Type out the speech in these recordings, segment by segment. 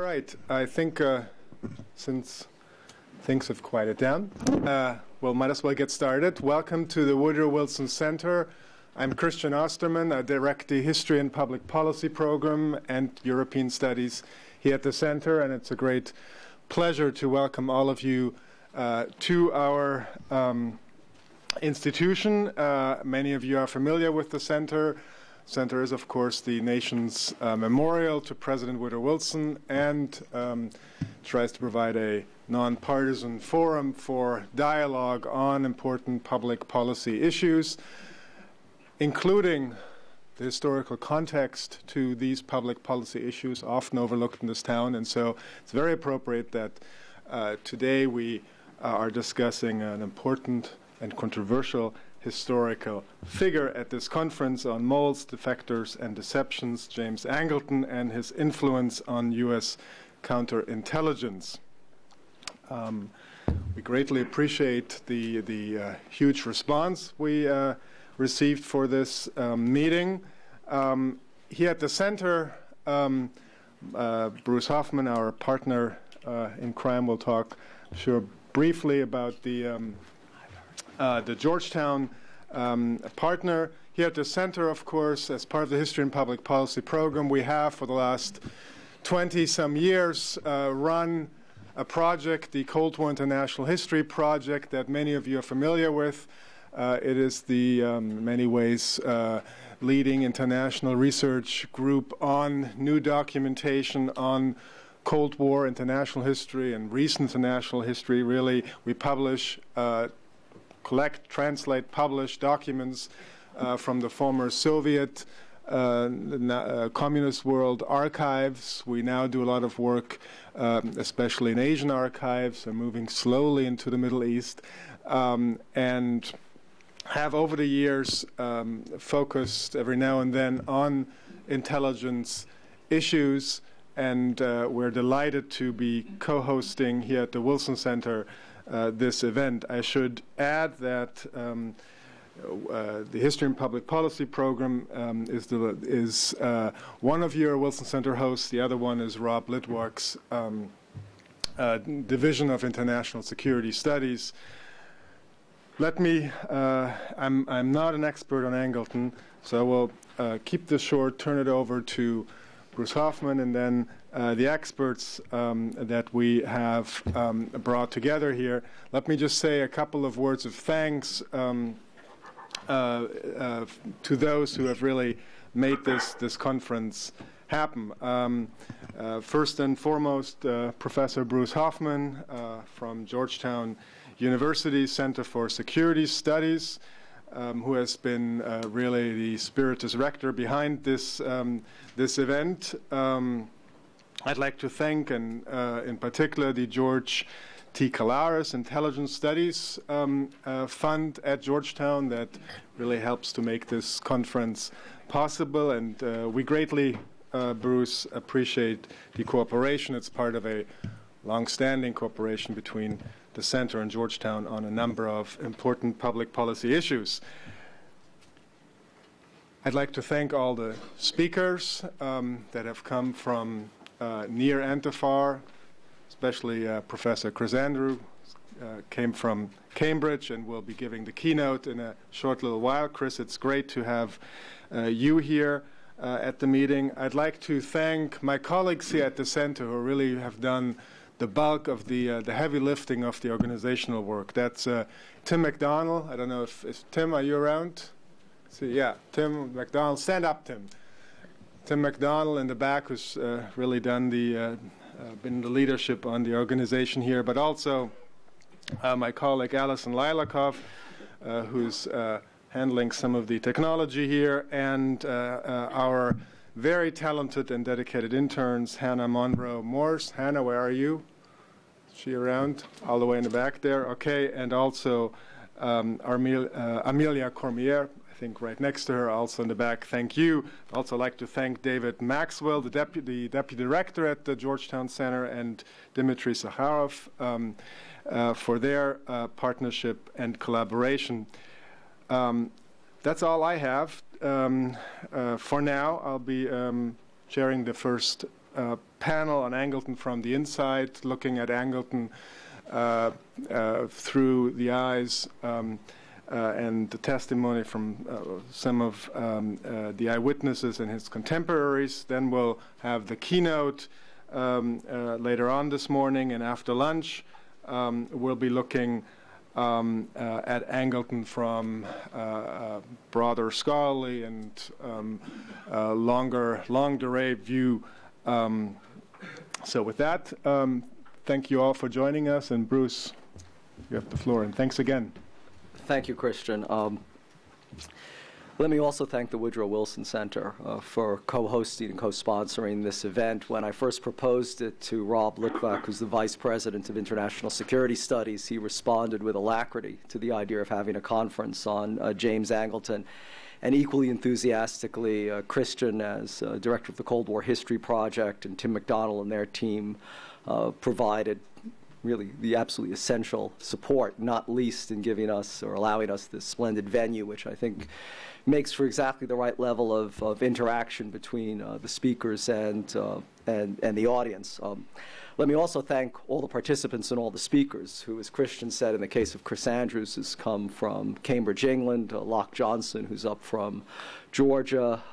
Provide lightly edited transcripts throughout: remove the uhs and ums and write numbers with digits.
right. I think since things have quieted down, well, might as well get started. Welcome to the Woodrow Wilson Center. I'm Christian Osterman. I direct the History and Public Policy Program and European Studies here at the Center, and it's a great pleasure to welcome all of you to our institution. Many of you are familiar with the Center. Center is, of course, the nation's memorial to President Woodrow Wilson and tries to provide a nonpartisan forum for dialogue on important public policy issues, including the historical context to these public policy issues, often overlooked in this town. And so it's very appropriate that today we are discussing an important and controversial historical figure at this conference on moles, defectors, and deceptions, James Angleton, and his influence on U.S. counterintelligence. We greatly appreciate the huge response we received for this meeting. Here at the Center, Bruce Hoffman, our partner in crime, will talk, I'm sure, briefly about the Georgetown partner. Here at the Center, of course, as part of the History and Public Policy Program, we have for the last 20-some years run a project, the Cold War International History Project, that many of you are familiar with. It is the, in many ways, leading international research group on new documentation on Cold War international history and recent international history. Really, we publish collect, translate, publish documents from the former Soviet communist world archives. We now do a lot of work, especially in Asian archives, and moving slowly into the Middle East, and have over the years focused every now and then on intelligence issues. And we're delighted to be co-hosting here at the Wilson Center this event. I should add that the History and Public Policy Program is one of your Wilson Center hosts. The other one is Rob Litwack's Division of International Security Studies. Let me, I'm not an expert on Angleton, so I will keep this short, turn it over to Bruce Hoffman, and then the experts that we have brought together here. Let me just say a couple of words of thanks to those who have really made this conference happen. First and foremost, Professor Bruce Hoffman from Georgetown University Center for Security Studies, who has been really the spiritus rector behind this this event. I'd like to thank, and in particular, the George T. Calaris Intelligence Studies Fund at Georgetown that really helps to make this conference possible. And we greatly, Bruce, appreciate the cooperation. It's part of a long-standing cooperation between the Center and Georgetown on a number of important public policy issues. I'd like to thank all the speakers that have come from near and far, especially Professor Chris Andrew, came from Cambridge and will be giving the keynote in a short little while. Chris, it's great to have you here at the meeting. I'd like to thank my colleagues here at the Center who really have done the bulk of the heavy lifting of the organizational work. That's Tim McDonald. I don't know if Tim, are you around? See, yeah, Tim McDonald. Stand up, Tim. Tim McDonald in the back, who's really done been the leadership on the organization here, but also my colleague Alison Lilakov, who's handling some of the technology here, and our very talented and dedicated interns, Hannah Monroe-Morse. Hannah, where are you? Is she around? All the way in the back there. Okay, and also Amelia Cormier, I think right next to her, also in the back. Thank you. I'd also like to thank David Maxwell, the deputy director at the Georgetown Center, and Dmitry Sakharov for their partnership and collaboration. That's all I have. For now, I'll be chairing the first panel on Angleton from the inside, looking at Angleton through the eyes and the testimony from some of the eyewitnesses and his contemporaries. Then we'll have the keynote later on this morning, and after lunch we'll be looking at Angleton from a broader scholarly and longue-durée view. So with that, thank you all for joining us, and Bruce, you have the floor, and thanks again. Thank you, Christian. Let me also thank the Woodrow Wilson Center for co-hosting and co-sponsoring this event. When I first proposed it to Rob Litvak, who's the Vice President of International Security Studies, he responded with alacrity to the idea of having a conference on James Angleton. And equally enthusiastically, Christian, as Director of the Cold War History Project, and Tim McDonnell and their team provided really the absolutely essential support, not least in giving us or allowing us this splendid venue, which I think makes for exactly the right level of interaction between the speakers and the audience. Let me also thank all the participants and all the speakers who, as Christian said, in the case of Chris Andrews, has come from Cambridge, England, Locke Johnson, who's up from Georgia,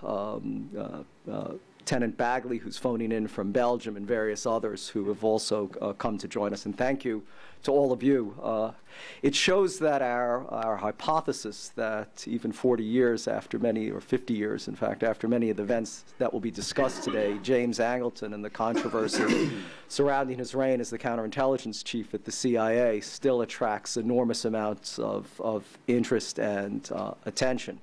Tenant Bagley, who's phoning in from Belgium, and various others who have also come to join us. And thank you to all of you. It shows that our hypothesis that even 40 years after many, or 50 years, in fact, after many of the events that will be discussed today, James Angleton and the controversy surrounding his reign as the counterintelligence chief at the CIA still attracts enormous amounts of interest and attention.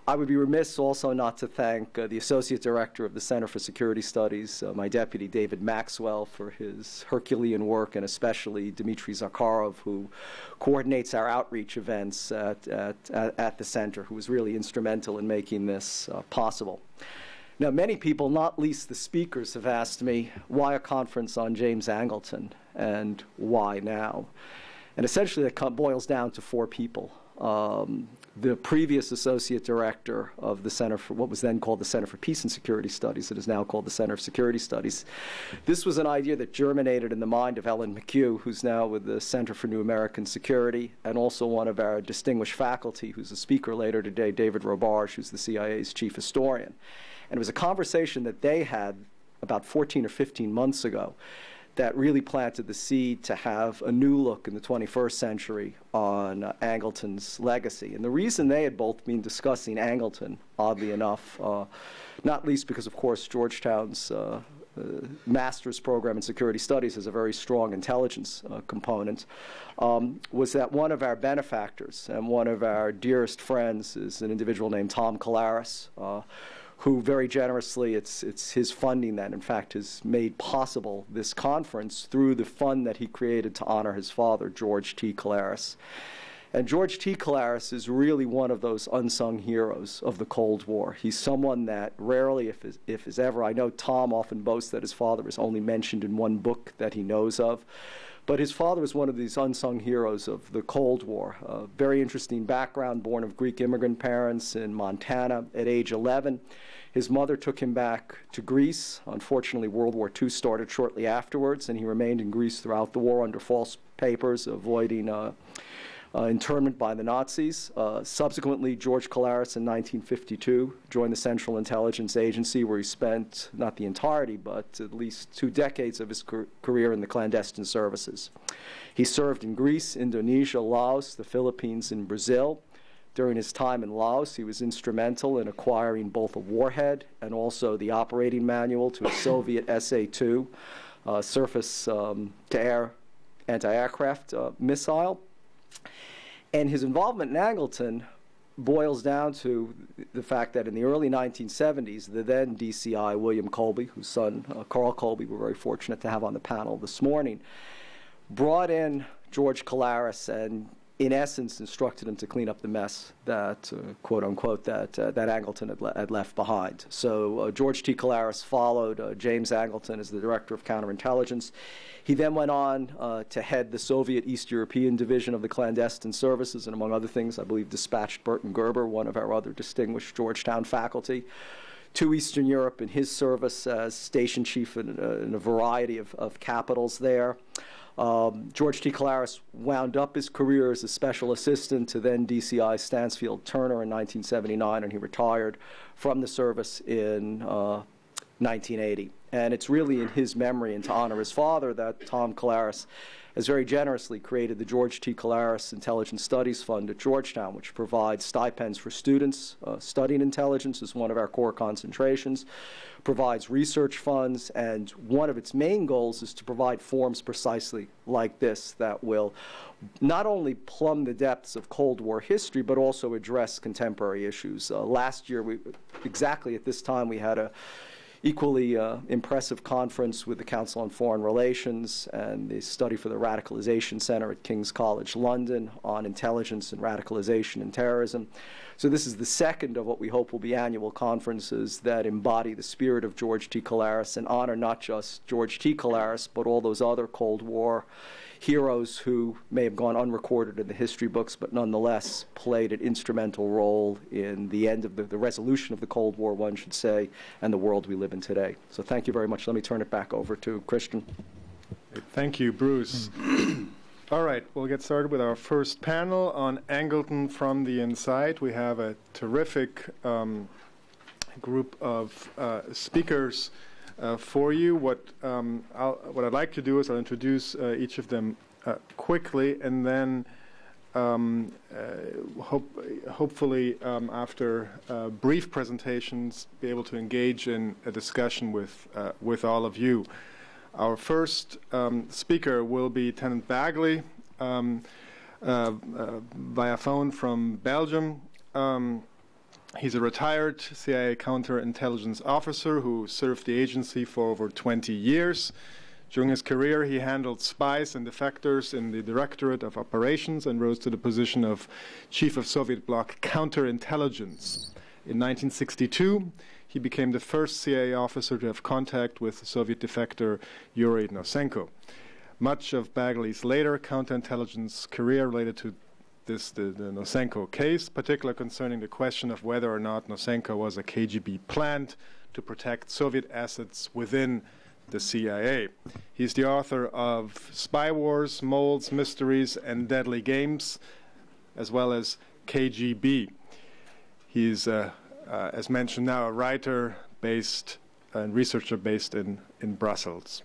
I would be remiss also not to thank the Associate Director of the Center for Security Studies, my deputy, David Maxwell, for his Herculean work, and especially Dmitry Zakharov, who coordinates our outreach events at the center, who was really instrumental in making this possible. Now, many people, not least the speakers, have asked me, why a conference on James Angleton, and why now? And essentially that boils down to four people. The previous associate director of the Center for what was then called the Center for Peace and Security Studies, it is now called the Center for Security Studies. This was an idea that germinated in the mind of Ellen McHugh, who's now with the Center for New American Security, and also one of our distinguished faculty, who's a speaker later today, David Robarge, who's the CIA's chief historian. And it was a conversation that they had about 14 or 15 months ago that really planted the seed to have a new look in the 21st century on Angleton's legacy. And the reason they had both been discussing Angleton, oddly enough, not least because, of course, Georgetown's master's program in security studies has a very strong intelligence component, was that one of our benefactors and one of our dearest friends is an individual named Tom Collaris, who very generously, it's his funding that, in fact, has made possible this conference through the fund that he created to honor his father, George T. Collaris. And George T. Collaris is really one of those unsung heroes of the Cold War. He's someone that rarely, if is ever, I know Tom often boasts that his father is only mentioned in one book that he knows of, but his father was one of these unsung heroes of the Cold War. A very interesting background, born of Greek immigrant parents in Montana at age 11. His mother took him back to Greece. Unfortunately, World War II started shortly afterwards, and he remained in Greece throughout the war under false papers, avoiding internment by the Nazis. Subsequently, George Collaris in 1952 joined the Central Intelligence Agency, where he spent not the entirety, but at least 2 decades of his career in the clandestine services. He served in Greece, Indonesia, Laos, the Philippines, and Brazil. During his time in Laos, he was instrumental in acquiring both a warhead and also the operating manual to a Soviet SA-2 surface-to-air anti-aircraft missile. And his involvement in Angleton boils down to the fact that in the early 1970s, the then DCI, William Colby, whose son, Carl Colby, we're very fortunate to have on the panel this morning, brought in George Collaris and, in essence, instructed him to clean up the mess that, quote unquote, that Angleton had left behind. So George T. Collaris followed James Angleton as the director of counterintelligence. He then went on to head the Soviet East European division of the clandestine services, and among other things, I believe dispatched Burton Gerber, one of our other distinguished Georgetown faculty, to Eastern Europe in his service as station chief in a variety of capitals there. George T. Collaros wound up his career as a special assistant to then DCI Stansfield Turner in 1979, and he retired from the service in 1980. And it's really in his memory and to honor his father that Tom Collaros has very generously created the George T. Collaros Intelligence Studies Fund at Georgetown, which provides stipends for students studying intelligence as one of our core concentrations, provides research funds, and one of its main goals is to provide forums precisely like this that will not only plumb the depths of Cold War history, but also address contemporary issues. Last year, exactly at this time, we had a equally impressive conference with the Council on Foreign Relations and the Study for the Radicalization Center at King's College London on intelligence and radicalization and terrorism. So this is the second of what we hope will be annual conferences that embody the spirit of George T. Collaros and honor not just George T. Collaros, but all those other Cold War heroes who may have gone unrecorded in the history books, but nonetheless played an instrumental role in the end of the resolution of the Cold War, one should say, and the world we live in today. So thank you very much. Let me turn it back over to Christian. Thank you, Bruce. All right, we'll get started with our first panel on Angleton from the Inside. We have a terrific group of speakers for you. What I'd like to do is I'll introduce each of them quickly, and then hopefully after brief presentations, be able to engage in a discussion with all of you. Our first speaker will be Tenant Bagley via phone from Belgium. He's a retired CIA counterintelligence officer who served the agency for over 20 years. During his career, he handled spies and defectors in the Directorate of Operations and rose to the position of Chief of Soviet Bloc Counterintelligence. In 1962, he became the first CIA officer to have contact with Soviet defector Yuri Nosenko. Much of Bagley's later counterintelligence career related to the Nosenko case, particularly concerning the question of whether or not Nosenko was a KGB plant to protect Soviet assets within the CIA. He's the author of Spy Wars, Moles, Mysteries, and Deadly Games, as well as KGB. He's, as mentioned now, a writer based and researcher based in Brussels.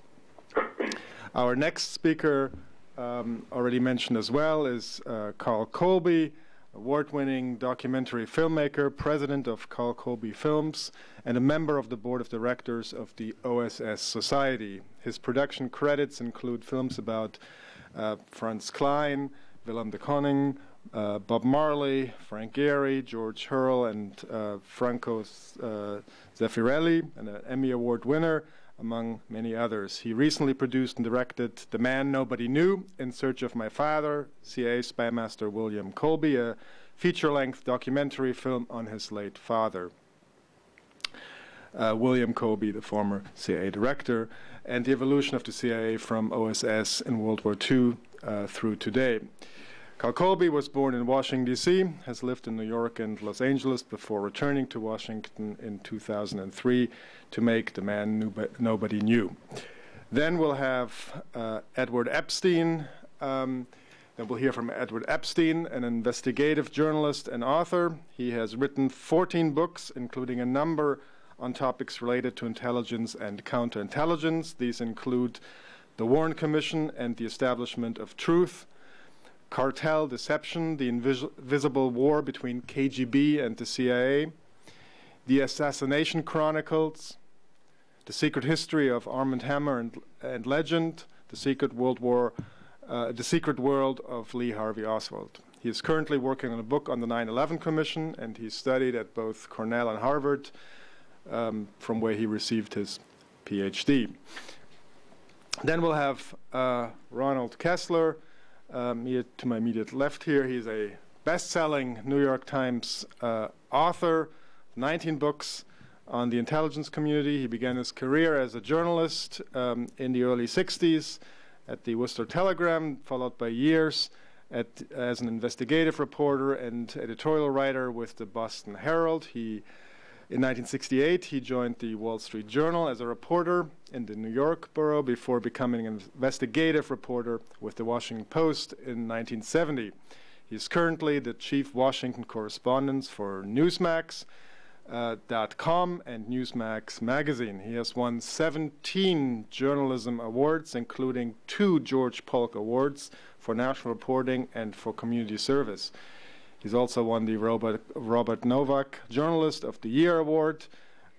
Our next speaker, already mentioned as well, is Carl Colby, award-winning documentary filmmaker, president of Carl Colby Films, and a member of the board of directors of the OSS Society. His production credits include films about Franz Klein, Willem de Kooning, Bob Marley, Frank Gehry, George Hurl, and Franco Zeffirelli, and an Emmy Award winner, among many others. He recently produced and directed The Man Nobody Knew, In Search of My Father, CIA Spy Master William Colby, a feature-length documentary film on his late father, William Colby, the former CIA director, and the evolution of the CIA from OSS in World War II through today. Carl Colby was born in Washington, D.C., has lived in New York and Los Angeles before returning to Washington in 2003 to make The Man Nobody Knew. Then we'll have Edward Epstein. Then we'll hear from Edward Epstein, an investigative journalist and author. He has written 14 books, including a number on topics related to intelligence and counterintelligence. These include The Warren Commission and the Establishment of Truth, Cartel Deception, the Invisible War between KGB and the CIA, The Assassination Chronicles, The Secret History of Armand Hammer and Legend, The Secret World of Lee Harvey Oswald. He is currently working on a book on the 9/11 Commission, and he studied at both Cornell and Harvard, from where he received his PhD. Then we'll have Ronald Kessler, to my immediate left here. He's a best-selling New York Times author, 19 books on the intelligence community. He began his career as a journalist in the early 60s at the Worcester Telegram, followed by years as an investigative reporter and editorial writer with the Boston Herald. He In 1968, he joined the Wall Street Journal as a reporter in the New York bureau before becoming an investigative reporter with the Washington Post in 1970. He is currently the chief Washington correspondent for Newsmax. .com and Newsmax magazine. He has won 17 journalism awards, including 2 George Polk Awards for national reporting and for community service. He's also won the Robert Novak Journalist of the Year Award,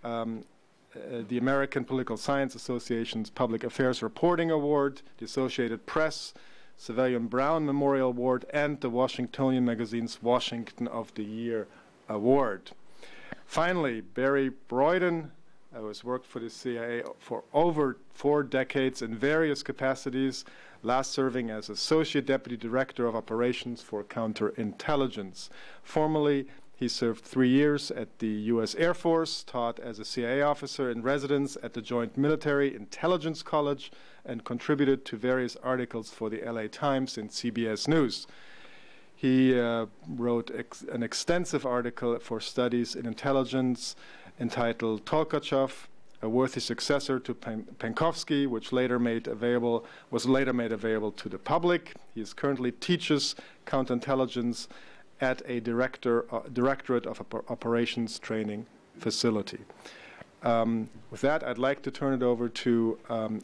the American Political Science Association's Public Affairs Reporting Award, the Associated Press Civilian Brown Memorial Award, and the Washingtonian Magazine's Washington of the Year Award. Finally, Barry Broyden, who has worked for the CIA for over 4 decades in various capacities, last serving as Associate Deputy Director of Operations for Counterintelligence. Formerly, he served 3 years at the U.S. Air Force, taught as a CIA officer in residence at the Joint Military Intelligence College, and contributed to various articles for the LA Times and CBS News. He wrote an extensive article for studies in intelligence entitled Tolkachev, a worthy successor to Penkovsky, which was later made available to the public. He currently teaches counterintelligence at a Directorate of Operations Training facility. With that, I'd like to turn it over to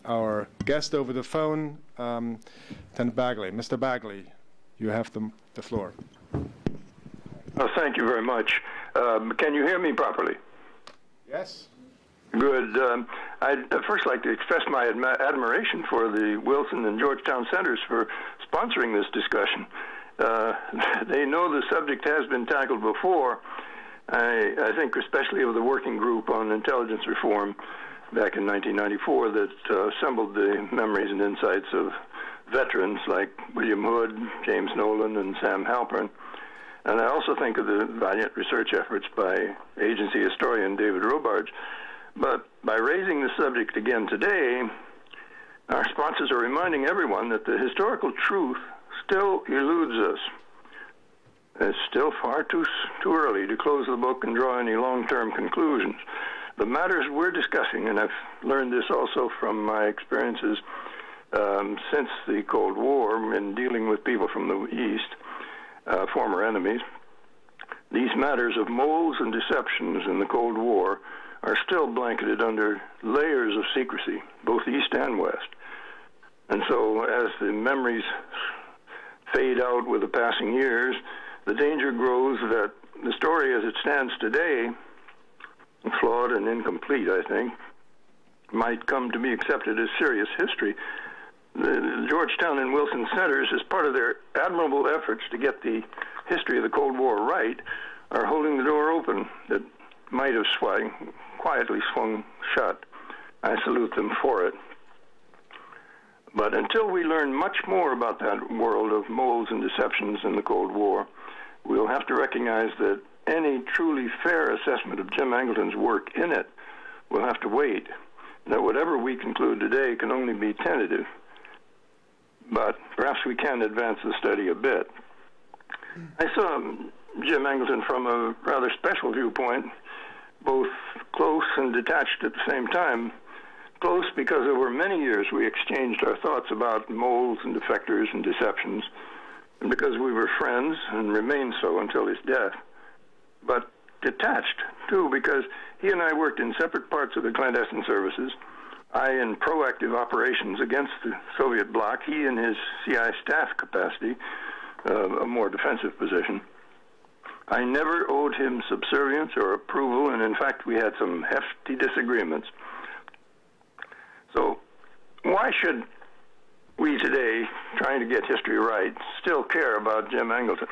our guest over the phone, Lieutenant Bagley. Mr. Bagley, you have the floor. Thank you very much. Can you hear me properly? Yes. Good. I'd first like to express my admiration for the Wilson and Georgetown Centers for sponsoring this discussion. They know the subject has been tackled before. I think especially of the working group on intelligence reform back in 1994 that assembled the memories and insights of veterans like William Hood, James Nolan, and Sam Halpern. And I also think of the valiant research efforts by agency historian David Robards. But by raising the subject again today, our sponsors are reminding everyone that the historical truth still eludes us. It's still far too early to close the book and draw any long-term conclusions. The matters we're discussing, and I've learned this also from my experiences since the Cold War in dealing with people from the East, former enemies, these matters of moles and deceptions in the Cold War are still blanketed under layers of secrecy, both East and West. And so as the memories fade out with the passing years, the danger grows that the story as it stands today, flawed and incomplete, I think, might come to be accepted as serious history. The Georgetown and Wilson Centers, as part of their admirable efforts to get the history of the Cold War right, are holding the door open that might have quietly swung shut. I salute them for it. But until we learn much more about that world of moles and deceptions in the Cold War, we'll have to recognize that any truly fair assessment of Jim Angleton's work in it will have to wait, and that whatever we conclude today can only be tentative. But perhaps we can advance the study a bit. I saw Jim Angleton from a rather special viewpoint, both close and detached at the same time. Close because over many years we exchanged our thoughts about moles and defectors and deceptions, and because we were friends and remained so until his death. But detached, too, because he and I worked in separate parts of the clandestine services, I in proactive operations against the Soviet bloc, he in his CI staff capacity, a more defensive position. I never owed him subservience or approval, and in fact we had some hefty disagreements. So why should we today, trying to get history right, still care about Jim Angleton?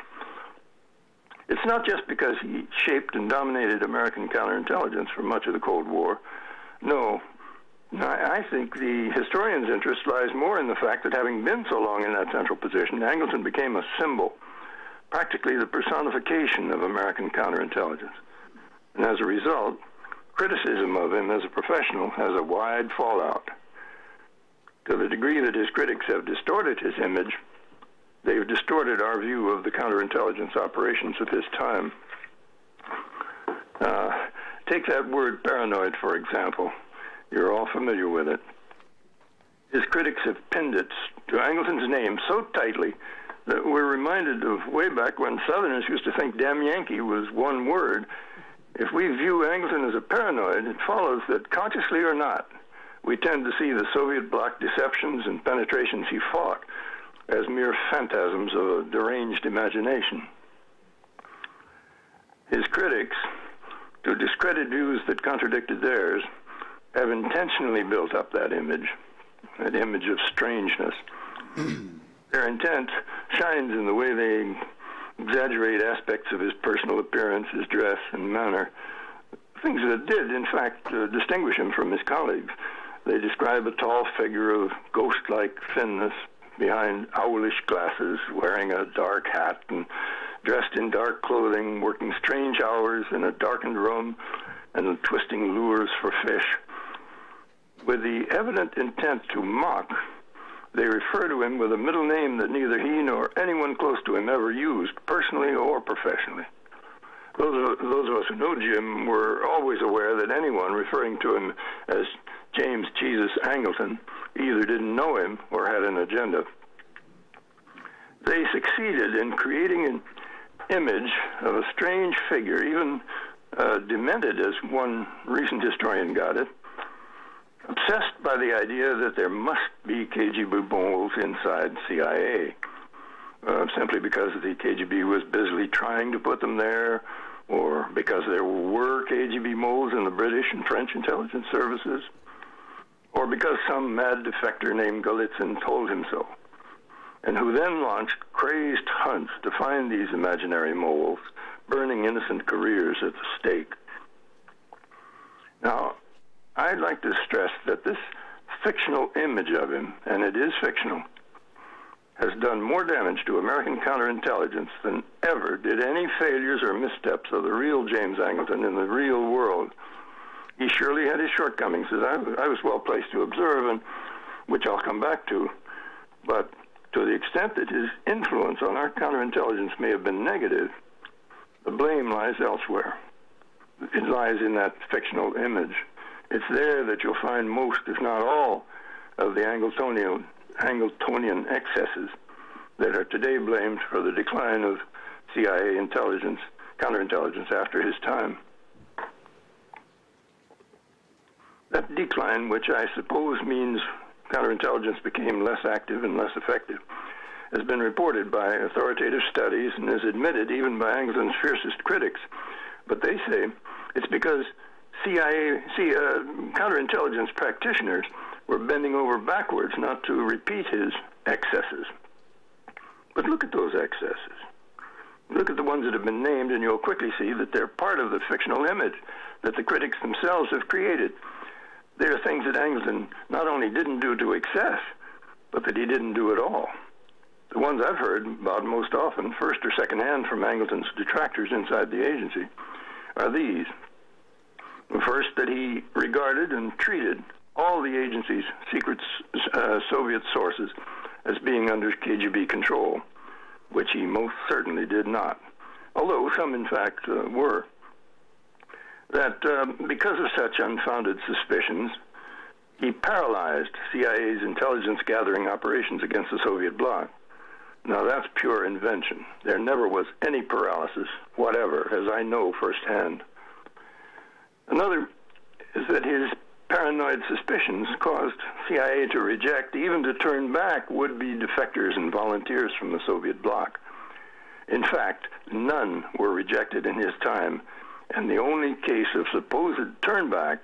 It's not just because he shaped and dominated American counterintelligence for much of the Cold War. No, I think the historian's interest lies more in the fact that having been so long in that central position, Angleton became a symbol, practically the personification of American counterintelligence. And as a result, criticism of him as a professional has a wide fallout. To the degree that his critics have distorted his image, they've distorted our view of the counterintelligence operations of his time. Take that word paranoid, for example. You're all familiar with it. His critics have pinned it to Angleton's name so tightly that we're reminded of way back when Southerners used to think damn Yankee was one word. If we view Angleton as a paranoid, it follows that consciously or not, we tend to see the Soviet bloc deceptions and penetrations he fought as mere phantasms of a deranged imagination. His critics, to discredit views that contradicted theirs, have intentionally built up that image of strangeness. Their intent shines in the way they exaggerate aspects of his personal appearance, his dress, and manner, things that did, in fact, distinguish him from his colleagues. They describe a tall figure of ghost-like thinness behind owlish glasses, wearing a dark hat and dressed in dark clothing, working strange hours in a darkened room and twisting lures for fish. With the evident intent to mock, they refer to him with a middle name that neither he nor anyone close to him ever used, personally or professionally. Those of us who know Jim were always aware that anyone referring to him as James Jesus Angleton either didn't know him or had an agenda. They succeeded in creating an image of a strange figure, even demented as one recent historian got it, obsessed by the idea that there must be KGB moles inside CIA, simply because the KGB was busily trying to put them there, or because there were KGB moles in the British and French intelligence services, or because some mad defector named Golitsyn told him so, and who then launched crazed hunts to find these imaginary moles, burning innocent careers at the stake. Now, I'd like to stress that this fictional image of him, and it is fictional, has done more damage to American counterintelligence than ever did any failures or missteps of the real James Angleton in the real world. He surely had his shortcomings, as I was well placed to observe, and which I'll come back to. But to the extent that his influence on our counterintelligence may have been negative, the blame lies elsewhere. It lies in that fictional image. It's there that you'll find most, if not all, of the Angletonian excesses that are today blamed for the decline of CIA intelligence, counterintelligence after his time. That decline, which I suppose means counterintelligence became less active and less effective, has been reported by authoritative studies and is admitted even by Angleton's fiercest critics. But they say it's because counterintelligence practitioners were bending over backwards not to repeat his excesses. But look at those excesses. Look at the ones that have been named, and you'll quickly see that they're part of the fictional image that the critics themselves have created. They are things that Angleton not only didn't do to excess, but that he didn't do at all. The ones I've heard about most often, first or second hand from Angleton's detractors inside the agency, are these. First, that he regarded and treated all the agency's secret Soviet sources as being under KGB control, which he most certainly did not, although some, in fact, were. That because of such unfounded suspicions, he paralyzed CIA's intelligence-gathering operations against the Soviet bloc. Now, that's pure invention. There never was any paralysis, whatever, as I know firsthand. Another is that his paranoid suspicions caused CIA to reject, even to turn back, would-be defectors and volunteers from the Soviet bloc. In fact, none were rejected in his time, and the only case of supposed turnback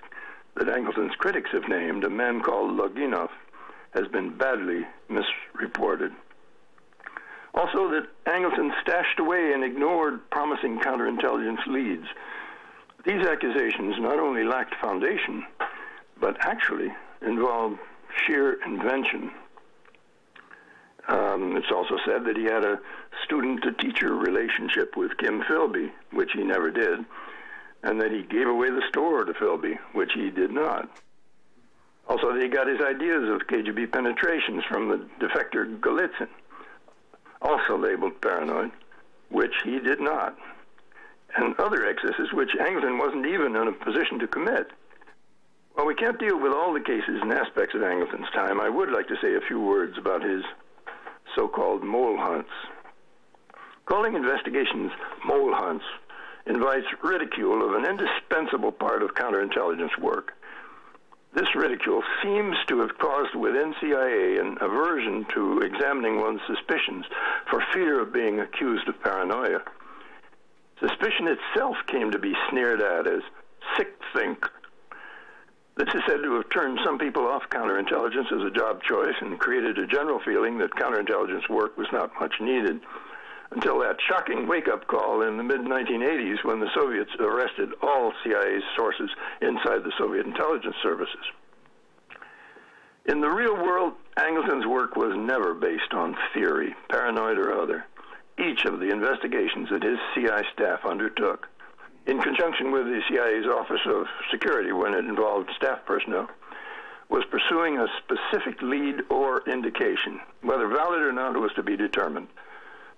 that Angleton's critics have named, a man called Loginov, has been badly misreported. Also, that Angleton stashed away and ignored promising counterintelligence leads. These accusations not only lacked foundation, but actually involved sheer invention. It's also said that he had a student-to-teacher relationship with Kim Philby, which he never did, and that he gave away the store to Philby, which he did not. Also, that he got his ideas of KGB penetrations from the defector Golitsyn, also labeled paranoid, which he did not. and other excesses which Angleton wasn't even in a position to commit. While we can't deal with all the cases and aspects of Angleton's time, I would like to say a few words about his so-called mole hunts. Calling investigations mole hunts invites ridicule of an indispensable part of counterintelligence work. This ridicule seems to have caused within CIA an aversion to examining one's suspicions for fear of being accused of paranoia. Suspicion itself came to be sneered at as sick think. This is said to have turned some people off counterintelligence as a job choice and created a general feeling that counterintelligence work was not much needed, until that shocking wake-up call in the mid-1980s when the Soviets arrested all CIA's sources inside the Soviet intelligence services. In the real world, Angleton's work was never based on theory, paranoid or other. Each of the investigations that his CI staff undertook, in conjunction with the CIA's Office of Security when it involved staff personnel, was pursuing a specific lead or indication. Whether valid or not was to be determined.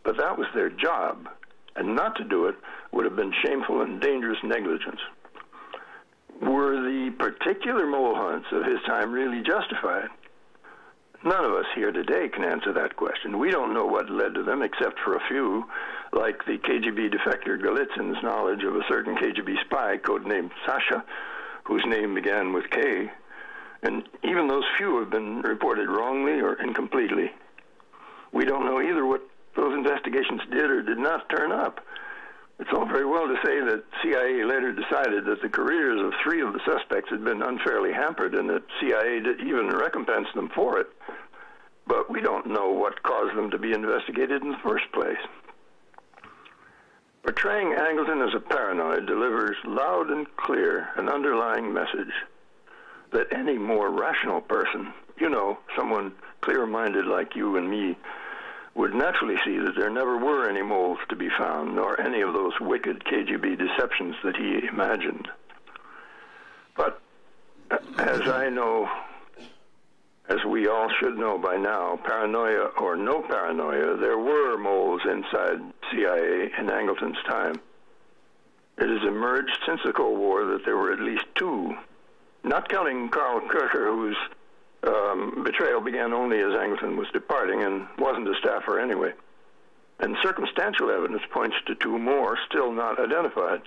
But that was their job, and not to do it would have been shameful and dangerous negligence. Were the particular mole hunts of his time really justified? None of us here today can answer that question. We don't know what led to them, except for a few, like the KGB defector Golitsyn's knowledge of a certain KGB spy codenamed Sasha, whose name began with K. And even those few have been reported wrongly or incompletely. We don't know either what those investigations did or did not turn up. It's all very well to say that CIA later decided that the careers of 3 of the suspects had been unfairly hampered and that CIA did even recompense them for it. But we don't know what caused them to be investigated in the first place. Portraying Angleton as a paranoid delivers loud and clear an underlying message that any more rational person, someone clear-minded like you and me, would naturally see that there never were any moles to be found, nor any of those wicked KGB deceptions that he imagined. But as I know, as we all should know by now, paranoia or no paranoia, there were moles inside CIA in Angleton's time. It has emerged since the Cold War that there were at least 2, not counting Carl Kircher, whose betrayal began only as Angleton was departing and wasn't a staffer anyway. And circumstantial evidence points to 2 more still not identified.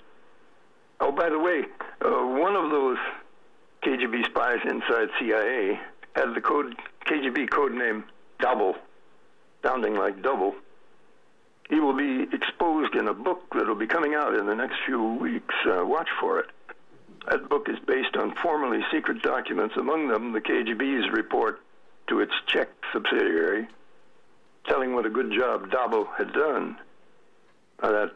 Oh, by the way, one of those KGB spies inside CIA had the KGB code name Double, sounding like double. He will be exposed in a book that will be coming out in the next few weeks. Watch for it. That book is based on formerly secret documents, among them the KGB's report to its Czech subsidiary, telling what a good job Double had done. That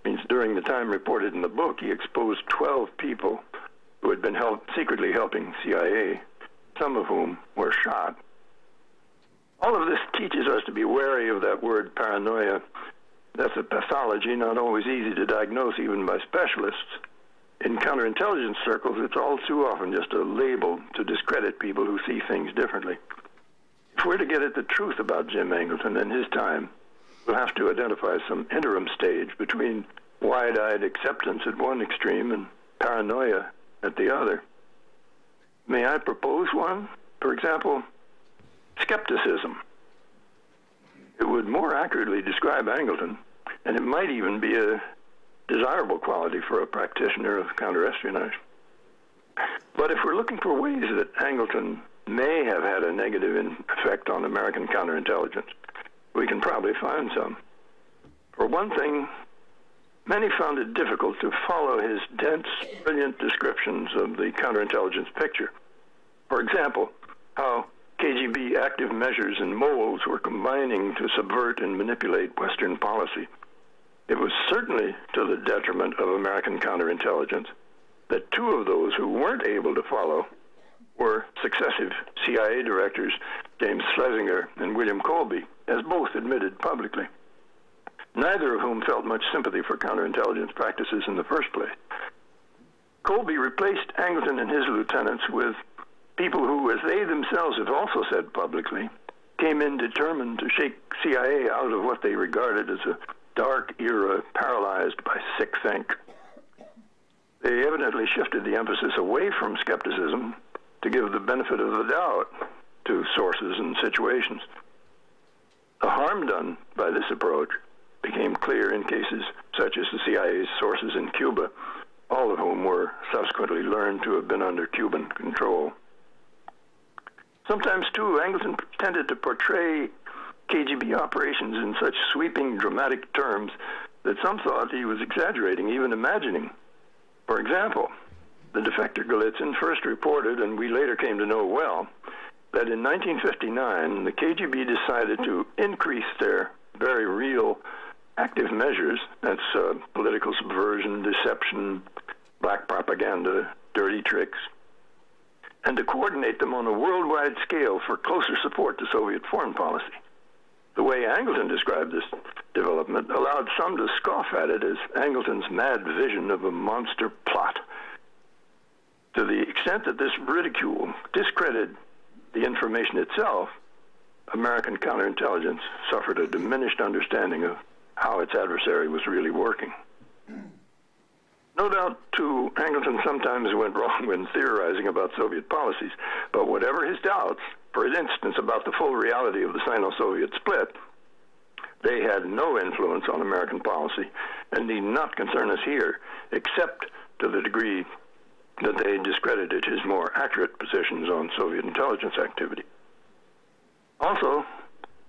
means during the time reported in the book, he exposed 12 people who had been secretly helping CIA, some of whom were shot. All of this teaches us to be wary of that word paranoia. That's a pathology not always easy to diagnose even by specialists. In counterintelligence circles, it's all too often just a label to discredit people who see things differently. If we're to get at the truth about Jim Angleton and his time, we'll have to identify some interim stage between wide-eyed acceptance at one extreme and paranoia at the other. May I propose one? For example, skepticism. It would more accurately describe Angleton, and it might even be a desirable quality for a practitioner of counterespionage. But if we're looking for ways that Angleton may have had a negative effect on American counterintelligence, we can probably find some. For one thing, many found it difficult to follow his dense, brilliant descriptions of the counterintelligence picture. For example, how KGB active measures and moles were combining to subvert and manipulate Western policy. It was certainly to the detriment of American counterintelligence that 2 of those who weren't able to follow were successive CIA directors, James Schlesinger and William Colby, as both admitted publicly, neither of whom felt much sympathy for counterintelligence practices in the first place. Colby replaced Angleton and his lieutenants with people who, as they themselves have also said publicly, came in determined to shake CIA out of what they regarded as a dark era paralyzed by sick-think. They evidently shifted the emphasis away from skepticism to give the benefit of the doubt to sources and situations. The harm done by this approach became clear in cases such as the CIA's sources in Cuba, all of whom were subsequently learned to have been under Cuban control. Sometimes, too, Angleton tended to portray KGB operations in such sweeping, dramatic terms that some thought he was exaggerating, even imagining. For example, the defector Golitsyn first reported, and we later came to know well, that in 1959, the KGB decided to increase their very real active measures, that's political subversion, deception, black propaganda, dirty tricks, and to coordinate them on a worldwide scale for closer support to Soviet foreign policy. The way Angleton described this development allowed some to scoff at it as Angleton's mad vision of a monster plot. To the extent that this ridicule discredited the information itself, American counterintelligence suffered a diminished understanding of how its adversary was really working. No doubt, too, Angleton sometimes went wrong when theorizing about Soviet policies, but whatever his doubts, for instance, about the full reality of the Sino-Soviet split, they had no influence on American policy and need not concern us here, except to the degree that they discredited his more accurate positions on Soviet intelligence activity. Also,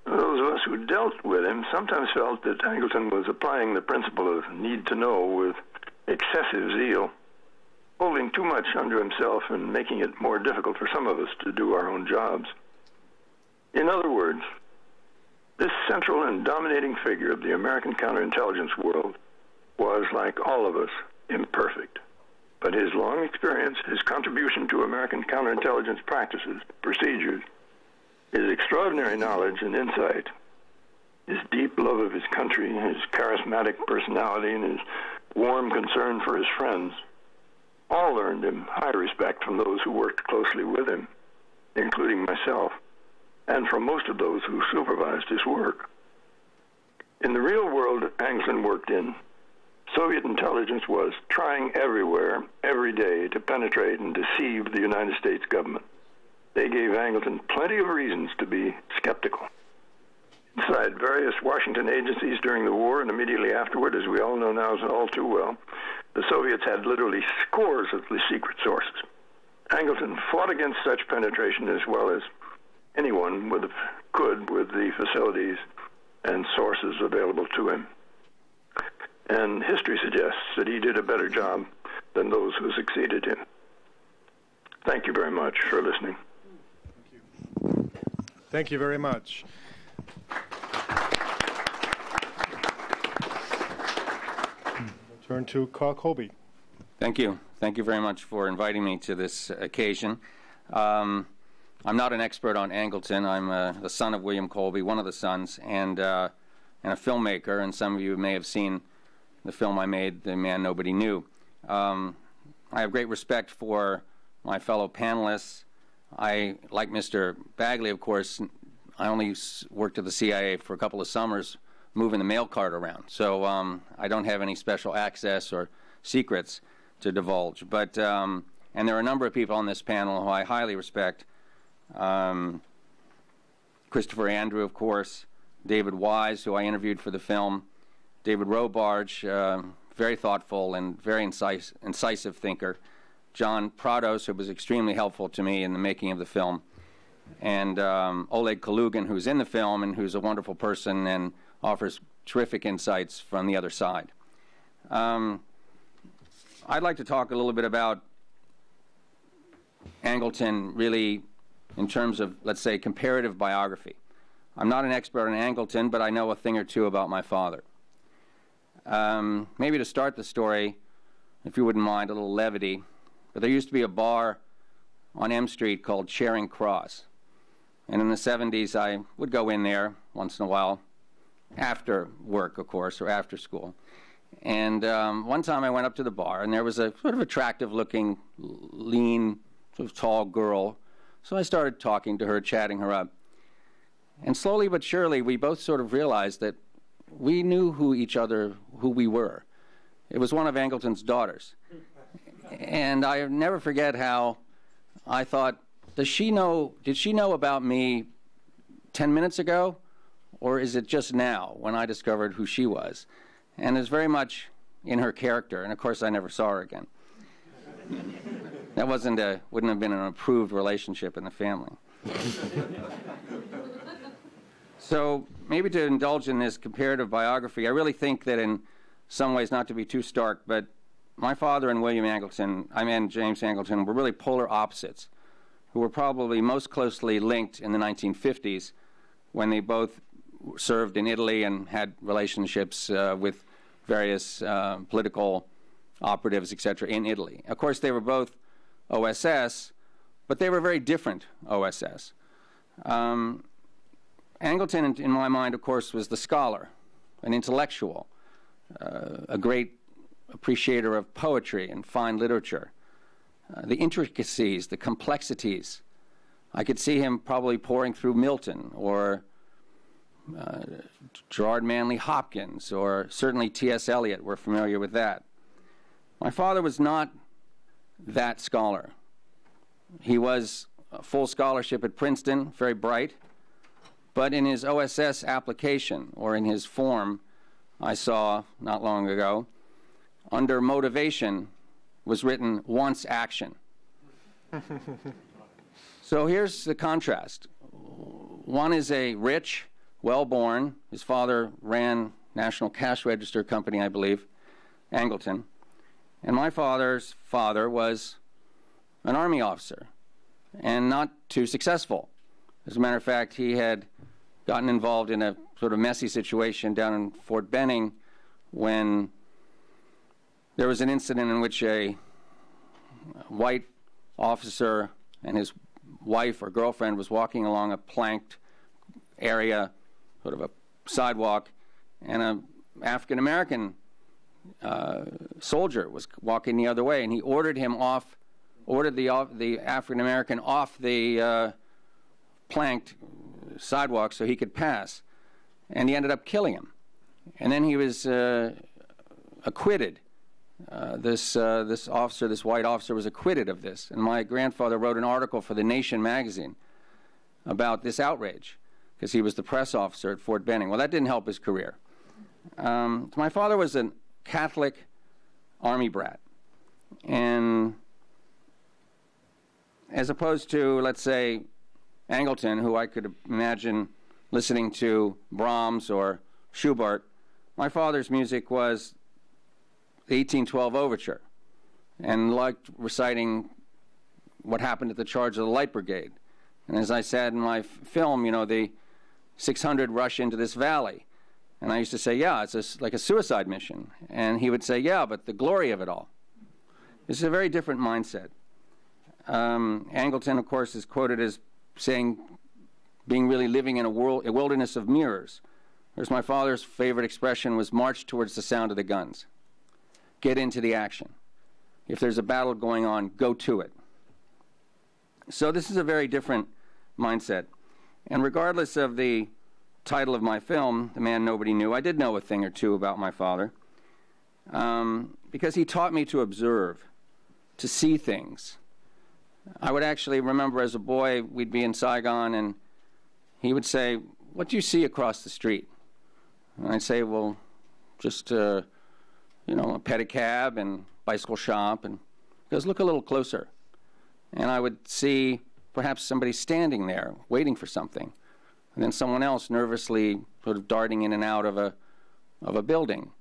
those of us who dealt with him sometimes felt that Angleton was applying the principle of need to know with excessive zeal, holding too much unto himself and making it more difficult for some of us to do our own jobs. In other words, this central and dominating figure of the American counterintelligence world was, like all of us, imperfect. But his long experience, his contribution to American counterintelligence practices, procedures, his extraordinary knowledge and insight, his deep love of his country, his charismatic personality, and his warm concern for his friends, all earned him high respect from those who worked closely with him, including myself, and from most of those who supervised his work. In the real world Angleton worked in, Soviet intelligence was trying everywhere, every day, to penetrate and deceive the United States government. They gave Angleton plenty of reasons to be skeptical. Inside various Washington agencies during the war and immediately afterward, as we all know now all too well, the Soviets had literally scores of the secret sources. Angleton fought against such penetration as well as anyone could with the facilities and sources available to him. And history suggests that he did a better job than those who succeeded him. Thank you very much for listening. Thank you very much. Turn to Carl Colby. Thank you. Thank you very much for inviting me to this occasion. I'm not an expert on Angleton. I'm the son of William Colby, one of the sons, and a filmmaker, and some of you may have seen the film I made, The Man Nobody Knew. I have great respect for my fellow panelists. I, like Mr. Bagley, of course, I only worked at the CIA for a couple of summers moving the mail cart around. So I don't have any special access or secrets to divulge. But and there are a number of people on this panel who I highly respect. Christopher Andrew, of course, David Wise, who I interviewed for the film, David Robarge, very thoughtful and very incisive thinker, John Prados, who was extremely helpful to me in the making of the film, and Oleg Kalugin, who's in the film and who's a wonderful person and offers terrific insights from the other side. I'd like to talk a little bit about Angleton really in terms of, let's say, comparative biography. I'm not an expert on Angleton, but I know a thing or two about my father. Maybe to start the story, if you wouldn't mind, a little levity, but there used to be a bar on M Street called Charing Cross. And in the 70s, I would go in there once in a while, after work, of course, or after school. And one time I went up to the bar, and there was a sort of attractive-looking, lean, sort of tall girl. So I started talking to her, chatting her up. And slowly but surely, we both sort of realized that we knew who we were. It was one of Angleton's daughters. And I never forget how I thought, did she know about me 10 minutes ago? Or is it just now when I discovered who she was? And it's very much in her character. And of course, I never saw her again. That wouldn't have been an approved relationship in the family. So maybe to indulge in this comparative biography, I really think that in some ways, not to be too stark, but my father and James Angleton were really polar opposites, who were probably most closely linked in the 1950s when they both served in Italy and had relationships with various political operatives, etc., in Italy. Of course, they were both OSS, but they were very different OSS. Angleton, in my mind, of course, was the scholar, an intellectual, a great appreciator of poetry and fine literature. The intricacies, the complexities. I could see him probably poring through Milton or Gerard Manley Hopkins or certainly T.S. Eliot. We're familiar with that. My father was not that scholar. He was a full scholarship at Princeton, very bright, but in his OSS application, or in his form I saw not long ago, under motivation was written, wants action. So here's the contrast. One is a rich, well-born, his father ran National Cash Register Company, I believe, Angleton, and my father's father was an Army officer, and not too successful. As a matter of fact, he had gotten involved in a sort of messy situation down in Fort Benning when there was an incident in which a white officer and his wife or girlfriend was walking along a planked area, sort of a sidewalk, and an African-American soldier was walking the other way, and he ordered the African-American off the planked sidewalk so he could pass, and he ended up killing him. And then he was acquitted. This white officer was acquitted of this, and my grandfather wrote an article for The Nation magazine about this outrage, because he was the press officer at Fort Benning. Well, that didn't help his career. My father was a Catholic Army brat, and as opposed to, let's say, Angleton, who I could imagine listening to Brahms or Schubert, my father's music was the 1812 Overture, and liked reciting what happened at the charge of the Light Brigade. And as I said in my film, the 600 rush into this valley. And I used to say, yeah, it's like a suicide mission. And he would say, yeah, but the glory of it all. This is a very different mindset. Angleton, of course, is quoted as saying, being really living in a wilderness of mirrors. Whereas my father's favorite expression was march towards the sound of the guns. Get into the action. If there's a battle going on, go to it. So this is a very different mindset. And regardless of the title of my film, The Man Nobody Knew, I did know a thing or two about my father, because he taught me to observe, to see things. I would actually remember as a boy, we'd be in Saigon, and he would say, what do you see across the street? And I'd say, well, just, a pedicab and bicycle shop. And he goes, look a little closer. And I would see perhaps somebody standing there waiting for something, and then someone else nervously sort of darting in and out of a building.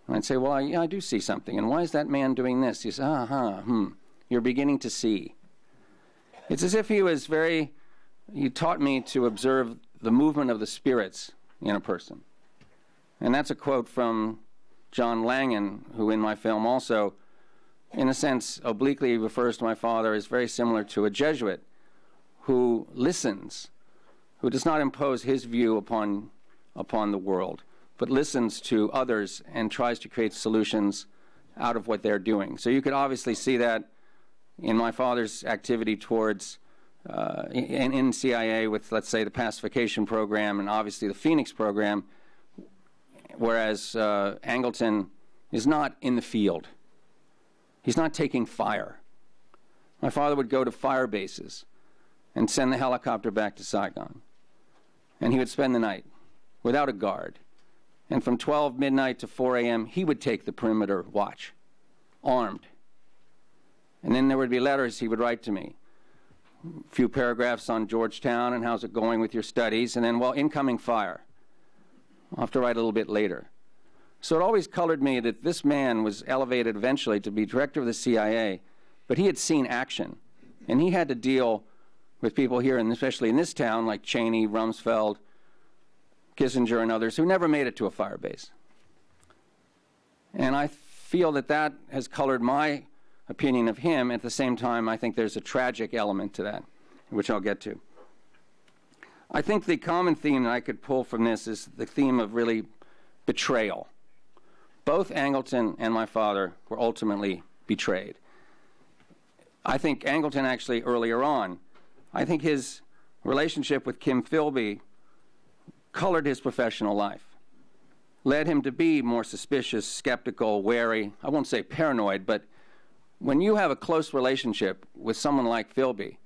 And I'd say, well, I do see something. And why is that man doing this? He says, you're beginning to see. It's as if he taught me to observe the movement of the spirits in a person. And that's a quote from John Langan, who in my film also, in a sense, obliquely refers to my father as very similar to a Jesuit who listens, who does not impose his view upon the world, but listens to others and tries to create solutions out of what they're doing. So you could obviously see that in my father's activity towards, in CIA with, let's say, the pacification program and obviously the Phoenix program. whereas Angleton is not in the field. He's not taking fire. My father would go to fire bases and send the helicopter back to Saigon. And he would spend the night without a guard. And from 12 midnight to 4 a.m., he would take the perimeter watch, armed. And then there would be letters he would write to me. A few paragraphs on Georgetown and how's it going with your studies, and then, well, incoming fire. I'll have to write a little bit later. So it always colored me that this man was elevated eventually to be director of the CIA, but he had seen action. And he had to deal with people here, and especially in this town, like Cheney, Rumsfeld, Kissinger, and others, who never made it to a fire base. And I feel that that has colored my opinion of him. At the same time, I think there's a tragic element to that, which I'll get to. I think the common theme that I could pull from this is the theme of really betrayal. Both Angleton and my father were ultimately betrayed. I think Angleton actually earlier on, I think his relationship with Kim Philby colored his professional life, led him to be more suspicious, skeptical, wary. I won't say paranoid, but when you have a close relationship with someone like Philby,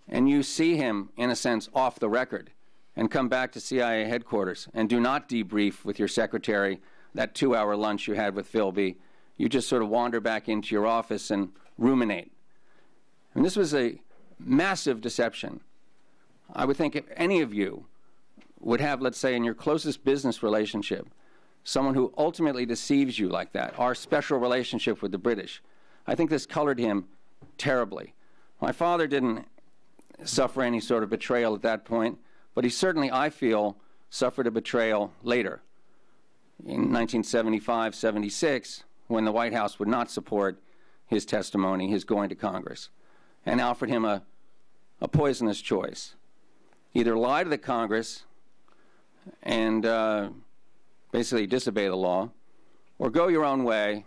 and you see him, in a sense, off the record, and come back to CIA headquarters and do not debrief with your secretary that 2-hour lunch you had with Philby, you just sort of wander back into your office and ruminate. And this was a massive deception. I would think if any of you would have, let's say, in your closest business relationship, someone who ultimately deceives you like that, our special relationship with the British, I think this colored him terribly. My father didn't suffer any sort of betrayal at that point, but he certainly, I feel, suffered a betrayal later. In 1975-76, when the White House would not support his testimony, his going to Congress, and offered him a poisonous choice. Either lie to the Congress and basically disobey the law, or go your own way,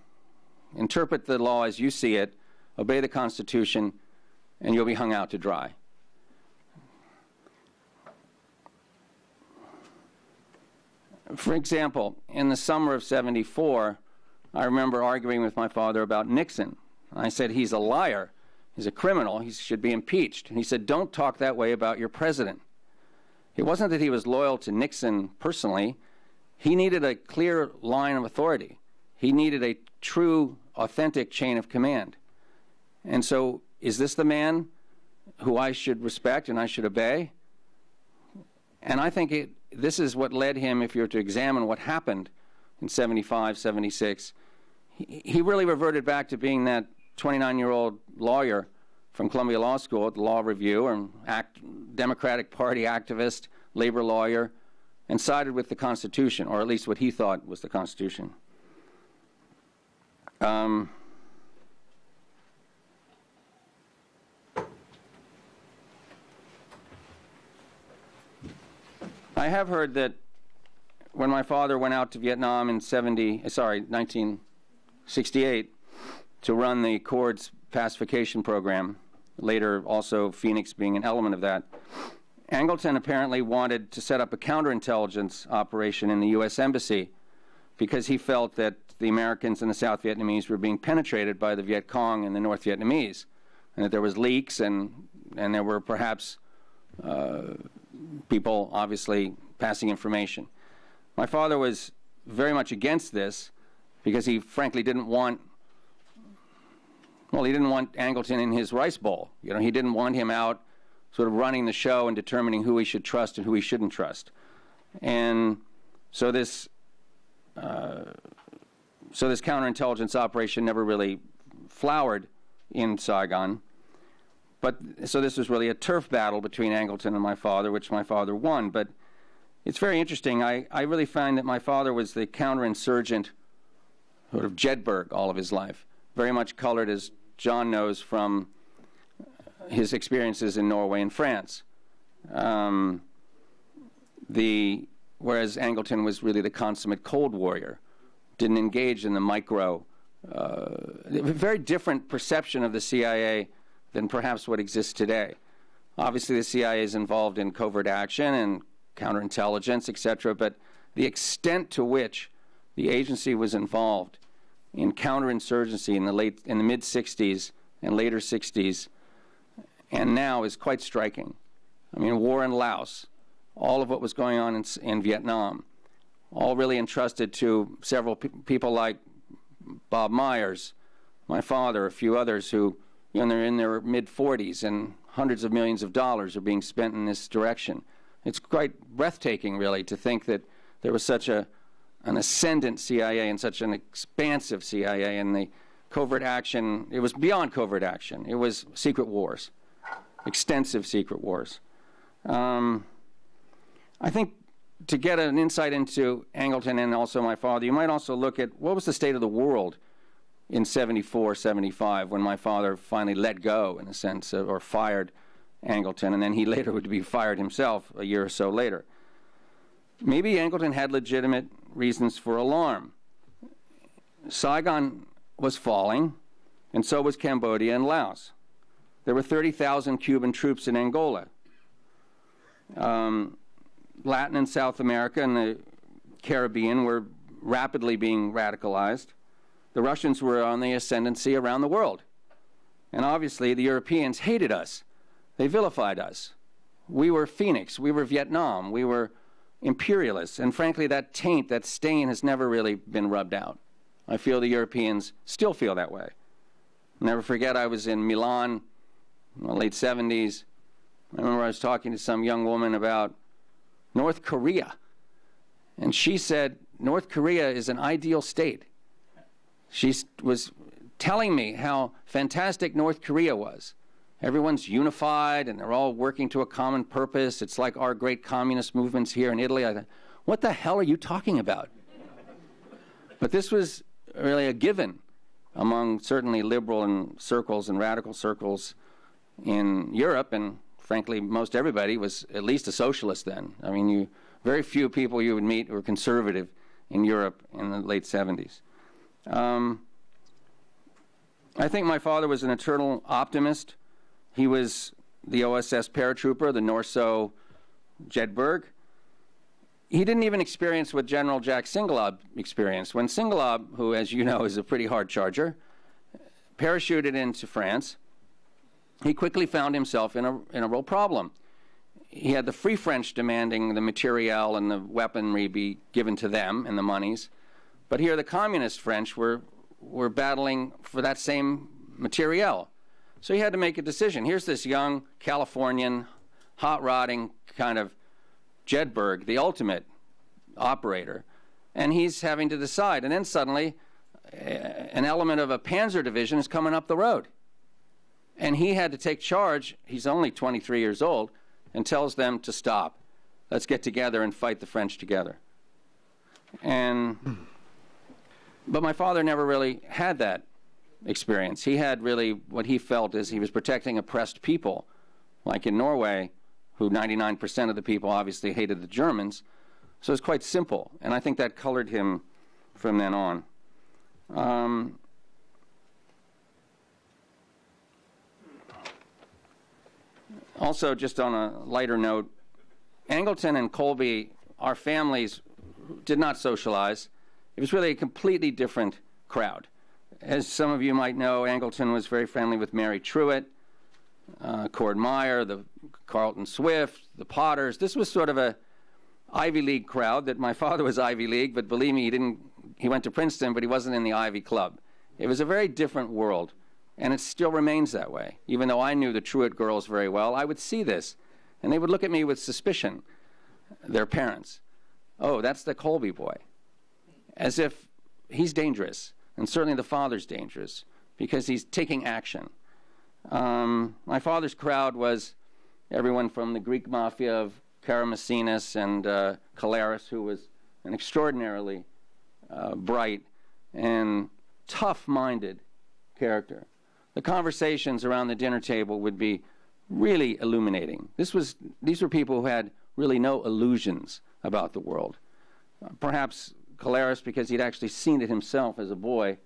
interpret the law as you see it, obey the Constitution, and you'll be hung out to dry. For example, in the summer of '74, I remember arguing with my father about Nixon. I said, he's a liar, he's a criminal, he should be impeached. And he said, don't talk that way about your president. It wasn't that he was loyal to Nixon personally. He needed a clear line of authority. He needed a true, authentic chain of command. And so, is this the man who I should respect and I should obey? And I think this is what led him, if you were to examine what happened in '75, '76, he really reverted back to being that 29-year-old lawyer from Columbia Law School at the Law Review, and Democratic Party activist, labor lawyer, and sided with the Constitution, or at least what he thought was the Constitution. I have heard that when my father went out to Vietnam in 1968 to run the Accords pacification program, later also Phoenix being an element of that, Angleton apparently wanted to set up a counterintelligence operation in the U.S. Embassy because he felt that the Americans and the South Vietnamese were being penetrated by the Viet Cong and the North Vietnamese, and that there was leaks and there were perhaps people obviously passing information. My father was very much against this because he frankly didn't want, well, he didn't want Angleton in his rice bowl. You know, he didn't want him out sort of running the show and determining who he should trust and who he shouldn't trust. And so this counterintelligence operation never really flowered in Saigon. But so this was really a turf battle between Angleton and my father, which my father won. But it's very interesting. I really find that my father was the counterinsurgent sort of Jedburgh all of his life, very much colored, as John knows, from his experiences in Norway and France. Whereas Angleton was really the consummate Cold Warrior, didn't engage in the micro, very different perception of the CIA than perhaps what exists today. Obviously, the CIA is involved in covert action and counterintelligence, etc., but the extent to which the agency was involved in counterinsurgency in the mid-'60s and later '60s, and now is quite striking. I mean, war in Laos, all of what was going on in Vietnam, all really entrusted to several people like Bob Myers, my father, a few others who, they're in their mid-40s, and hundreds of millions of dollars are being spent in this direction. It's quite breathtaking, really, to think that there was such an ascendant CIA and such an expansive CIA, and the covert action, it was beyond covert action. It was secret wars, extensive secret wars. I think to get an insight into Angleton and also my father, you might also look at what was the state of the world in '74, '75, when my father finally let go, in a sense, or fired Angleton, and then he later would be fired himself a year or so later. Maybe Angleton had legitimate reasons for alarm. Saigon was falling, and so was Cambodia and Laos. There were 30,000 Cuban troops in Angola. Latin and South America and the Caribbean were rapidly being radicalized. The Russians were on the ascendancy around the world. And obviously, the Europeans hated us. They vilified us. We were Phoenix. We were Vietnam. We were imperialists. And frankly, that taint, that stain has never really been rubbed out. I feel the Europeans still feel that way. I'll never forget, I was in Milan in the late '70s. I remember I was talking to some young woman about North Korea. And she said, North Korea is an ideal state. She was telling me how fantastic North Korea was. Everyone's unified and they're all working to a common purpose. It's like our great communist movements here in Italy. I thought, what the hell are you talking about? But this was really a given among certainly liberal and circles and radical circles in Europe, and frankly, most everybody was at least a socialist then. I mean, very few people you would meet were conservative in Europe in the late '70s. I think my father was an eternal optimist. He was the OSS paratrooper, the Norso Jedburgh. He didn't even experience what General Jack Singelob experienced. When Singelob, who, as you know, is a pretty hard charger, parachuted into France, he quickly found himself in a real problem. He had the Free French demanding the materiel and the weaponry be given to them and the monies. But here the communist French were battling for that same materiel. So he had to make a decision. Here's this young Californian, hot-rodding kind of Jedburgh, the ultimate operator, and he's having to decide. And then suddenly, an element of a Panzer division is coming up the road. And he had to take charge. He's only 23 years old, and tells them to stop. Let's get together and fight the French together. But my father never really had that experience. He had really what he felt is he was protecting oppressed people, like in Norway, who 99% of the people obviously hated the Germans. So it's quite simple, and I think that colored him from then on. Also, just on a lighter note, Angleton and Colby, our families did not socialize. It was really a completely different crowd. As some of you might know, Angleton was very friendly with Mary Truitt, Cord Meyer, the Carlton Swift, the Potters. This was sort of a Ivy League crowd. That my father was Ivy League, but believe me, he went to Princeton, but he wasn't in the Ivy Club. It was a very different world, and it still remains that way. Even though I knew the Truitt girls very well, I would see this, and they would look at me with suspicion, their parents. Oh, that's the Colby boy. As if he's dangerous, and certainly the father's dangerous, because he's taking action. My father's crowd was everyone from the Greek mafia of Karamessinis and Kalaris, who was an extraordinarily bright and tough-minded character. The conversations around the dinner table would be really illuminating. These were people who had really no illusions about the world. Perhaps Kalaris, because he'd actually seen it himself as a boy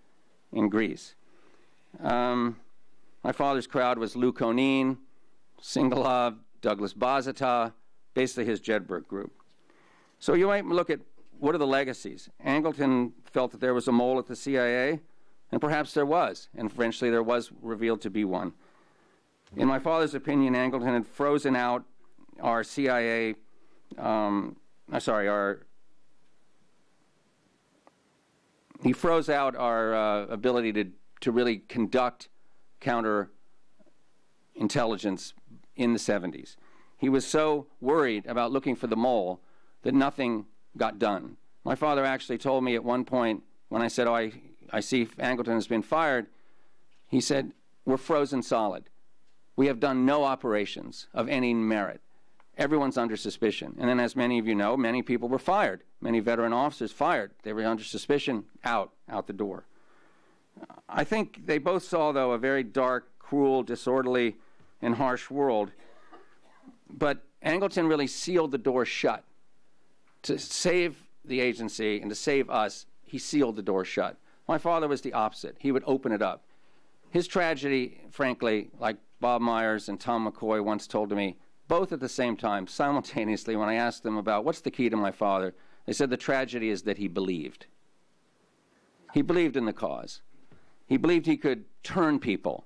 in Greece. My father's crowd was Lou Conine, Singelob, Douglas Bazata, basically his Jedburgh group. So you might look at what are the legacies? Angleton felt that there was a mole at the CIA, and perhaps there was, and eventually there was revealed to be one. In my father's opinion, Angleton had frozen out our CIA, he froze out our ability to really conduct counterintelligence in the 70s. He was so worried about looking for the mole that nothing got done. My father actually told me at one point, when I said, oh, I see Angleton has been fired, he said, we're frozen solid. We have done no operations of any merit. Everyone's under suspicion. And then, as many of you know, many people were fired. Many veteran officers fired. They were under suspicion, out the door. I think they both saw, though, a very dark, cruel, disorderly, and harsh world. But Angleton really sealed the door shut. To save the agency and to save us, he sealed the door shut. My father was the opposite. He would open it up. His tragedy, frankly, like Bob Myers and Tom McCoy once told to me, both at the same time, simultaneously, when I asked them about what's the key to my father, they said the tragedy is that he believed. He believed in the cause. He believed he could turn people.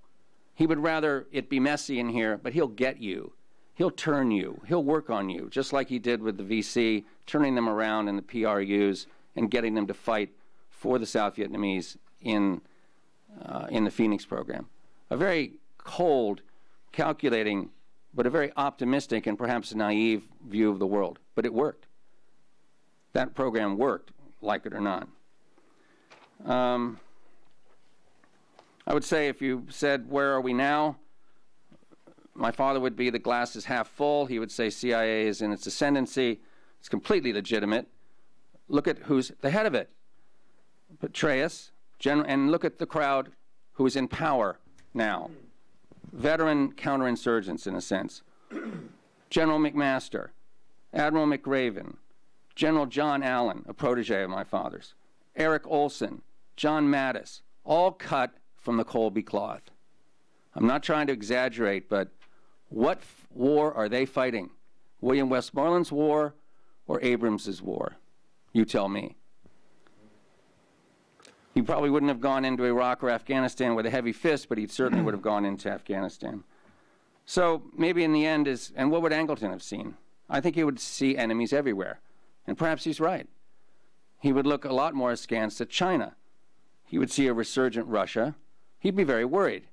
He would rather it be messy in here, but he'll get you. He'll turn you. He'll work on you, just like he did with the VC, turning them around in the PRUs and getting them to fight for the South Vietnamese in the Phoenix program. A very cold, calculating, but a very optimistic and perhaps naive view of the world. But it worked. That program worked, like it or not. I would say if you said, where are we now? My father would be the glass is half full. He would say CIA is in its ascendancy. It's completely legitimate. Look at who's the head of it. Petraeus, and look at the crowd who is in power now. Veteran counterinsurgents, in a sense. General McMaster, Admiral McRaven, General John Allen, a protege of my father's, Eric Olson, John Mattis, all cut from the Colby cloth. I'm not trying to exaggerate, but what war are they fighting? William Westmoreland's war or Abrams's war? You tell me. He probably wouldn't have gone into Iraq or Afghanistan with a heavy fist, but he certainly would have gone into Afghanistan. So maybe in the end and what would Angleton have seen? I think he would see enemies everywhere. And perhaps he's right. He would look a lot more askance at China. He would see a resurgent Russia. He'd be very worried,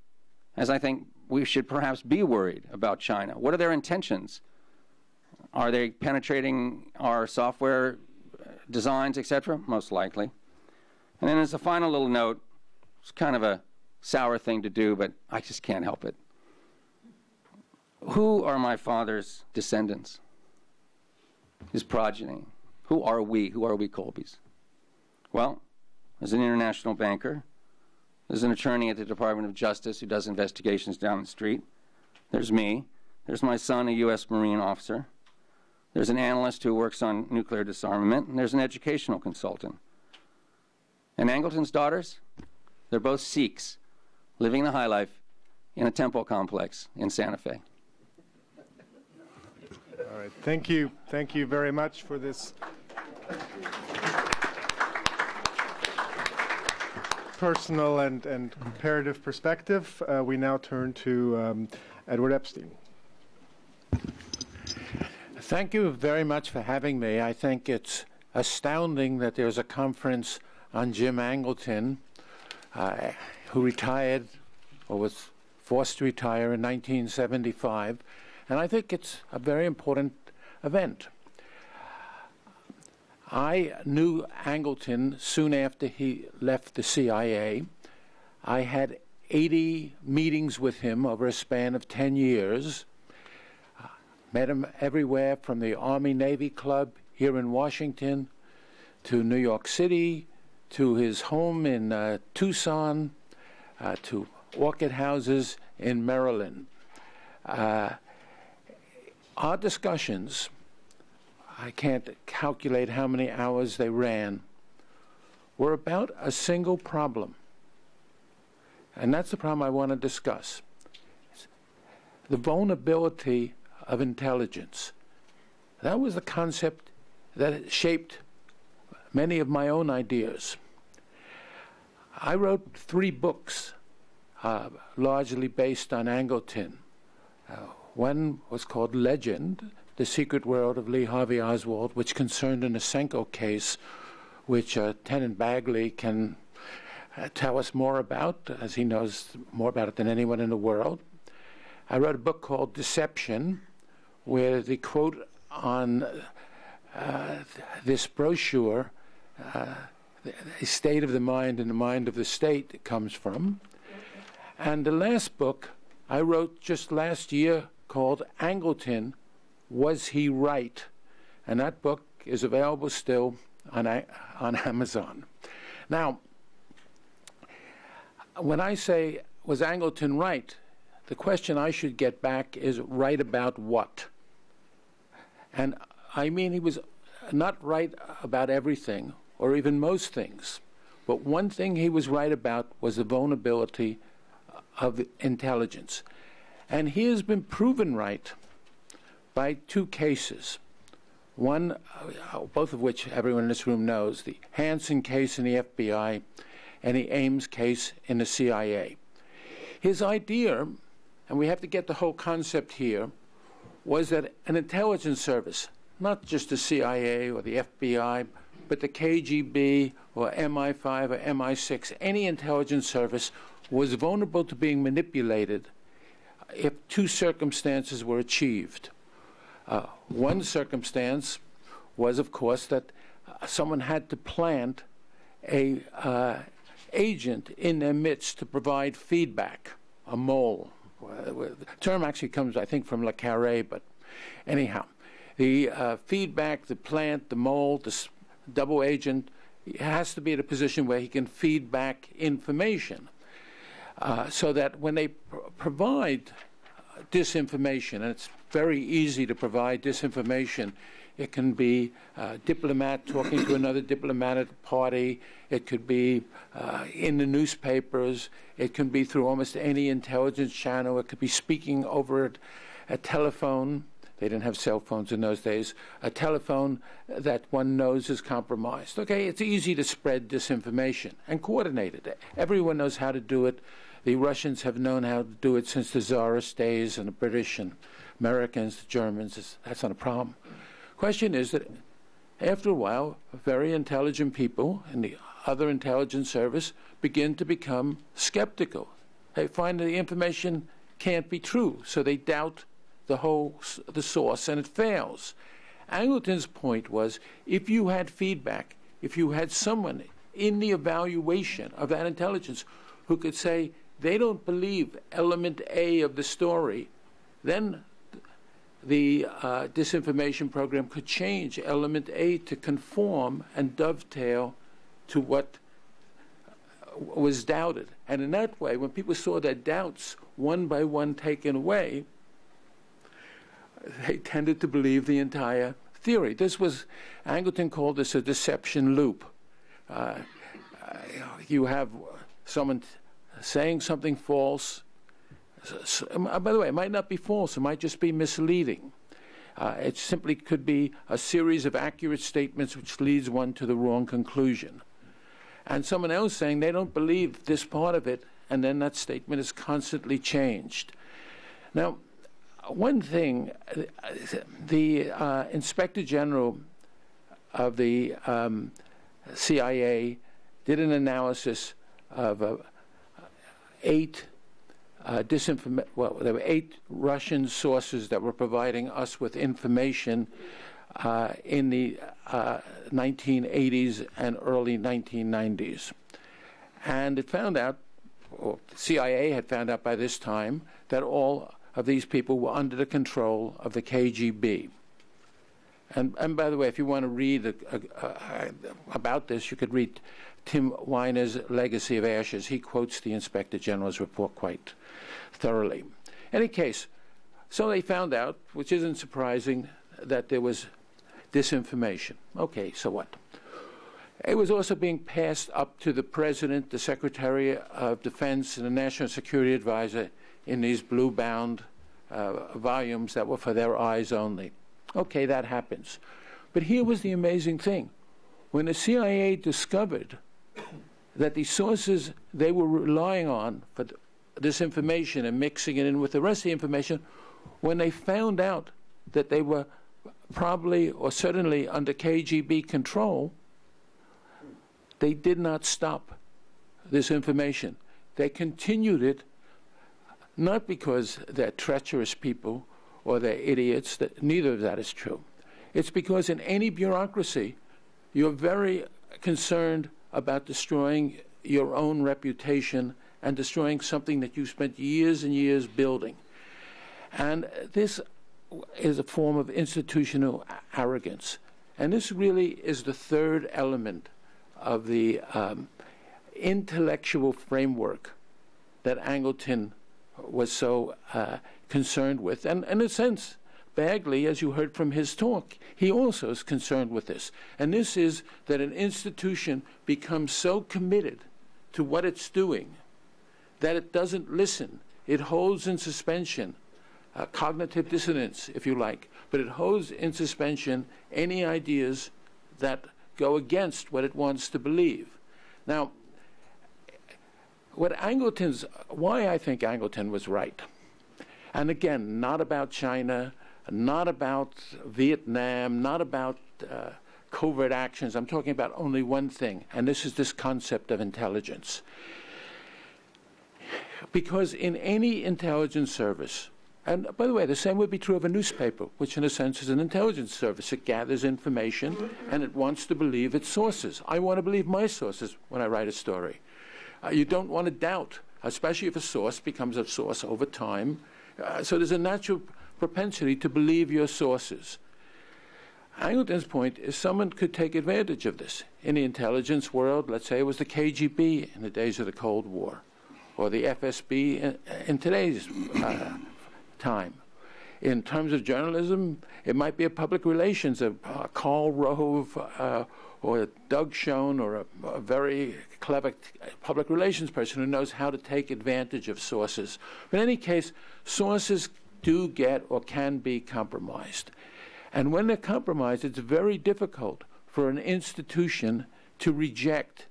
as I think we should perhaps be worried about China. What are their intentions? Are they penetrating our software designs, etc.? Most likely. And then as a final little note, it's kind of a sour thing to do, but I just can't help it. Who are my father's descendants? His progeny. Who are we? Who are we Colbys? Well, there's an international banker. There's an attorney at the Department of Justice who does investigations down the street. There's me. There's my son, a U.S. Marine officer. There's an analyst who works on nuclear disarmament. And there's an educational consultant. And Angleton's daughters, they're both Sikhs living the high life in a temple complex in Santa Fe. All right. Thank you. Thank you very much for this personal and comparative perspective. We now turn to Edward Epstein. Thank you very much for having me. I think it's astounding that there's a conference on Jim Angleton, who retired or was forced to retire in 1975. And I think it's a very important event. I knew Angleton soon after he left the CIA. I had 80 meetings with him over a span of 10 years. Met him everywhere from the Army-Navy Club here in Washington to New York City, to his home in Tucson, to orchid houses in Maryland. Our discussions, I can't calculate how many hours they ran, were about a single problem. And that's the problem I want to discuss. The vulnerability of intelligence. That was the concept that shaped many of my own ideas. I wrote 3 books, largely based on Angleton. One was called Legend, The Secret World of Lee Harvey Oswald, which concerned an Asenko case, which Tenant Bagley can tell us more about, as he knows more about it than anyone in the world. I wrote a book called Deception, where the quote on this brochure, the state of the mind and the mind of the state, comes from. And the last book I wrote just last year called Angleton, Was He Right? And that book is available still on Amazon. Now, when I say, was Angleton right? The question I should get back is, right about what? And I mean, he was not right about everything, or even most things. But one thing he was right about was the vulnerability of intelligence. And he has been proven right by 2 cases. One, both of which everyone in this room knows, the Hansen case in the FBI and the Ames case in the CIA. His idea, and we have to get the whole concept here, was that an intelligence service, not just the CIA or the FBI, but the KGB or MI5 or MI6, any intelligence service, was vulnerable to being manipulated if 2 circumstances were achieved. One circumstance was, of course, that someone had to plant a agent in their midst to provide feedback, a mole. The term actually comes, I think, from Le Carré, but anyhow. The feedback, the plant, the mole, the double agent, has to be in a position where he can feed back information so that when they provide disinformation, and it's very easy to provide disinformation. It can be a diplomat talking to another diplomat at a party. It could be in the newspapers. It can be through almost any intelligence channel. It could be speaking over a telephone. They didn't have cell phones in those days. A telephone that one knows is compromised. Okay, it's easy to spread disinformation and coordinate it. Everyone knows how to do it. The Russians have known how to do it since the Tsarist days, and the British and Americans, the Germans. That's not a problem. Question is that after a while, very intelligent people in the other intelligence service begin to become skeptical. They find that the information can't be true, so they doubt the source, and it fails. Angleton's point was, if you had feedback, if you had someone in the evaluation of that intelligence who could say, they don't believe element A of the story, then the disinformation program could change element A to conform and dovetail to what was doubted. And in that way, when people saw their doubts one by one taken away, they tended to believe the entire theory. Angleton called this a deception loop. You have someone saying something false. By the way, it might not be false. It might just be misleading. It simply could be a series of accurate statements which leads one to the wrong conclusion. And someone else saying they don't believe this part of it, and then that statement is constantly changed. Now, one thing, the Inspector General of the CIA did an analysis of 8 there were 8 Russian sources that were providing us with information in the 1980s and early 1990s. And it found out, or the CIA had found out by this time, that all of these people were under the control of the KGB. And by the way, if you want to read about this, you could read Tim Weiner's Legacy of Ashes. He quotes the Inspector General's report quite thoroughly. In any case, so they found out, which isn't surprising, that there was disinformation. Okay, so what? It was also being passed up to the President, the Secretary of Defense, and the National Security Advisor in these blue-bound volumes that were for their eyes only. Okay, that happens. But here was the amazing thing. when the CIA discovered that the sources they were relying on for this information and mixing it in with the rest of the information, when they found out that they were probably or certainly under KGB control, they did not stop this information. They continued it, not because they're treacherous people or they're idiots, that neither of that is true. It's because in any bureaucracy, you're very concerned about destroying your own reputation and destroying something that you spent years and years building. And this is a form of institutional arrogance. And this really is the third element of the intellectual framework that Angleton was so concerned with. And in a sense, Bagley, as you heard from his talk, he also is concerned with this. And this is that an institution becomes so committed to what it's doing that it doesn't listen. It holds in suspension cognitive dissonance, if you like, but it holds in suspension any ideas that go against what it wants to believe. Now, why I think Angleton was right, and again, not about China, not about Vietnam, not about covert actions. I'm talking about only one thing, and this is this concept of intelligence. Because in any intelligence service, and by the way, the same would be true of a newspaper, which in a sense is an intelligence service. It gathers information and it wants to believe its sources. I want to believe my sources when I write a story. You don't want to doubt, especially if a source becomes a source over time. So there's a natural propensity to believe your sources. Angleton's point is someone could take advantage of this. In the intelligence world, let's say it was the KGB in the days of the Cold War, or the FSB in today's time. In terms of journalism, it might be a public relations, a Karl Rove or a Doug Schoen or a very clever public relations person who knows how to take advantage of sources. But in any case, sources do get or can be compromised. And when they're compromised, it's very difficult for an institution to reject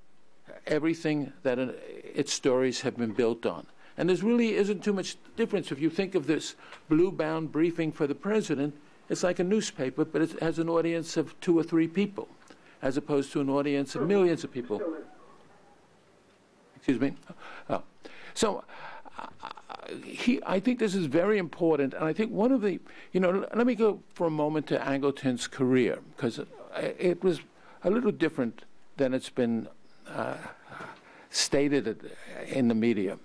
everything that its stories have been built on. And there really isn't too much difference. If you think of this blue-bound briefing for the president, it's like a newspaper, but it has an audience of 2 or 3 people, as opposed to an audience of millions of people. Excuse me? Oh. So I think this is very important, and I think one of the, let me go for a moment to Angleton's career, because it was a little different than it's been stated in the media.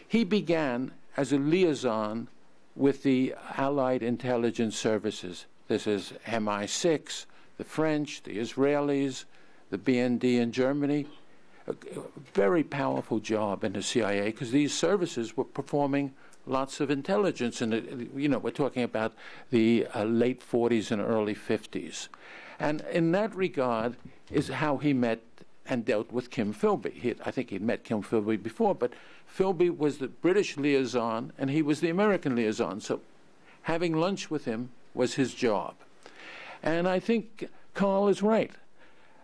He began as a liaison with the Allied intelligence services. This is MI6, the French, the Israelis, the BND in Germany. A very powerful job in the CIA because these services were performing lots of intelligence. And, we're talking about the late 40s and early 50s. And in that regard is how he met and dealt with Kim Philby. I think he'd met Kim Philby before, but Philby was the British liaison and he was the American liaison. So having lunch with him was his job. And I think Carl is right.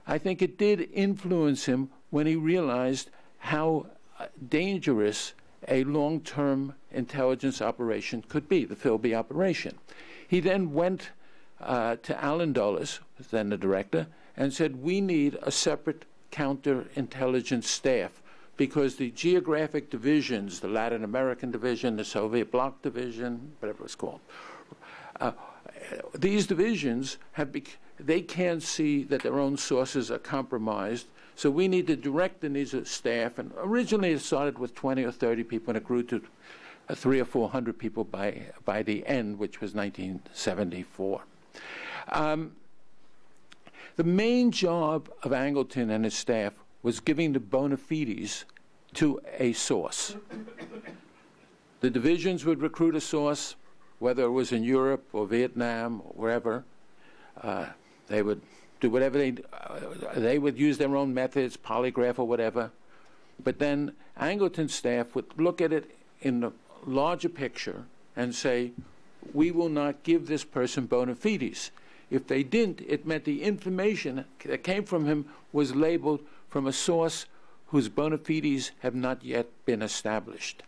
I think it did influence him when he realized how dangerous a long-term intelligence operation could be, the Philby operation. He then went to Alan Dulles, then the director, and said, we need a separate counterintelligence staff because the geographic divisions, the Latin American division, the Soviet bloc division, whatever it's called, these divisions they can't see that their own sources are compromised, so we need to direct the needs of staff. And originally it started with 20 or 30 people, and it grew to 300 or 400 people by the end, which was 1974. The main job of Angleton and his staff was giving the bona fides to a source. The divisions would recruit a source, whether it was in Europe or Vietnam or wherever. They would do whatever they would use their own methods, polygraph or whatever. But then Angleton's staff would look at it in the larger picture and say, we will not give this person bona fides. If they didn't, it meant the information that came from him was labeled from a source whose bona fides have not yet been established,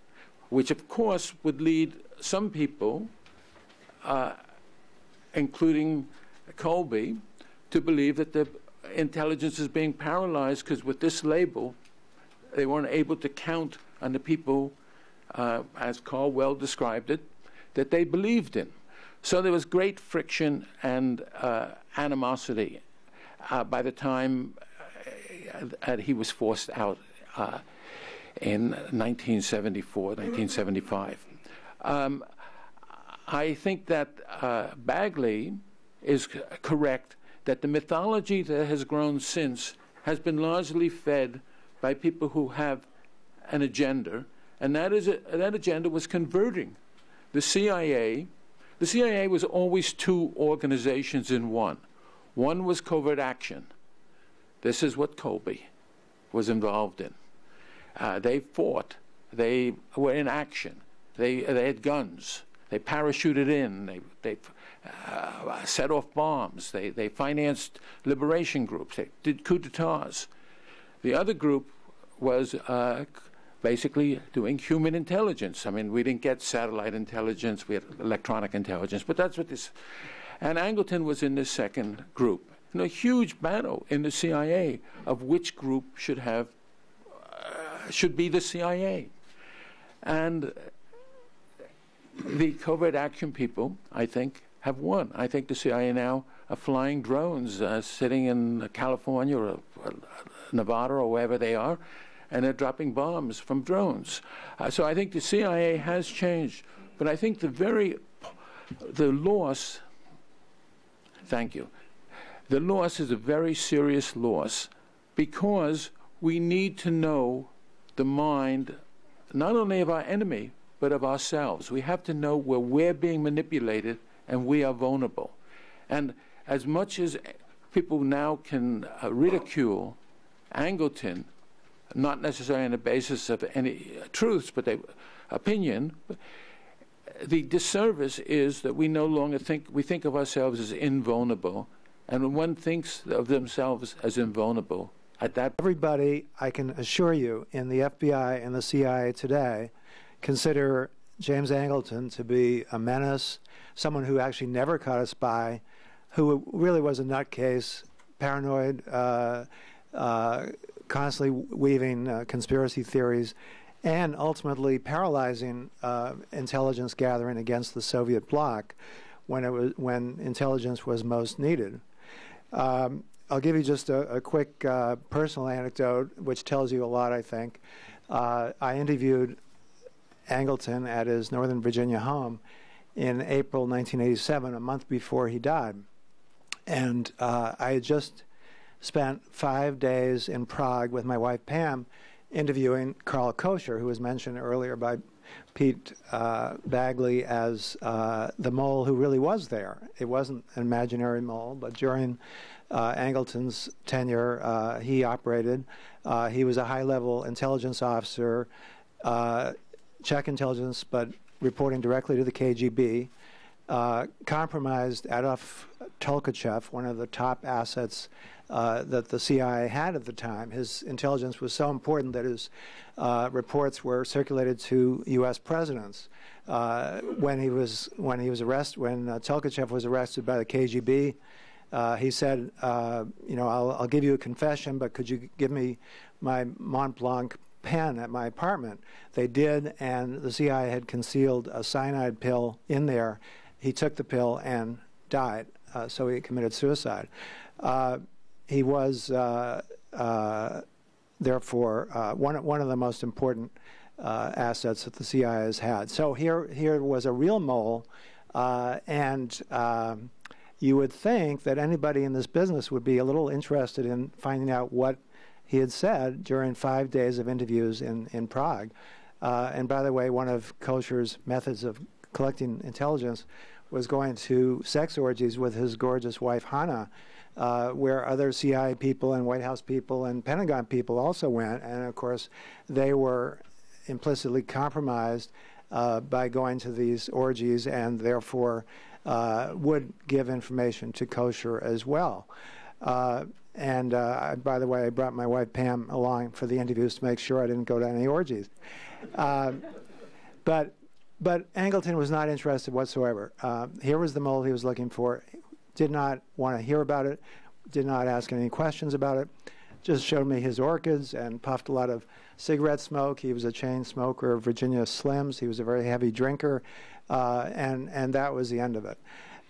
which of course would lead some people, including Colby, to believe that the intelligence is being paralyzed because with this label, they weren't able to count on the people, as Carl well described it, that they believed in. So there was great friction and animosity by the time he was forced out in 1974, 1975. I think that Bagley is correct that the mythology that has grown since has been largely fed by people who have an agenda, and that agenda was converting the CIA. The CIA was always two organizations in one. One was covert action. This is what Colby was involved in. They fought. They were in action. They had guns. They parachuted in. They set off bombs. They financed liberation groups. They did coups d'etats. The other group was basically doing human intelligence. I mean, we didn't get satellite intelligence. We had electronic intelligence. But that's what this... And Angleton was in this second group. In a huge battle in the CIA of which group should be the CIA. And the covert action people, I think, have won. I think the CIA now are flying drones, sitting in California or Nevada or wherever they are, and they're dropping bombs from drones. So I think the CIA has changed. But I think the loss, thank you, the loss is a very serious loss because we need to know the mind not only of our enemy, but of ourselves. We have to know where we're being manipulated and we are vulnerable. And as much as people now can ridicule Angleton, not necessarily on the basis of any truths, but opinion, the disservice is that we no longer think of ourselves as invulnerable. And when one thinks of themselves as invulnerable, at that... Everybody, I can assure you, in the FBI and the CIA today, consider James Angleton to be a menace, someone who actually never caught a spy, who really was a nutcase, paranoid, constantly weaving conspiracy theories, and ultimately paralyzing intelligence gathering against the Soviet bloc when intelligence was most needed. I'll give you just a quick personal anecdote, which tells you a lot, I think. I interviewed Angleton at his Northern Virginia home in April 1987, a month before he died. And I had just spent 5 days in Prague with my wife, Pam, interviewing Karl Kosher, who was mentioned earlier by Pete Bagley as the mole who really was there. It wasn't an imaginary mole, but during Angleton's tenure, he operated. He was a high-level intelligence officer, Czech intelligence, but reporting directly to the KGB, compromised Adolf Tolkachev, one of the top assets that the CIA had at the time. His intelligence was so important that his reports were circulated to U.S. presidents. When Tolkachev was arrested by the KGB, he said, I'll give you a confession, but could you give me my Mont Blanc pen at my apartment? They did, and the CIA had concealed a cyanide pill in there. He took the pill and died, so he committed suicide. He was, therefore, one of the most important assets that the CIA has had. So here was a real mole, and you would think that anybody in this business would be a little interested in finding out what he had said during 5 days of interviews in Prague. And by the way, one of Kosher's methods of collecting intelligence was going to sex orgies with his gorgeous wife, Hannah, where other CIA people and White House people and Pentagon people also went. And, of course, they were implicitly compromised by going to these orgies and, therefore, would give information to kosher as well. By the way, I brought my wife Pam along for the interviews to make sure I didn't go to any orgies. But Angleton was not interested whatsoever. Here was the mold he was looking for. Did not want to hear about it. Did not ask any questions about it. Just showed me his orchids and puffed a lot of cigarette smoke. He was a chain smoker of Virginia Slims. He was a very heavy drinker, and that was the end of it.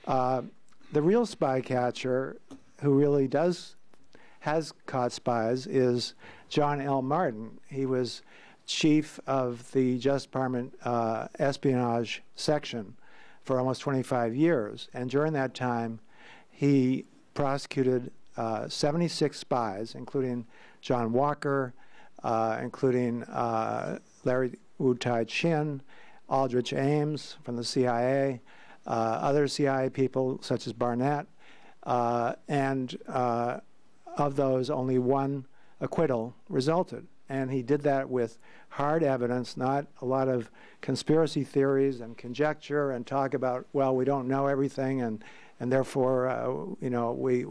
The real spy catcher, who really has caught spies, is John L. Martin. He was chief of the Justice Department espionage section for almost 25 years, and during that time, he prosecuted 76 spies, including John Walker, including Larry Wu Tai Chin, Aldrich Ames from the CIA, other CIA people such as Barnett, and of those, only one acquittal resulted. And he did that with hard evidence, not a lot of conspiracy theories and conjecture and talk about, well, we don't know everything, and therefore, you know, we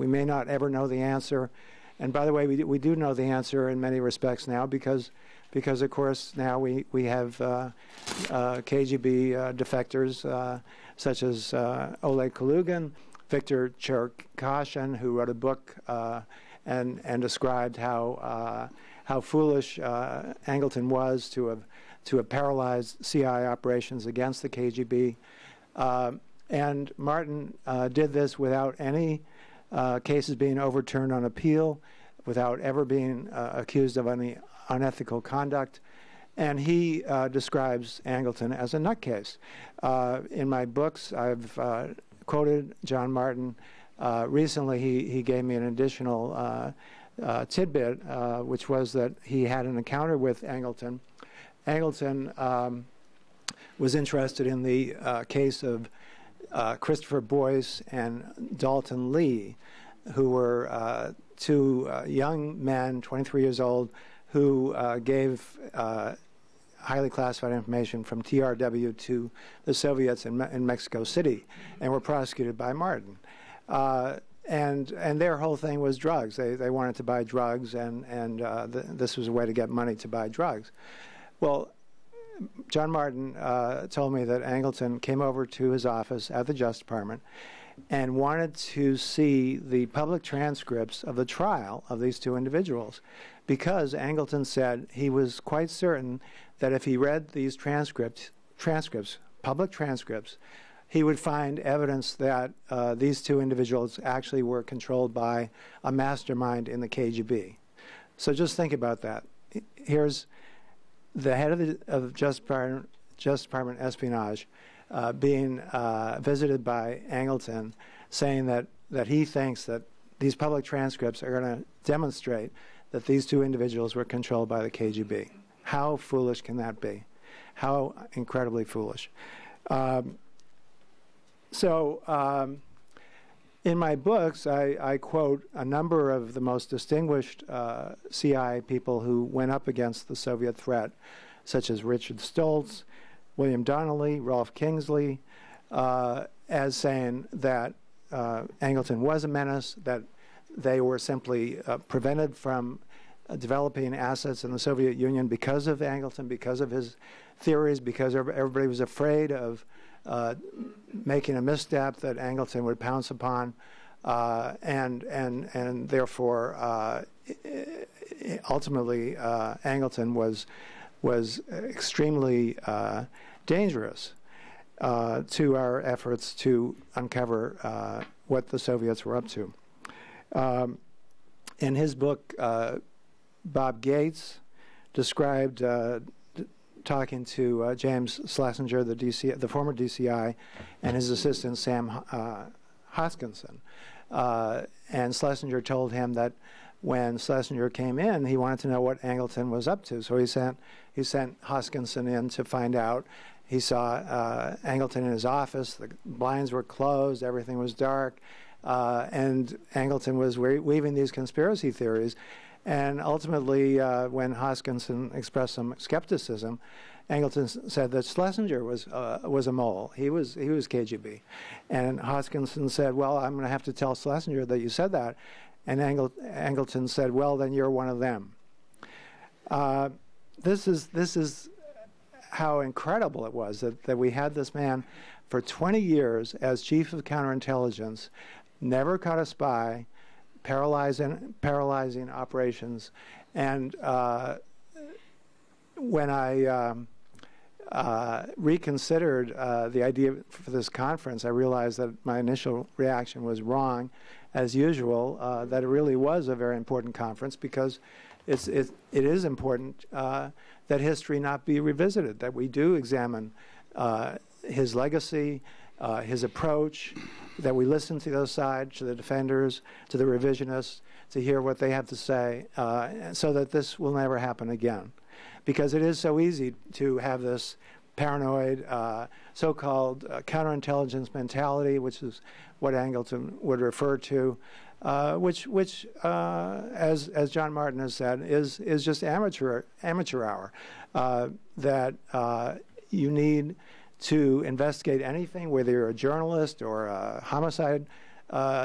may not ever know the answer. And by the way, we do know the answer in many respects now because of course now we have KGB defectors such as Oleg Kalugin, Viktor Cherkashin, who wrote a book and described how foolish Angleton was to have paralyzed CIA operations against the KGB. And Martin did this without any cases being overturned on appeal, without ever being accused of any unethical conduct. And he describes Angleton as a nutcase. In my books, I've quoted John Martin. Recently, he gave me an additional tidbit, which was that he had an encounter with Angleton. Angleton was interested in the case of Christopher Boyce and Dalton Lee, who were two young men, 23 years old, who gave highly classified information from TRW to the Soviets in Mexico City, and were prosecuted by Martin. And their whole thing was drugs. They wanted to buy drugs, and this was a way to get money to buy drugs. Well, John Martin told me that Angleton came over to his office at the Justice Department and wanted to see the public transcripts of the trial of these two individuals, because Angleton said he was quite certain that if he read these transcripts, public transcripts, he would find evidence that these two individuals actually were controlled by a mastermind in the KGB. So just think about that. Here's the head of Justice Department espionage being visited by Angleton, saying that he thinks that these public transcripts are going to demonstrate that these two individuals were controlled by the KGB. How foolish can that be? How incredibly foolish. In my books, I quote a number of the most distinguished CIA people who went up against the Soviet threat, such as Richard Stoltz, William Donnelly, Rolf Kingsley, as saying that Angleton was a menace, that they were simply prevented from developing assets in the Soviet Union because of Angleton, because of his theories, because everybody was afraid of making a misstep that Angleton would pounce upon, and therefore ultimately Angleton was extremely dangerous to our efforts to uncover what the Soviets were up to. In his book, Bob Gates described talking to James Schlesinger, the former DCI, and his assistant Sam Hoskinson. And Schlesinger told him that when Schlesinger came in, he wanted to know what Angleton was up to. So he sent Hoskinson in to find out. He saw Angleton in his office. The blinds were closed. Everything was dark. And Angleton was weaving these conspiracy theories. And ultimately, when Hoskinson expressed some skepticism, Angleton said that Schlesinger was a mole. He was KGB, and Hoskinson said, "Well, I'm going to have to tell Schlesinger that you said that," and Angleton said, "Well, then you're one of them." This is how incredible it was that we had this man for 20 years as chief of counterintelligence, never caught a spy, paralyzing operations, and when I reconsidered the idea for this conference, I realized that my initial reaction was wrong, as usual. That it really was a very important conference because it is important that history not be revisited, that we do examine his legacy, his approach, that we listen to the other side, to the defenders, to the revisionists, to hear what they have to say, so that this will never happen again. Because it is so easy to have this paranoid, so-called counterintelligence mentality, which is what Angleton would refer to, which as John Martin has said, is just amateur hour. That you need to investigate anything, whether you're a journalist or a homicide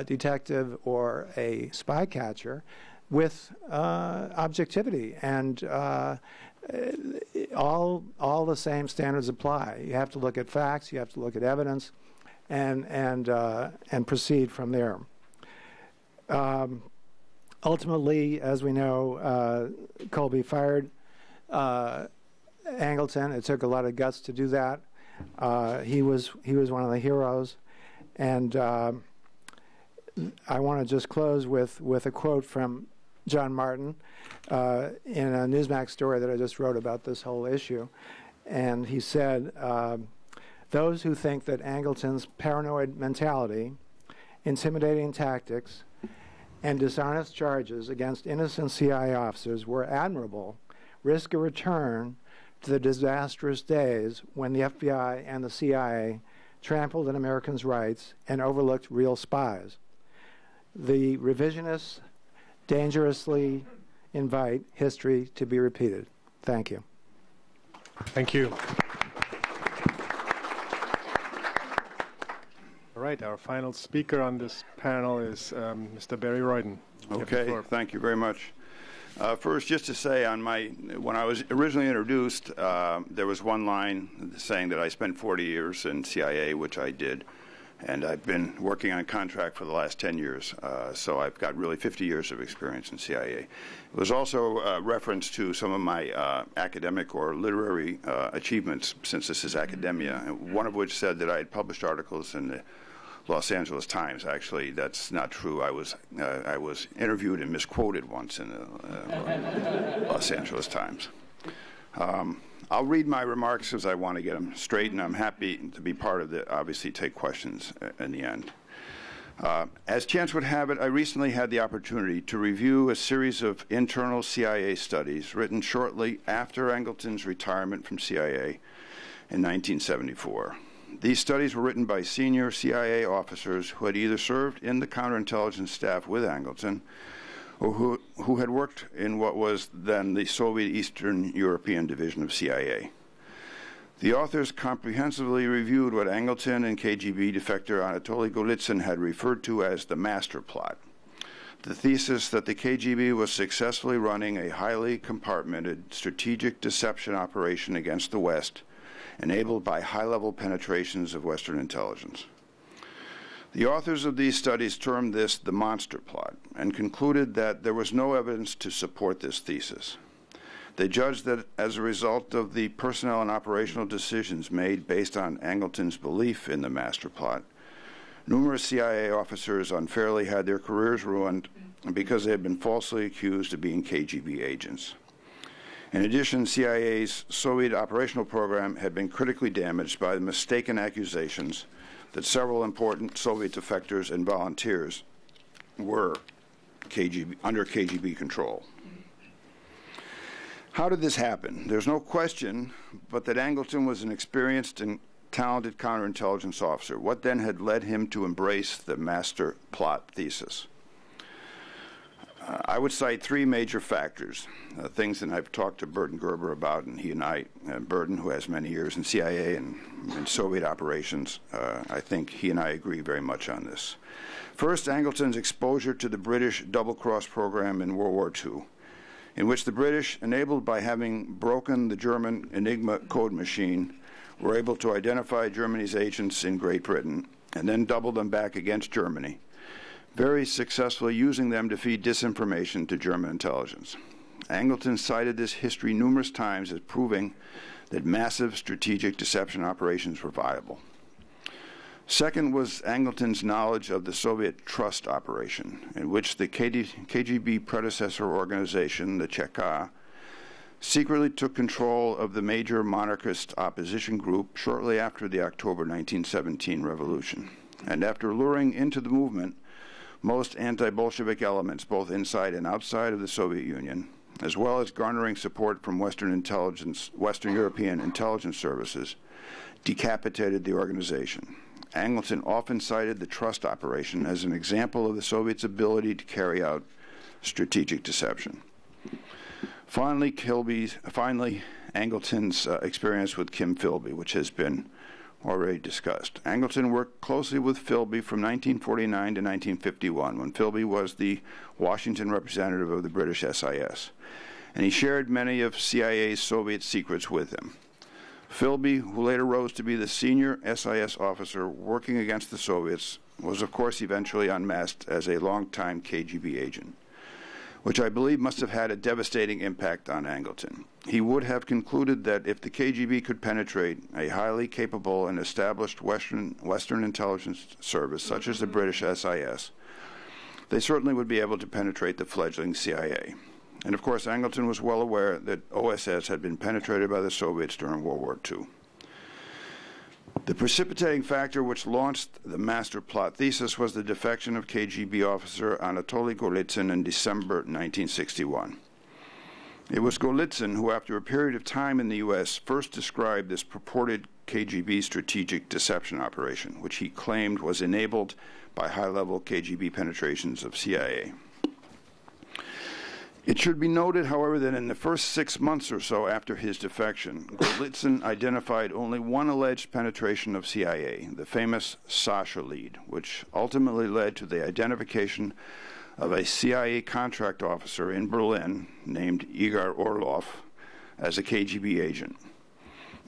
detective or a spy catcher, with objectivity, and all the same standards apply. You have to look at facts, you have to look at evidence, and proceed from there. Ultimately, as we know, Colby fired Angleton. It took a lot of guts to do that. He was one of the heroes, and I want to just close with a quote from John Martin in a Newsmax story that I just wrote about this whole issue. And he said, "Those who think that Angleton's paranoid mentality, intimidating tactics, and dishonest charges against innocent CIA officers were admirable risk a return to the disastrous days when the FBI and the CIA trampled on Americans' rights and overlooked real spies. The revisionists dangerously invite history to be repeated." Thank you. Thank you. All right, our final speaker on this panel is Mr. Barry Royden. Okay, thank you very much. First, just to say, when I was originally introduced, there was one line saying that I spent 40 years in CIA, which I did, and I've been working on contract for the last 10 years, so I've got really 50 years of experience in CIA. It was also a reference to some of my academic or literary achievements, since this is academia, one of which said that I had published articles in the Los Angeles Times. Actually, that's not true. I was interviewed and misquoted once in the Los Angeles Times. I'll read my remarks as I want to get them straight, and I'm happy to be part of it, obviously take questions in the end. As chance would have it, I recently had the opportunity to review a series of internal CIA studies written shortly after Angleton's retirement from CIA in 1974. These studies were written by senior CIA officers who had either served in the counterintelligence staff with Angleton or who had worked in what was then the Soviet Eastern European Division of CIA. The authors comprehensively reviewed what Angleton and KGB defector Anatoly Golitsyn had referred to as the master plot, the thesis that the KGB was successfully running a highly compartmented strategic deception operation against the West, enabled by high-level penetrations of Western intelligence. The authors of these studies termed this the monster plot and concluded that there was no evidence to support this thesis. They judged that as a result of the personnel and operational decisions made based on Angleton's belief in the master plot, numerous CIA officers unfairly had their careers ruined because they had been falsely accused of being KGB agents. In addition, CIA's Soviet operational program had been critically damaged by the mistaken accusations that several important Soviet defectors and volunteers were under KGB control. How did this happen? There's no question but that Angleton was an experienced and talented counterintelligence officer. What then had led him to embrace the master plot thesis? I would cite three major factors, things that I've talked to Burton Gerber about, and he and I, Burton, who has many years in CIA and in Soviet operations, I think he and I agree very much on this. First, Angleton's exposure to the British double-cross program in World War II, in which the British, enabled by having broken the German Enigma code machine, were able to identify Germany's agents in Great Britain and then double them back against Germany, very successfully using them to feed disinformation to German intelligence. Angleton cited this history numerous times as proving that massive strategic deception operations were viable. Second was Angleton's knowledge of the Soviet trust operation, in which the KGB predecessor organization, the Cheka, secretly took control of the major monarchist opposition group shortly after the October 1917 revolution. And after luring into the movement most anti-Bolshevik elements, both inside and outside of the Soviet Union, as well as garnering support from Western European intelligence services, decapitated the organization. Angleton often cited the trust operation as an example of the Soviets' ability to carry out strategic deception. Finally, Angleton's experience with Kim Philby, which has been already discussed. Angleton worked closely with Philby from 1949 to 1951, when Philby was the Washington representative of the British SIS, and he shared many of CIA's Soviet secrets with him. Philby, who later rose to be the senior SIS officer working against the Soviets, was of course eventually unmasked as a longtime KGB agent, which I believe must have had a devastating impact on Angleton. He would have concluded that if the KGB could penetrate a highly capable and established Western intelligence service, such as the British SIS, they certainly would be able to penetrate the fledgling CIA. And of course, Angleton was well aware that OSS had been penetrated by the Soviets during World War II. The precipitating factor which launched the master plot thesis was the defection of KGB officer Anatoly Golitsyn in December 1961. It was Golitsyn who, after a period of time in the U.S., first described this purported KGB strategic deception operation, which he claimed was enabled by high-level KGB penetrations of CIA. It should be noted, however, that in the first 6 months or so after his defection, Golitsyn identified only one alleged penetration of CIA, the famous Sasha lead, which ultimately led to the identification of a CIA contract officer in Berlin named Igor Orlov as a KGB agent.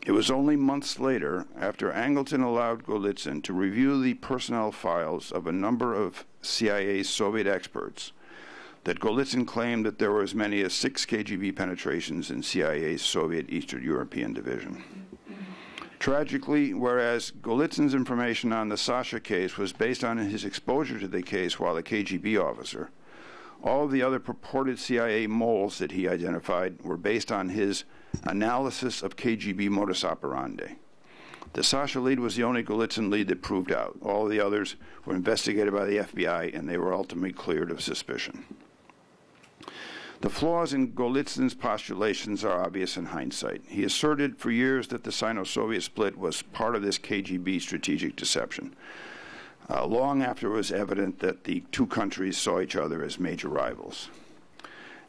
It was only months later, after Angleton allowed Golitsyn to review the personnel files of a number of CIA Soviet experts, that Golitsyn claimed that there were as many as 6 KGB penetrations in CIA's Soviet Eastern European Division. Tragically, whereas Golitsyn's information on the Sasha case was based on his exposure to the case while a KGB officer, all of the other purported CIA moles that he identified were based on his analysis of KGB modus operandi. The Sasha lead was the only Golitsyn lead that proved out. All the others were investigated by the FBI, and they were ultimately cleared of suspicion. The flaws in Golitsyn's postulations are obvious in hindsight. He asserted for years that the Sino-Soviet split was part of this KGB strategic deception, long after it was evident that the two countries saw each other as major rivals.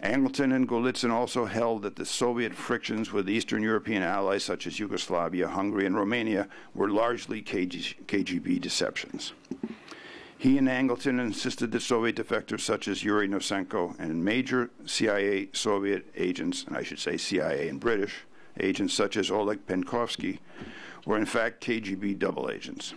Angleton and Golitsyn also held that the Soviet frictions with Eastern European allies such as Yugoslavia, Hungary, and Romania were largely KGB deceptions. He and Angleton insisted that Soviet defectors such as Yuri Nosenko and major CIA Soviet agents, and I should say CIA and British agents such as Oleg Penkovsky, were in fact KGB double agents.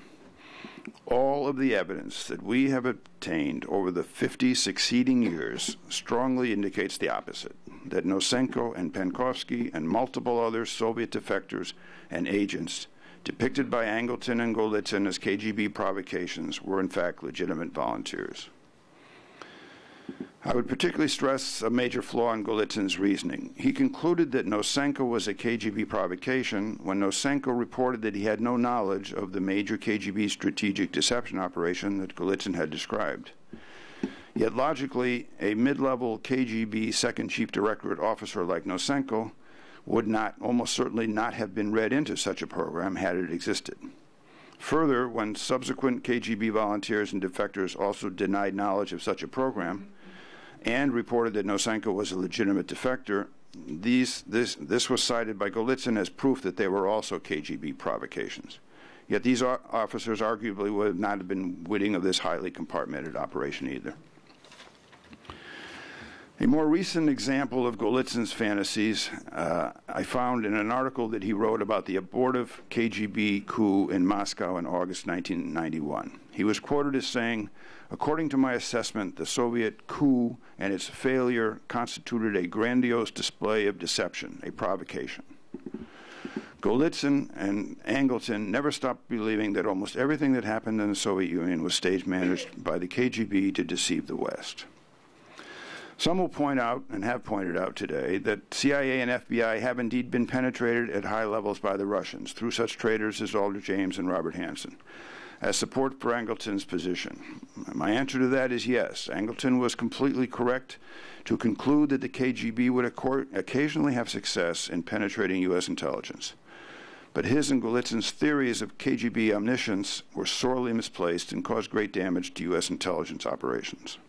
All of the evidence that we have obtained over the 50 succeeding years strongly indicates the opposite, that Nosenko and Penkovsky and multiple other Soviet defectors and agents depicted by Angleton and Golitsyn as KGB provocations were in fact legitimate volunteers. I would particularly stress a major flaw in Golitsyn's reasoning. He concluded that Nosenko was a KGB provocation when Nosenko reported that he had no knowledge of the major KGB strategic deception operation that Golitsyn had described. Yet logically, a mid-level KGB second chief directorate officer like Nosenko would almost certainly not have been read into such a program had it existed. Further, when subsequent KGB volunteers and defectors also denied knowledge of such a program, and reported that Nosenko was a legitimate defector, this was cited by Golitsyn as proof that they were also KGB provocations. Yet these officers arguably would not have been witting of this highly compartmented operation either. A more recent example of Golitsyn's fantasies I found in an article that he wrote about the abortive KGB coup in Moscow in August 1991. He was quoted as saying, "According to my assessment, the Soviet coup and its failure constituted a grandiose display of deception, a provocation." Golitsyn and Angleton never stopped believing that almost everything that happened in the Soviet Union was stage managed by the KGB to deceive the West. Some will point out, and have pointed out today, that CIA and FBI have indeed been penetrated at high levels by the Russians through such traitors as Alder James and Robert Hansen, as support for Angleton's position. My answer to that is yes. Angleton was completely correct to conclude that the KGB would occasionally have success in penetrating U.S. intelligence. But his and Golitsyn's theories of KGB omniscience were sorely misplaced and caused great damage to U.S. intelligence operations.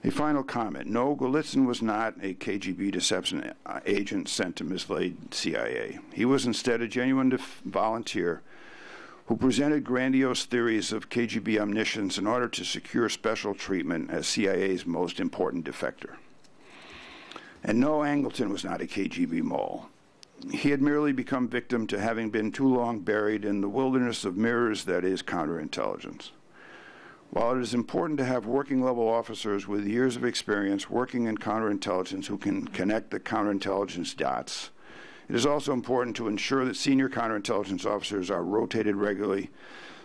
A final comment. No, Golitsyn was not a KGB deception agent sent to mislead CIA. He was instead a genuine volunteer who presented grandiose theories of KGB omniscience in order to secure special treatment as CIA's most important defector. And no, Angleton was not a KGB mole. He had merely become victim to having been too long buried in the wilderness of mirrors that is counterintelligence. While it is important to have working-level officers with years of experience working in counterintelligence who can connect the counterintelligence dots, it is also important to ensure that senior counterintelligence officers are rotated regularly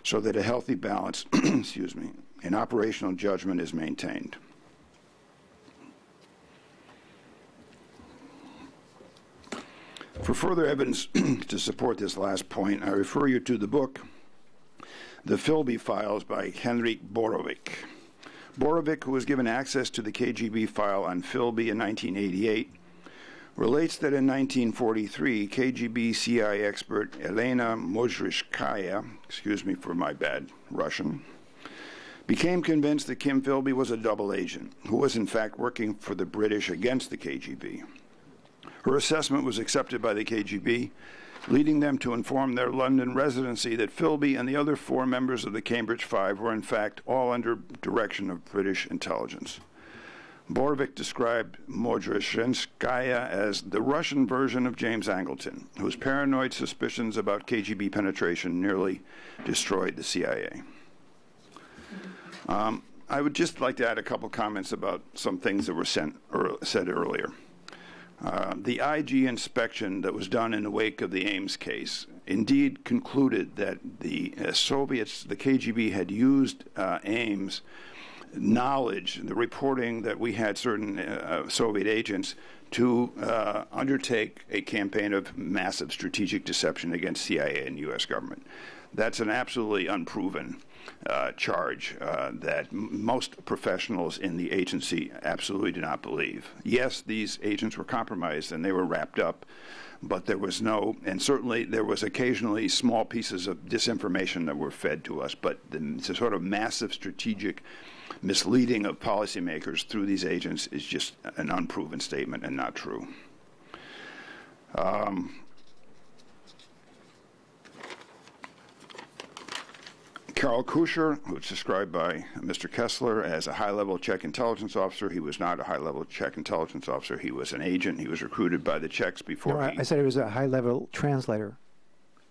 so that a healthy balance in operational judgment is maintained. For further evidence to support this last point, I refer you to the book, The Philby Files by Henryk Borovic. Borovic, who was given access to the KGB file on Philby in 1988, relates that in 1943, KGB CI expert Elena Mozhrishkaya, excuse me for my bad Russian, became convinced that Kim Philby was a double agent, who was in fact working for the British against the KGB. Her assessment was accepted by the KGB, leading them to inform their London residency that Philby and the other 4 members of the Cambridge Five were in fact all under direction of British intelligence. Borovic described Mozhrishkaya as the Russian version of James Angleton, whose paranoid suspicions about KGB penetration nearly destroyed the CIA. I would just like to add a couple comments about some things that were said earlier. The IG inspection that was done in the wake of the Ames case indeed concluded that the Soviets, the KGB, had used Ames knowledge, the reporting that we had certain Soviet agents to undertake a campaign of massive strategic deception against CIA and U.S. government. That's an absolutely unproven charge that most professionals in the agency absolutely do not believe. Yes, these agents were compromised and they were wrapped up, but there was no, and certainly there was occasionally small pieces of disinformation that were fed to us, but the sort of massive strategic misleading of policymakers through these agents is just an unproven statement and not true. Karl Kuscher, who was described by Mr. Kessler as a high-level Czech intelligence officer. He was not a high-level Czech intelligence officer. He was an agent. He was recruited by the Czechs before I said he was a high-level translator.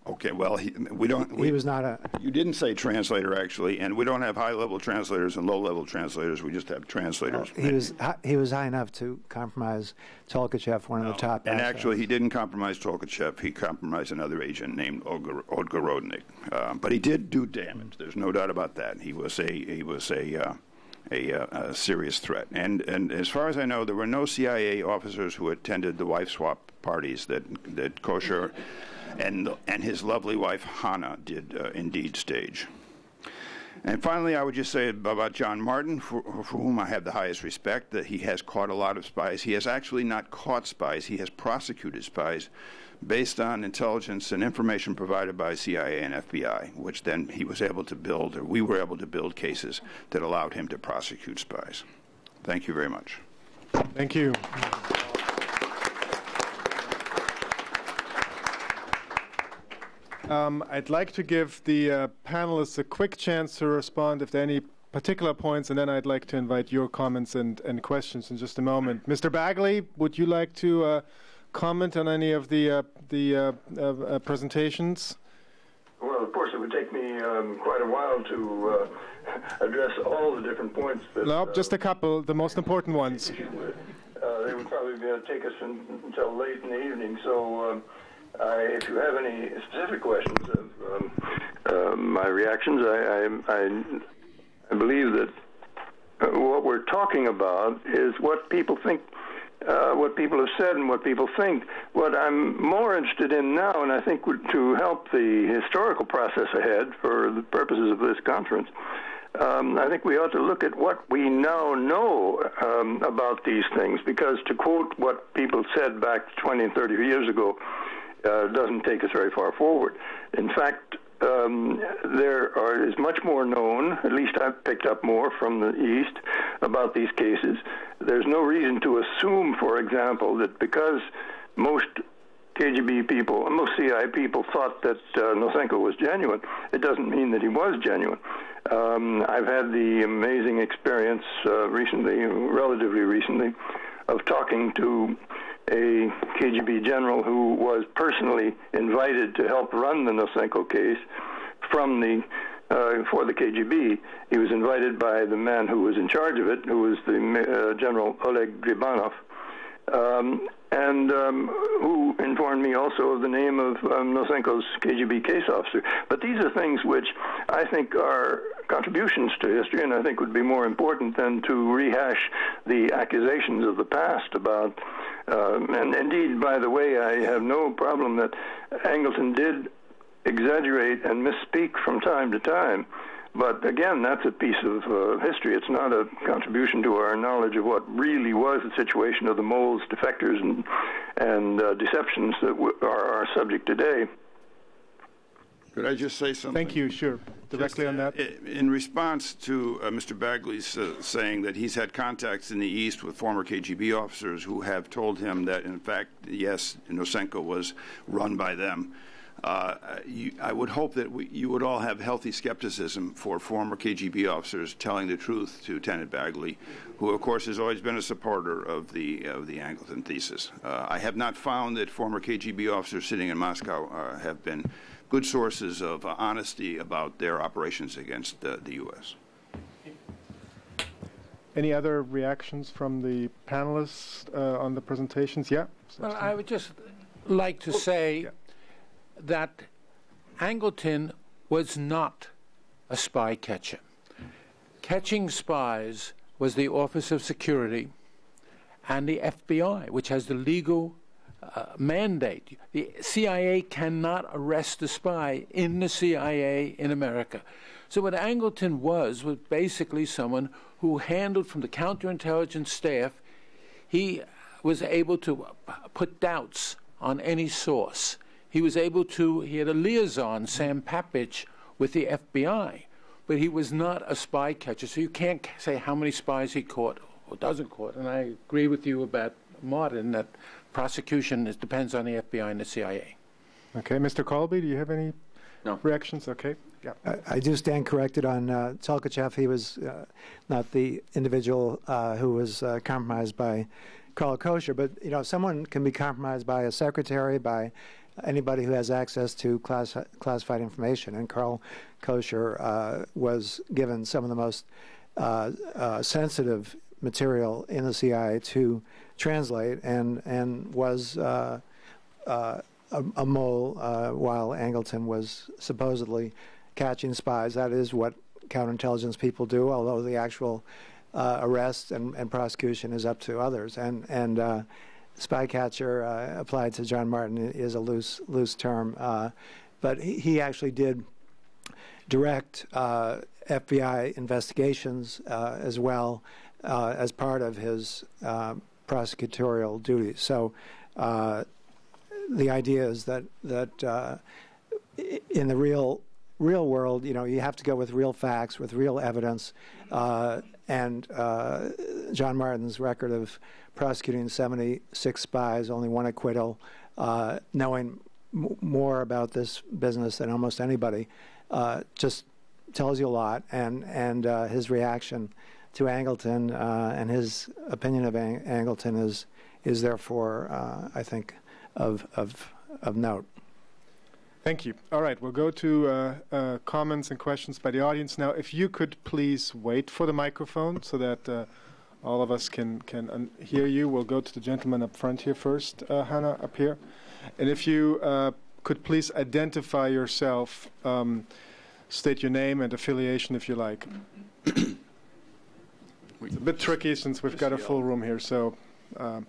Okay, well, he was not a... You didn't say translator, actually, and we don't have high-level translators and low-level translators. We just have translators. He was high enough to compromise Tolkachev, one of the top And assets. actually, he didn't compromise Tolkachev. He compromised another agent named Olga Rodnik. But he did do damage. There's no doubt about that. He was a serious threat. And as far as I know, there were no CIA officers who attended the wife swap parties that Kuscher and his lovely wife Hannah did indeed stage. And finally, I would just say about John Martin, for whom I have the highest respect, that he has caught a lot of spies. He has actually not caught spies. He has prosecuted spies based on intelligence and information provided by CIA and FBI, which then he was able to build, or we were able to build cases that allowed him to prosecute spies. Thank you very much. Thank you. I'd like to give the panelists a quick chance to respond if there are any particular points, and then I'd like to invite your comments and questions in just a moment. Mr. Bagley, would you like to comment on any of the presentations? Well, of course, it would take me quite a while to address all the different points. But, no, just a couple, the most important ones. They would probably take us until late in the evening. So if you have any specific questions of my reactions, I believe that what we're talking about is what people think, what people have said and what people think. What I'm more interested in now, and I think to help the historical process ahead for the purposes of this conference, I think we ought to look at what we now know about these things, because to quote what people said back 20 and 30 years ago doesn't take us very far forward. In fact, is much more known, at least I've picked up more from the East, about these cases. There's no reason to assume, for example, that because most KGB people, most CIA people thought that Nosenko was genuine, it doesn't mean that he was genuine. I've had the amazing experience recently, relatively recently, of talking to a KGB general who was personally invited to help run the Nosenko case from for the KGB. He was invited by the man who was in charge of it, who was the General Oleg Gribanov, and who informed me also of the name of Nosenko's KGB case officer. But these are things which I think are contributions to history, and I think would be more important than to rehash the accusations of the past about, and indeed, by the way, I have no problem that Angleton did exaggerate and misspeak from time to time. But again, that's a piece of history. It's not a contribution to our knowledge of what really was the situation of the moles, defectors, and deceptions that are our subject today. Could I just say something? Thank you. Sure. Directly on that. In response to Mr. Bagley's saying that he's had contacts in the East with former KGB officers who have told him that, in fact, yes, Nosenko was run by them. I would hope that you would all have healthy skepticism for former KGB officers telling the truth to Lieutenant Bagley, who, of course, has always been a supporter of the Angleton thesis. I have not found that former KGB officers sitting in Moscow have been good sources of honesty about their operations against the U.S. Any other reactions from the panelists on the presentations? Yeah? Well, I would just like to say that Angleton was not a spy catcher. Catching spies was the Office of Security and the FBI, which has the legal mandate. The CIA cannot arrest a spy in the CIA in America. So what Angleton was basically someone who handled from the counterintelligence staff. He was able to put doubts on any source. He was able to, he had a liaison, Sam Papich, with the FBI, but he was not a spy catcher. So you can't say how many spies he caught or doesn't caught. And I agree with you about Martin, that prosecution depends on the FBI and the CIA. Okay, Mr. Colby, do you have any reactions? Okay. Yeah. I do stand corrected on Tolkachev. He was not the individual who was compromised by Karl Kosher, but someone can be compromised by a secretary, by anybody who has access to classified information. And Karl Kosher was given some of the most sensitive material in the CIA to translate, and was a mole while Angleton was supposedly catching spies. That is what counterintelligence people do, although the actual arrest and prosecution is up to others. And spy catcher applied to John Martin is a loose term, but he actually did direct FBI investigations as well as part of his prosecutorial duties. So the idea is that in the real world, you have to go with real facts, with real evidence, and John Martin's record of prosecuting 76 spies, only one acquittal, knowing more about this business than almost anybody, just tells you a lot. And his reaction to Angleton and his opinion of Angleton is therefore, I think, of note. Thank you. All right, we'll go to comments and questions by the audience now. If you could please wait for the microphone so that all of us can hear you. We'll go to the gentleman up front here first, Hannah, up here. And if you could please identify yourself, state your name and affiliation if you like. It's a bit tricky since we've got a full room here, so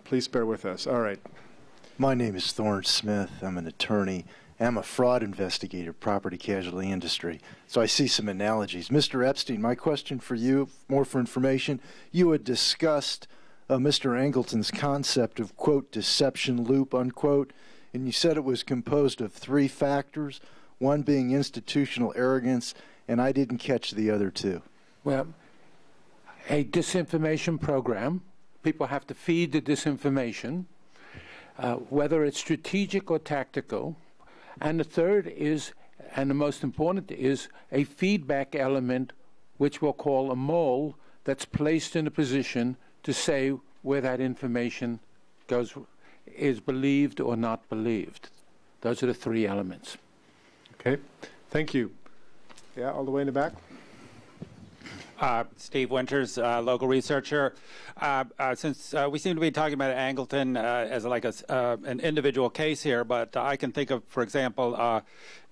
please bear with us. All right. My name is Thorne Smith. I'm an attorney. I'm a fraud investigator, property casualty industry. So I see some analogies. Mr. Epstein, my question for you, more for information, you had discussed Mr. Angleton's concept of, quote, deception loop, unquote, and you said it was composed of 3 factors, one being institutional arrogance, and I didn't catch the other 2. Well, a disinformation program, people have to feed the disinformation, whether it's strategic or tactical. And the third is, and the most important, is a feedback element, which we'll call a mole, that's placed in a position to say where that information goes, is believed or not believed. Those are the 3 elements. Okay. Thank you. Yeah, all the way in the back. Steve Winters, local researcher. Since we seem to be talking about Angleton as like an individual case here, but I can think of, for example,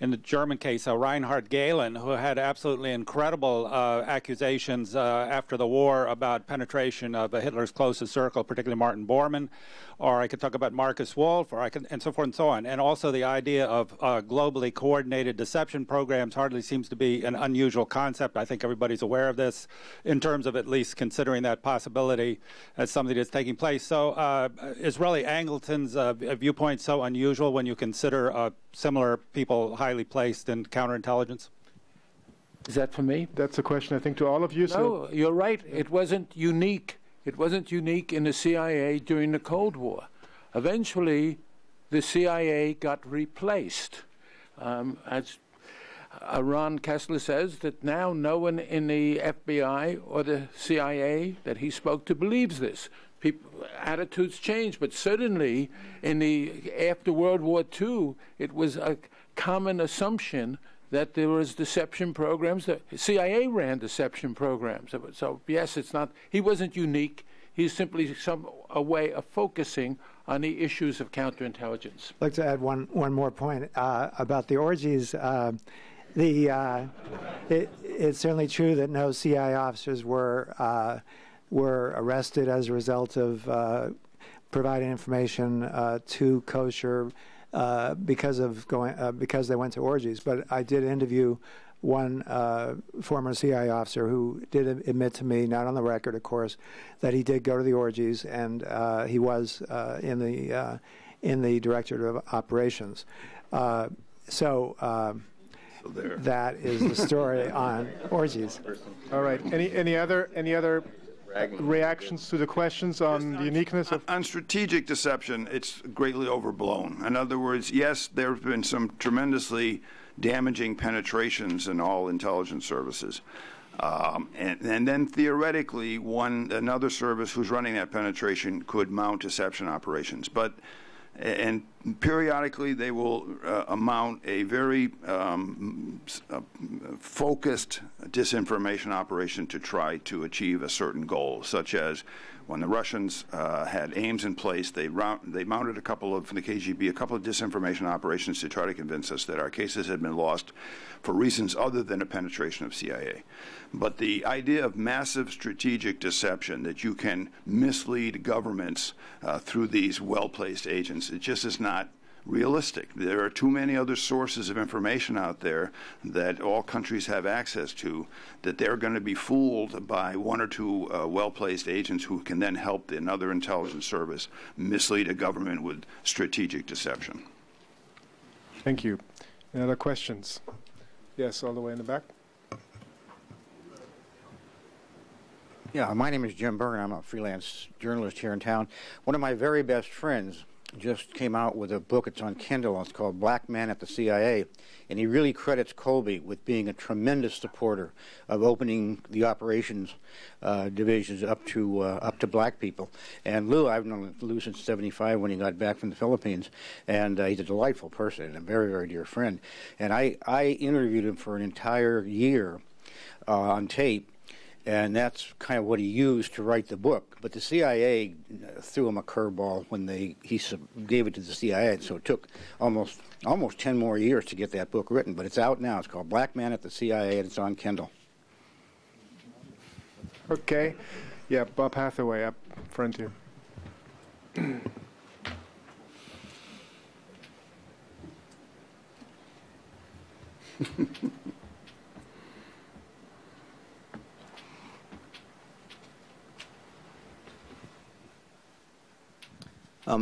in the German case, Reinhard Gehlen, who had absolutely incredible accusations after the war about penetration of Hitler's closest circle, particularly Martin Bormann. Or I could talk about Marcus Wolf, or and so forth and so on. And also the idea of globally coordinated deception programs hardly seems to be an unusual concept. I think everybody's aware of this in terms of at least considering that possibility as something that's taking place. So is really Angleton's viewpoint so unusual when you consider similar people highly placed in counterintelligence? Is that for me? That's a question, I think, to all of you. No, you're right. It wasn't unique. It wasn't unique in the CIA during the Cold War. Eventually, the CIA got replaced. As Ron Kessler says, that now no one in the FBI or the CIA that he spoke to believes this. Attitudes change, but certainly after World War II, it was a common assumption that there was deception programs. The CIA ran deception programs. So yes, it's not. He wasn't unique. He's simply a way of focusing on the issues of counterintelligence. I'd like to add one more point about the orgies. It's certainly true that no CIA officers were arrested as a result of providing information to kosher because they went to orgies. But I did interview one former CIA officer who did admit to me, not on the record, of course, that he did go to the orgies, and he was in the Directorate of Operations. So that is the story on orgies. All right. Any other reactions to the questions on the uniqueness of... On strategic deception, it's greatly overblown. In other words, yes, there have been some tremendously damaging penetrations in all intelligence services. And then theoretically, another service who's running that penetration could mount deception operations. And periodically, they will mount a very focused disinformation operation to try to achieve a certain goal, such as when the Russians had aims in place, they mounted a couple of disinformation operations to try to convince us that our cases had been lost for reasons other than a penetration of CIA. But the idea of massive strategic deception, that you can mislead governments through these well-placed agents, it just is not realistic. There are too many other sources of information out there that all countries have access to, that they're going to be fooled by 1 or 2 well-placed agents who can then help another intelligence service mislead a government with strategic deception. Thank you. Any other questions? Yes, all the way in the back. Yeah, my name is Jim Byrne. I'm a freelance journalist here in town. One of my very best friends just came out with a book. It's on Kindle. It's called Black Man at the CIA. And he really credits Colby with being a tremendous supporter of opening the operations divisions up to black people. And Lou, I've known Lou since '75 when he got back from the Philippines. And he's a delightful person and a very, very dear friend. And I interviewed him for an entire year on tape. And that's kind of what he used to write the book. But the CIA threw him a curveball when he gave it to the CIA. And so it took almost 10 more years to get that book written. But it's out now. It's called Black Man at the CIA, and it's on Kindle. Okay. Yeah, Bob Hathaway up front here.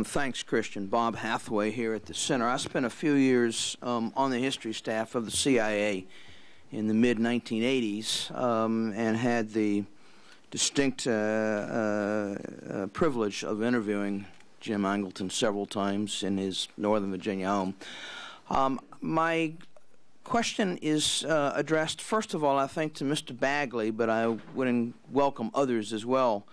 Thanks, Christian. Bob Hathaway here at the Center. I spent a few years on the history staff of the CIA in the mid-1980s and had the distinct privilege of interviewing Jim Angleton several times in his Northern Virginia home. My question is addressed, first of all, I think, to Mr. Bagley, but I would welcome others as well.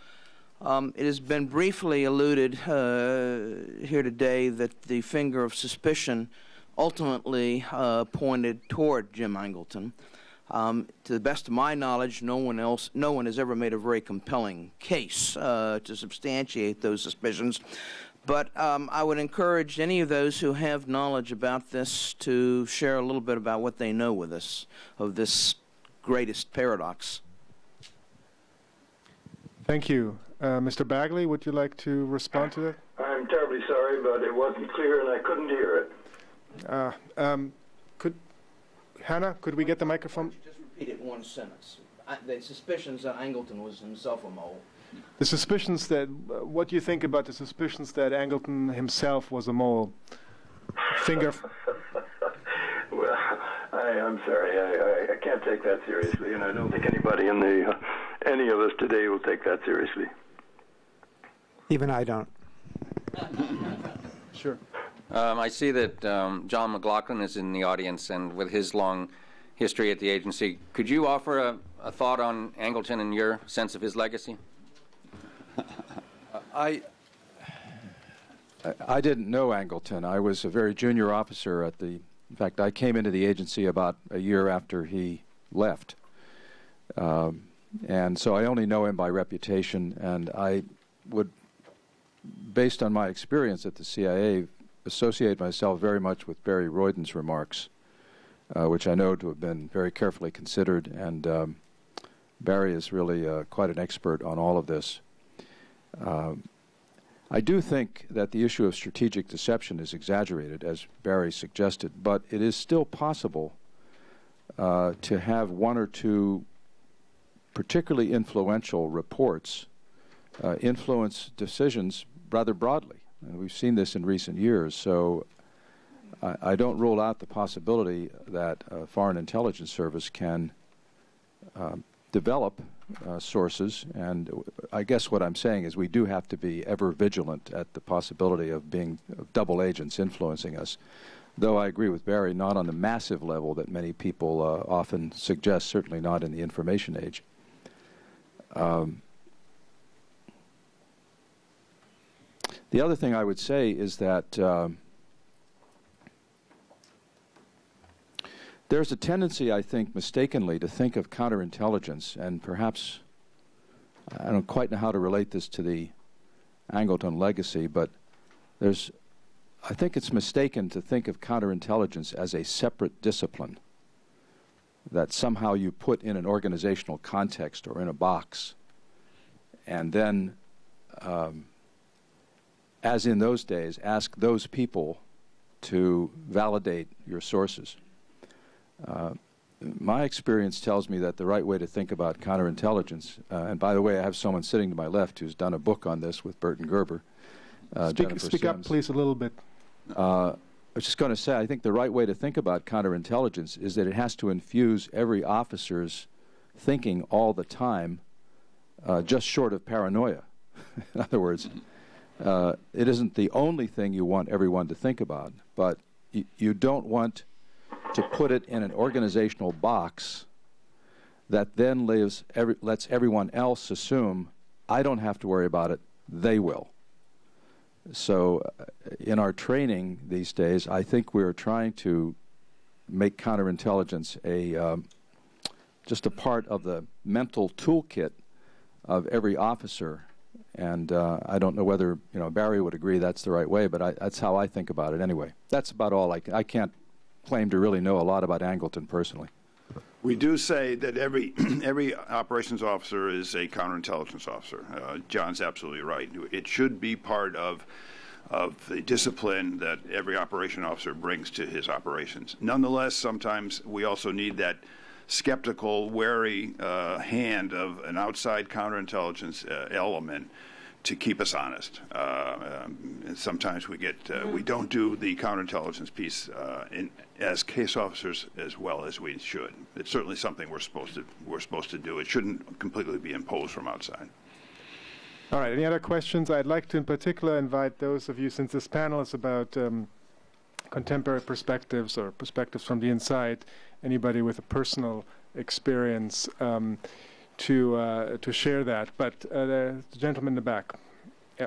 It has been briefly alluded here today that the finger of suspicion ultimately pointed toward Jim Angleton. To the best of my knowledge, no one has ever made a very compelling case to substantiate those suspicions. But I would encourage any of those who have knowledge about this to share a little bit about what they know with us of this greatest paradox. Thank you. Mr. Bagley, would you like to respond to that? I'm terribly sorry, but it wasn't clear and I couldn't hear it. Hannah, could we get the microphone? Just repeat it in one sentence. The suspicions that Angleton was himself a mole. The suspicions that, what do you think about the suspicions that Angleton himself was a mole? Well, I'm sorry, I can't take that seriously, and I don't think anybody in any of us today will take that seriously. Even I don't. Sure. I see that John McLaughlin is in the audience, and with his long history at the agency, could you offer a thought on Angleton and your sense of his legacy? I didn't know Angleton. I was a very junior officer at the. In fact, I came into the agency about a year after he left, and so I only know him by reputation. And I would, based on my experience at the CIA, associate myself very much with Barry Royden's remarks, which I know to have been very carefully considered. And Barry is really quite an expert on all of this. I do think that the issue of strategic deception is exaggerated, as Barry suggested, but it is still possible to have one or two particularly influential reports influence decisions rather broadly. And we've seen this in recent years, so I don't rule out the possibility that a Foreign Intelligence Service can develop sources, and I guess what I'm saying is we do have to be ever vigilant at the possibility of double agents influencing us, though I agree with Barry, not on the massive level that many people often suggest, certainly not in the information age. The other thing I would say is that there's a tendency, I think, mistakenly to think of counterintelligence, and perhaps I don't quite know how to relate this to the Angleton legacy, but I think it's mistaken to think of counterintelligence as a separate discipline that somehow you put in an organizational context or in a box, and then, as in those days, ask those people to validate your sources. My experience tells me that the right way to think about counterintelligence, and by the way, I have someone sitting to my left who's done a book on this with Burton Gerber. Speak up, please, a little bit. I was just going to say, I think the right way to think about counterintelligence is that it has to infuse every officer's thinking all the time just short of paranoia. In other words, it isn't the only thing you want everyone to think about, but you don't want to put it in an organizational box that then lets everyone else assume, I don't have to worry about it, they will. So in our training these days, I think we're trying to make counterintelligence just a part of the mental toolkit of every officer. And I don't know whether Barry would agree that's the right way, but that's how I think about it anyway. That's about all. I can't claim to really know a lot about Angleton personally. We do say that every operations officer is a counterintelligence officer. John's absolutely right. It should be part of the discipline that every operation officer brings to his operations. Nonetheless, sometimes we also need that skeptical, wary hand of an outside counterintelligence element to keep us honest. And sometimes we don't do the counterintelligence piece as case officers as well as we should. It's certainly something we're supposed to do. It shouldn't completely be imposed from outside. All right. Any other questions? I'd like to, in particular, invite those of you, since this panel is about contemporary perspectives or perspectives from the inside, anybody with a personal experience to share that. But the gentleman in the back. Yeah.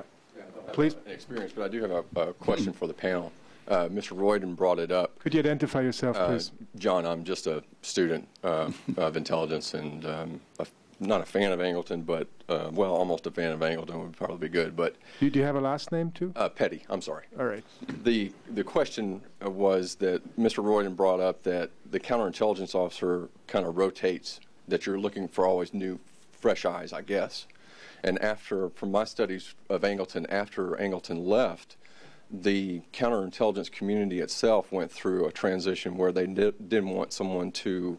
Please. An experience, but I do have a question for the panel. Mr. Royden brought it up. Could you identify yourself, please? John, I'm just a student of intelligence and not a fan of Angleton, but, well, almost a fan of Angleton would probably be good. But do you have a last name, too? Petty, I'm sorry. All right. The question was that Mr. Royden brought up that the counterintelligence officer kind of rotates, that you're looking for always new, fresh eyes, I guess. And from my studies of Angleton, after Angleton left, the counterintelligence community itself went through a transition where they didn't want someone to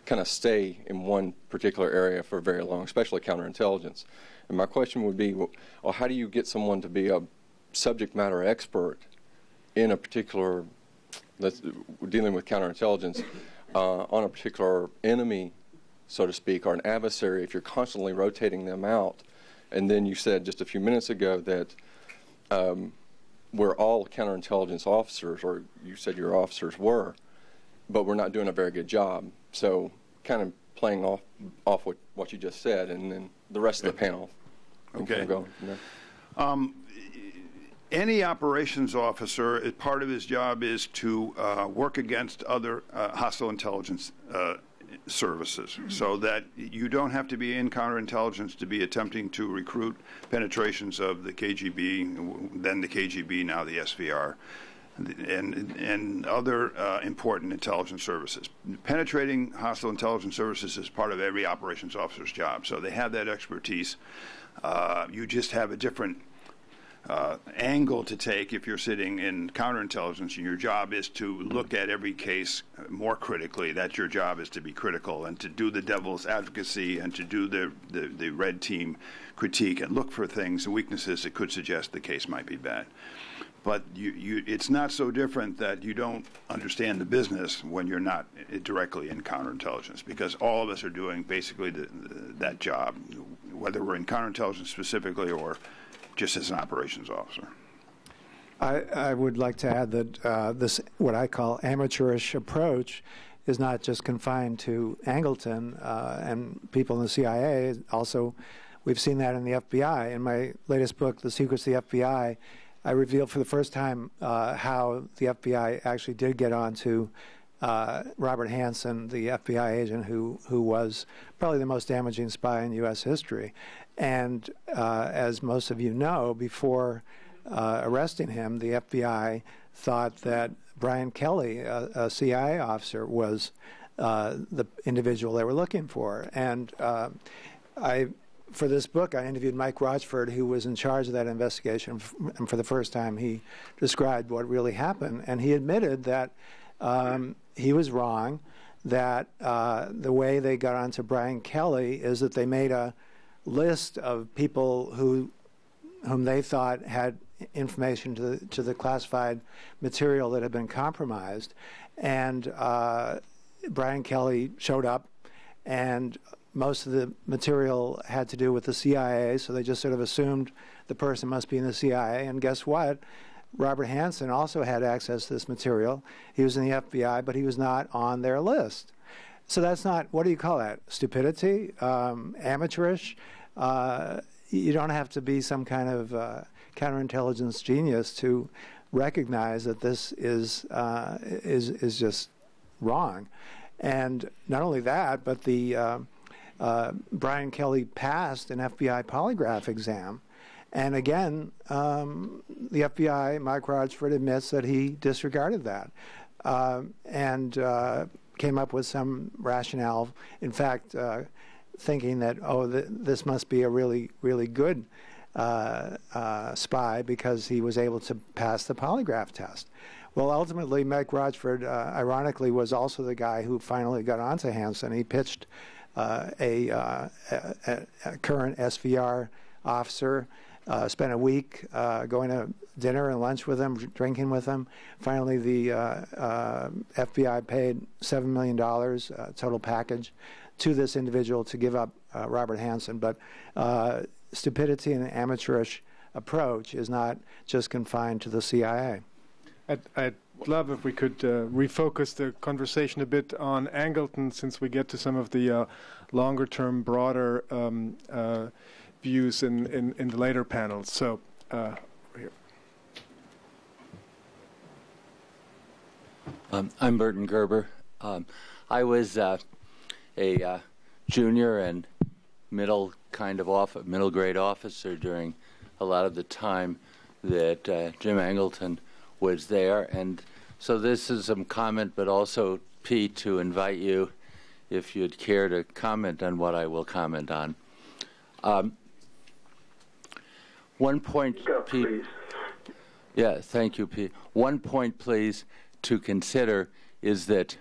kind of stay in one particular area for very long, especially counterintelligence. And my question would be, well, how do you get someone to be a subject matter expert in a particular, dealing with counterintelligence, on a particular enemy, so to speak, or an adversary, if you're constantly rotating them out? And then you said just a few minutes ago that we're all counterintelligence officers, or you said your officers were, but we're not doing a very good job. So kind of playing off what you just said, and then the rest of the panel. Okay. Go. Any operations officer, part of his job is to work against other hostile intelligence services, so that you don't have to be in counterintelligence to be attempting to recruit penetrations of the KGB, then the KGB, now the SVR, and other important intelligence services. Penetrating hostile intelligence services is part of every operations officer's job, so they have that expertise. You just have a different angle to take if you're sitting in counterintelligence, and your job is to look at every case more critically. That's your job, is to be critical and to do the devil's advocacy and to do the red team critique and look for things and weaknesses that could suggest the case might be bad. But it's not so different that you don't understand the business when you're not directly in counterintelligence, because all of us are doing basically that job, whether we're in counterintelligence specifically or just as an operations officer. I would like to add that this, what I call amateurish approach, is not just confined to Angleton and people in the CIA. Also, we've seen that in the FBI. In my latest book, The Secrets of the FBI, I revealed for the first time how the FBI actually did get on to Robert Hansen, the FBI agent who was probably the most damaging spy in U.S. history. And as most of you know, before arresting him, the FBI thought that Brian Kelly, a CIA officer, was the individual they were looking for. And for this book, I interviewed Mike Rochford, who was in charge of that investigation, and for the first time he described what really happened. And he admitted that he was wrong, that the way they got onto Brian Kelly is that they made a list of people whom they thought had information to the classified material that had been compromised. And Brian Kelly showed up, and most of the material had to do with the CIA, so they just sort of assumed the person must be in the CIA. And guess what? Robert Hansen also had access to this material. He was in the FBI, but he was not on their list. So that's not, what do you call that? Stupidity? Amateurish? You don't have to be some kind of counterintelligence genius to recognize that this is just wrong. And not only that, but the Brian Kelly passed an FBI polygraph exam. And again, the FBI, Mike Rochford, admits that he disregarded that and came up with some rationale. In fact, thinking that, oh, this must be a really, really good spy because he was able to pass the polygraph test. Well, ultimately, Mike Rochford, ironically, was also the guy who finally got onto Hansen. He pitched a current SVR officer, spent a week going to dinner and lunch with him, drinking with him. Finally, the FBI paid $7 million total package to this individual to give up Robert Hansen. But stupidity and an amateurish approach is not just confined to the CIA. I'd love if we could refocus the conversation a bit on Angleton, since we get to some of the longer-term, broader views in the later panels. So, here. I'm Burton Gerber. I was a junior and middle grade officer during a lot of the time that Jim Angleton was there, and so this is some comment, but also, Pete, to invite you, if you'd care to comment on what I will comment on. One point, Pete. Please. Yeah, thank you, Pete. One point, please, to consider is that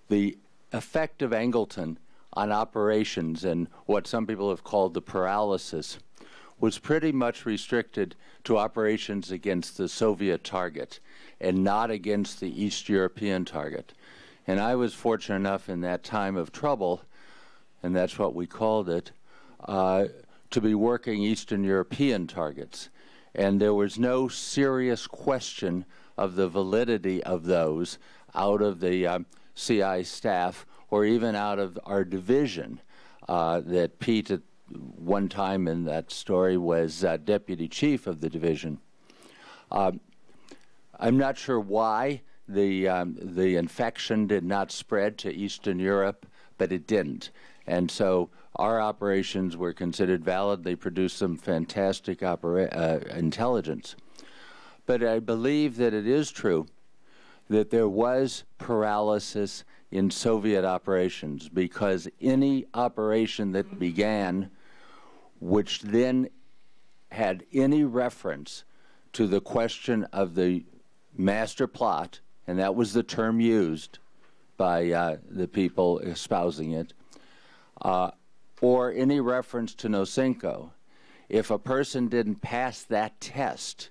the effect of Angleton on operations and what some people have called the paralysis was pretty much restricted to operations against the Soviet target and not against the East European target. And I was fortunate enough in that time of trouble, and that's what we called it, to be working Eastern European targets. And there was no serious question of the validity of those out of the CI staff or even out of our division that Pete at one time in that story was deputy chief of the division. I'm not sure why the infection did not spread to Eastern Europe, but it didn't. And so our operations were considered valid. They produced some fantastic intelligence. But I believe that it is true that there was paralysis in Soviet operations, because any operation that began which then had any reference to the question of the master plot, and that was the term used by the people espousing it, or any reference to Nosenko, if a person didn't pass that test,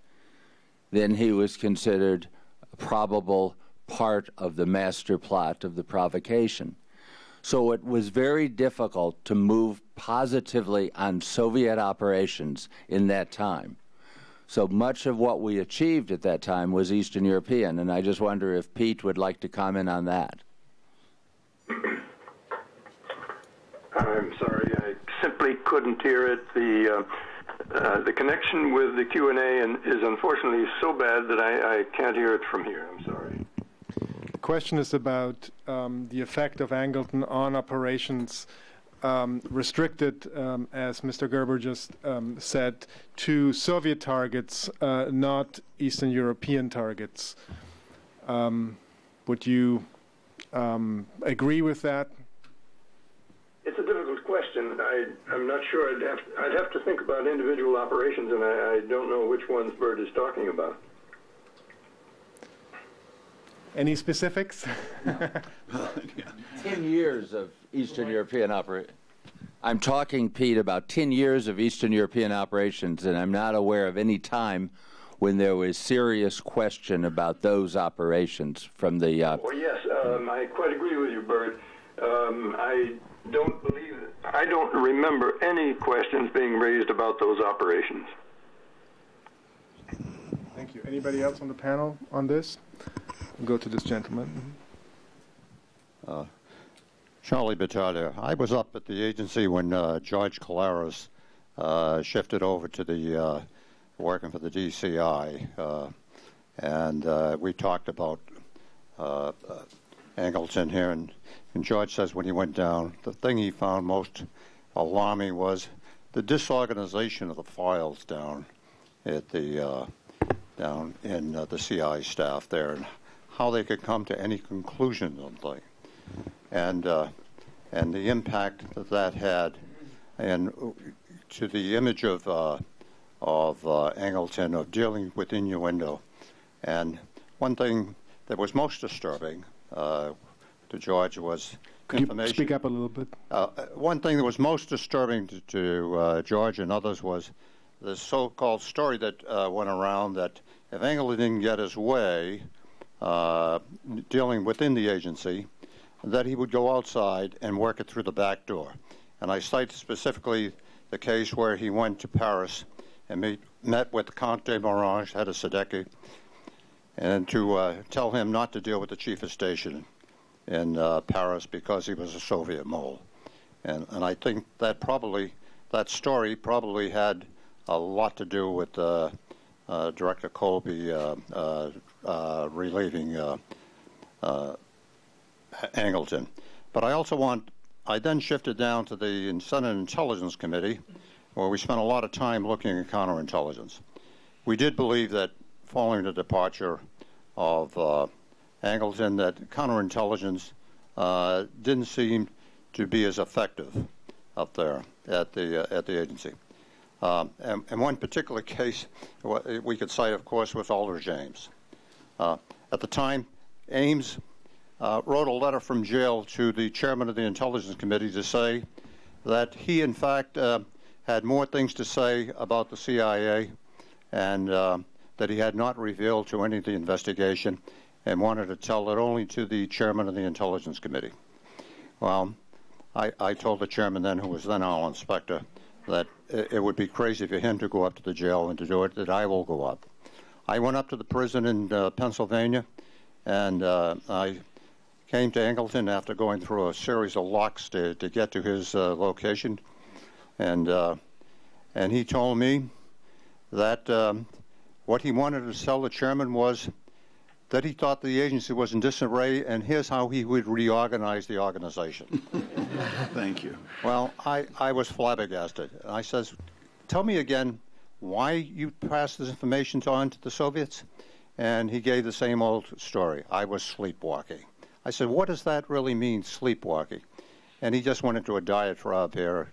then he was considered a probable part of the master plot of the provocation. So it was very difficult to move positively on Soviet operations in that time. So much of what we achieved at that time was Eastern European, and I just wonder if Pete would like to comment on that. I'm sorry, I simply couldn't hear it. The connection with the Q&A is unfortunately so bad that I can't hear it from here. I'm sorry. The question is about the effect of Angleton on operations restricted, as Mr. Gerber just said, to Soviet targets, not Eastern European targets. Would you agree with that? It's a difficult question. I'm not sure. I'd have to think about individual operations, and I don't know which ones Bert is talking about. Any specifics? 10 years of Eastern European operations. I'm talking, Pete, about 10 years of Eastern European operations, and I'm not aware of any time when there was serious question about those operations from the... Well, yes, I quite agree with you, Bert. I don't believe I don't remember any questions being raised about those operations. Thank you. Anybody else on the panel on this? We'll go to this gentleman. Charlie Battaglia. I was up at the agency when George Calares shifted over to the working for the DCI, and we talked about Angleton here, and George says when he went down, the thing he found most alarming was the disorganization of the files down at the down in the CI staff there, and how they could come to any conclusions on things, and the impact that that had, and to the image of Angleton, of dealing with innuendo. And one thing that was most disturbing to George was information. Could you speak up a little bit? One thing that was most disturbing to George and others was the so-called story that went around that if Angleton didn't get his way dealing within the agency, that he would go outside and work it through the back door. And I cite specifically the case where he went to Paris and met with Count de Morange, head of Sadeki, and to tell him not to deal with the chief of station in Paris because he was a Soviet mole. And I think that that story probably had a lot to do with Director Colby relieving Angleton. But I then shifted down to the Senate Intelligence Committee, where we spent a lot of time looking at counterintelligence. We did believe that following the departure of Angleton, that counterintelligence didn't seem to be as effective up there at the agency. And one particular case we could cite, of course, was Alder James. At the time, Ames wrote a letter from jail to the chairman of the Intelligence Committee to say that he, in fact, had more things to say about the CIA and that he had not revealed to any of the investigation and wanted to tell it only to the chairman of the Intelligence Committee. Well, I told the chairman then, who was then our inspector, that it would be crazy for him to go up to the jail and to do it, that I will go up. I went up to the prison in Pennsylvania, and I came to Angleton after going through a series of locks to get to his location, and he told me that what he wanted to tell the chairman was that he thought the agency was in disarray, and here's how he would reorganize the organization. Thank you. Well, I was flabbergasted. I says, tell me again why you passed this information on to the Soviets? And he gave the same old story. I was sleepwalking. I said, what does that really mean, sleepwalking? And he just went into a diatribe here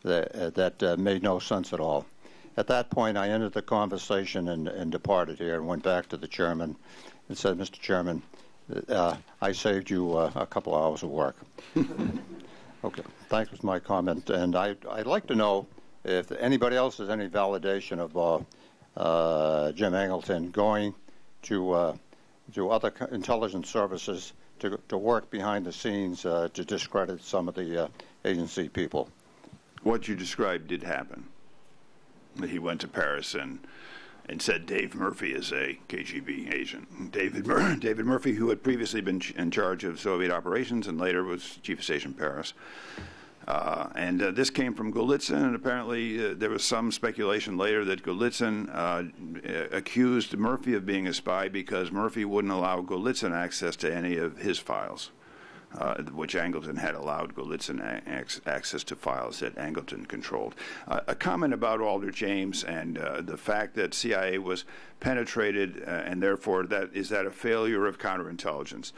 that made no sense at all. At that point, I ended the conversation and departed here and went back to the chairman and said, Mr. Chairman, I saved you a couple hours of work. Okay, that was my comment. And I'd like to know if anybody else has any validation of Jim Angleton going to other intelligence services to work behind the scenes to discredit some of the agency people. What you described did happen. He went to Paris and said Dave Murphy is a KGB agent. David Murphy, who had previously been in charge of Soviet operations and later was chief of station in Paris. And this came from Golitsyn, and apparently there was some speculation later that Golitsyn accused Murphy of being a spy because Murphy wouldn't allow Golitsyn access to any of his files, which Angleton had allowed Golitsyn access to files that Angleton controlled. A comment about Alder James and the fact that CIA was penetrated, and therefore is that a failure of counterintelligence?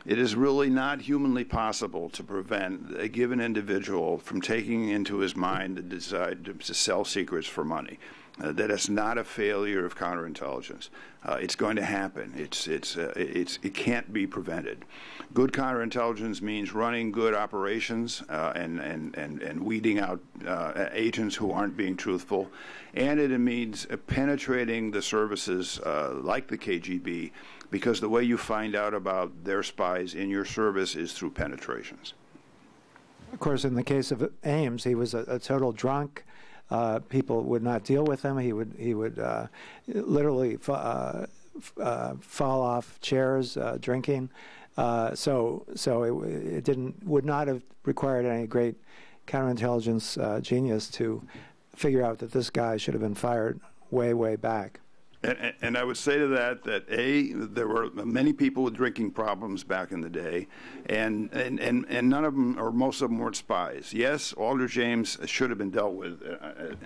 It is really not humanly possible to prevent a given individual from taking into his mind the desire to sell secrets for money. That is not a failure of counterintelligence. It's going to happen. It can't be prevented. Good counterintelligence means running good operations and weeding out agents who aren't being truthful, and it means penetrating the services like the KGB, because the way you find out about their spies in your service is through penetrations. Of course, in the case of Ames, he was a total drunk. People would not deal with him. He would literally fall off chairs drinking. So it would not have required any great counterintelligence genius to figure out that this guy should have been fired way back. And I would say to that there were many people with drinking problems back in the day, and none of them, or most of them, weren't spies. Yes, Alder James should have been dealt with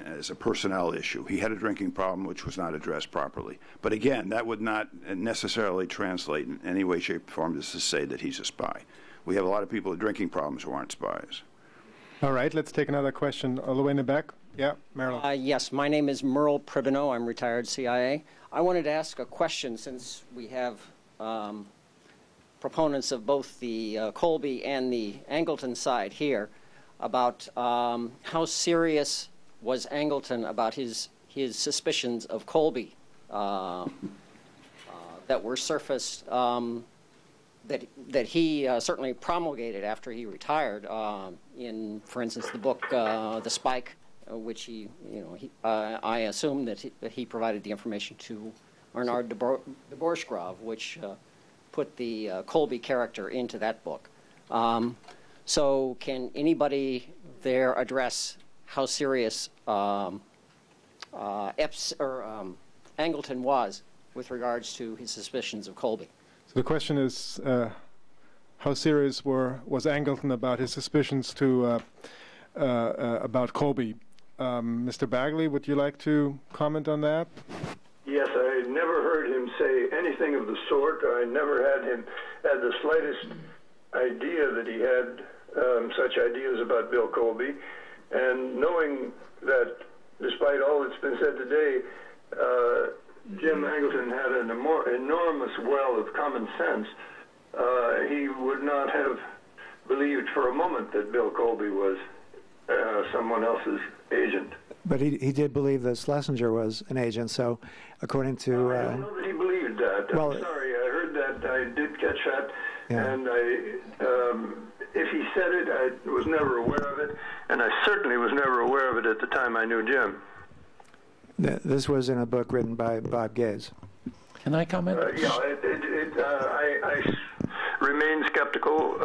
as a personnel issue. He had a drinking problem which was not addressed properly. But again, that would not necessarily translate in any way, shape, or form to say that he's a spy. We have a lot of people with drinking problems who aren't spies. All right, let's take another question all the way in the back. Yeah, Marilyn. Yes, my name is Merle Pribino. I'm retired CIA. I wanted to ask a question since we have proponents of both the Colby and the Angleton side here about how serious was Angleton about his suspicions of Colby that were surfaced that he certainly promulgated after he retired in, for instance, the book The Spike, which I assume that he provided the information to Arnaud de Bourgegrave, which put the Colby character into that book. So can anybody there address how serious Angleton was with regards to his suspicions of Colby? So the question is, how serious was Angleton about his suspicions about Colby? Mr. Bagley, would you like to comment on that? Yes, I never heard him say anything of the sort. I never had the slightest idea that he had such ideas about Bill Colby. And knowing that, despite all that's been said today, Jim Angleton had an enormous well of common sense, he would not have believed for a moment that Bill Colby was someone else's agent. But he did believe that Schlesinger was an agent, so according to... I don't know that he believed that. I'm sorry, I heard that. I did catch that. Yeah. And if he said it, I was never aware of it, and I certainly was never aware of it at the time I knew Jim. This was in a book written by Bob Gaze. Can I comment? I remain skeptical.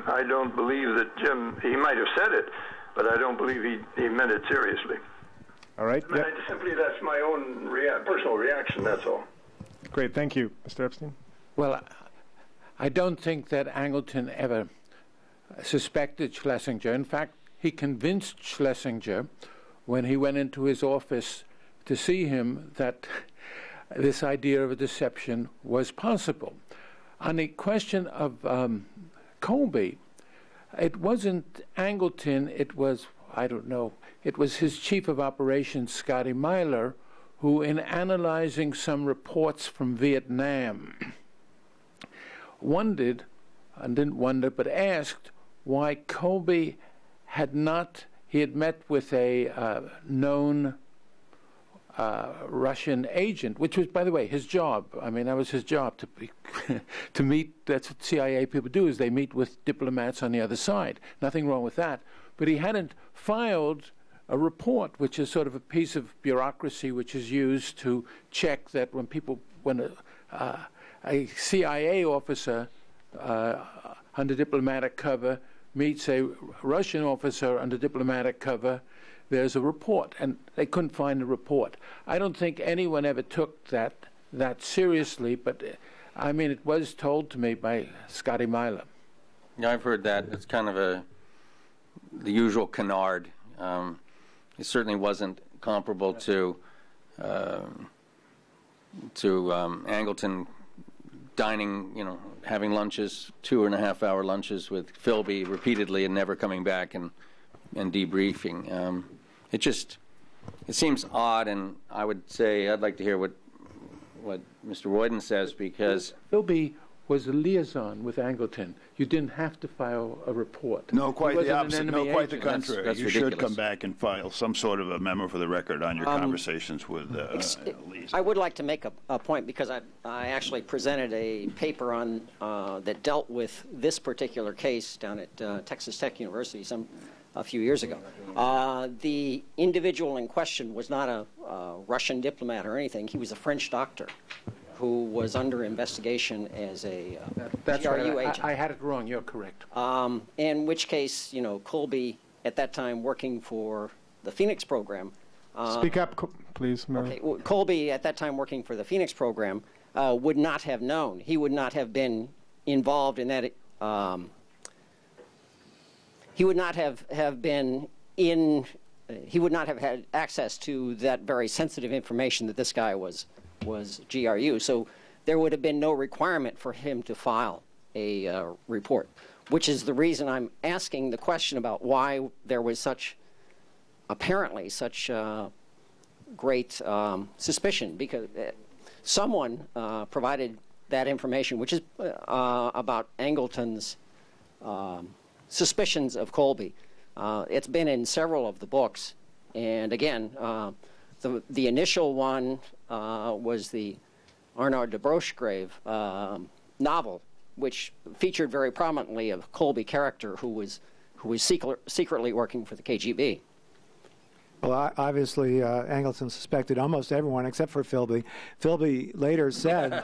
I don't believe that Jim, he might have said it, but I don't believe he meant it seriously. All right. Yep. Simply, that's my own personal reaction, that's all. Great, thank you. Mr. Epstein? Well, I don't think that Angleton ever suspected Schlesinger. In fact, he convinced Schlesinger when he went into his office to see him that this idea of a deception was possible. On the question of Colby, it wasn't Angleton, it was, I don't know, it was his chief of operations, Scotty Myler, who in analyzing some reports from Vietnam wondered, and didn't wonder, but asked why Colby had not, he had met with a known Russian agent, which was, by the way, his job. I mean, that was his job to be to meet. That's what CIA people do, is they meet with diplomats on the other side. Nothing wrong with that. But he hadn't filed a report, which is sort of a piece of bureaucracy which is used to check that when a CIA officer under diplomatic cover meets a Russian officer under diplomatic cover, there's a report, and they couldn't find a report. I don't think anyone ever took that seriously, but I mean, it was told to me by Scotty Myler. Yeah, I've heard that. It's kind of the usual canard. It certainly wasn't comparable to Angleton dining, having lunches, 2.5-hour lunches with Philby repeatedly and never coming back and debriefing. It seems odd, and I would say I'd like to hear what Mr. Royden says, because Philby was a liaison with Angleton. You didn't have to file a report. No, quite the opposite. No, quite the agent. contrary. That's you ridiculous. should come back and file some sort of a memo for the record on your conversations with Lee. I would like to make a point because I actually presented a paper on that dealt with this particular case down at Texas Tech University a few years ago. The individual in question was not a Russian diplomat or anything. He was a French doctor who was under investigation as a That's GRU right. agent. I had it wrong. You're correct. In which case, Colby, at that time working for the Phoenix program. Speak up, please, Mary. Okay, well, Colby, at that time working for the Phoenix program, would not have known. He would not have been involved in that. He would not have been in. He would not have had access to that very sensitive information that this guy was GRU. So there would have been no requirement for him to file a report, which is the reason I'm asking the question about why there was apparently such great suspicion, because someone provided that information, which is about Angleton's suspicions of Colby. It's been in several of the books, and again, the initial one was the Arnaud de Brochegrave novel, which featured very prominently a Colby character who was secretly working for the KGB. Well, obviously, Angleton suspected almost everyone except for Philby. Philby later said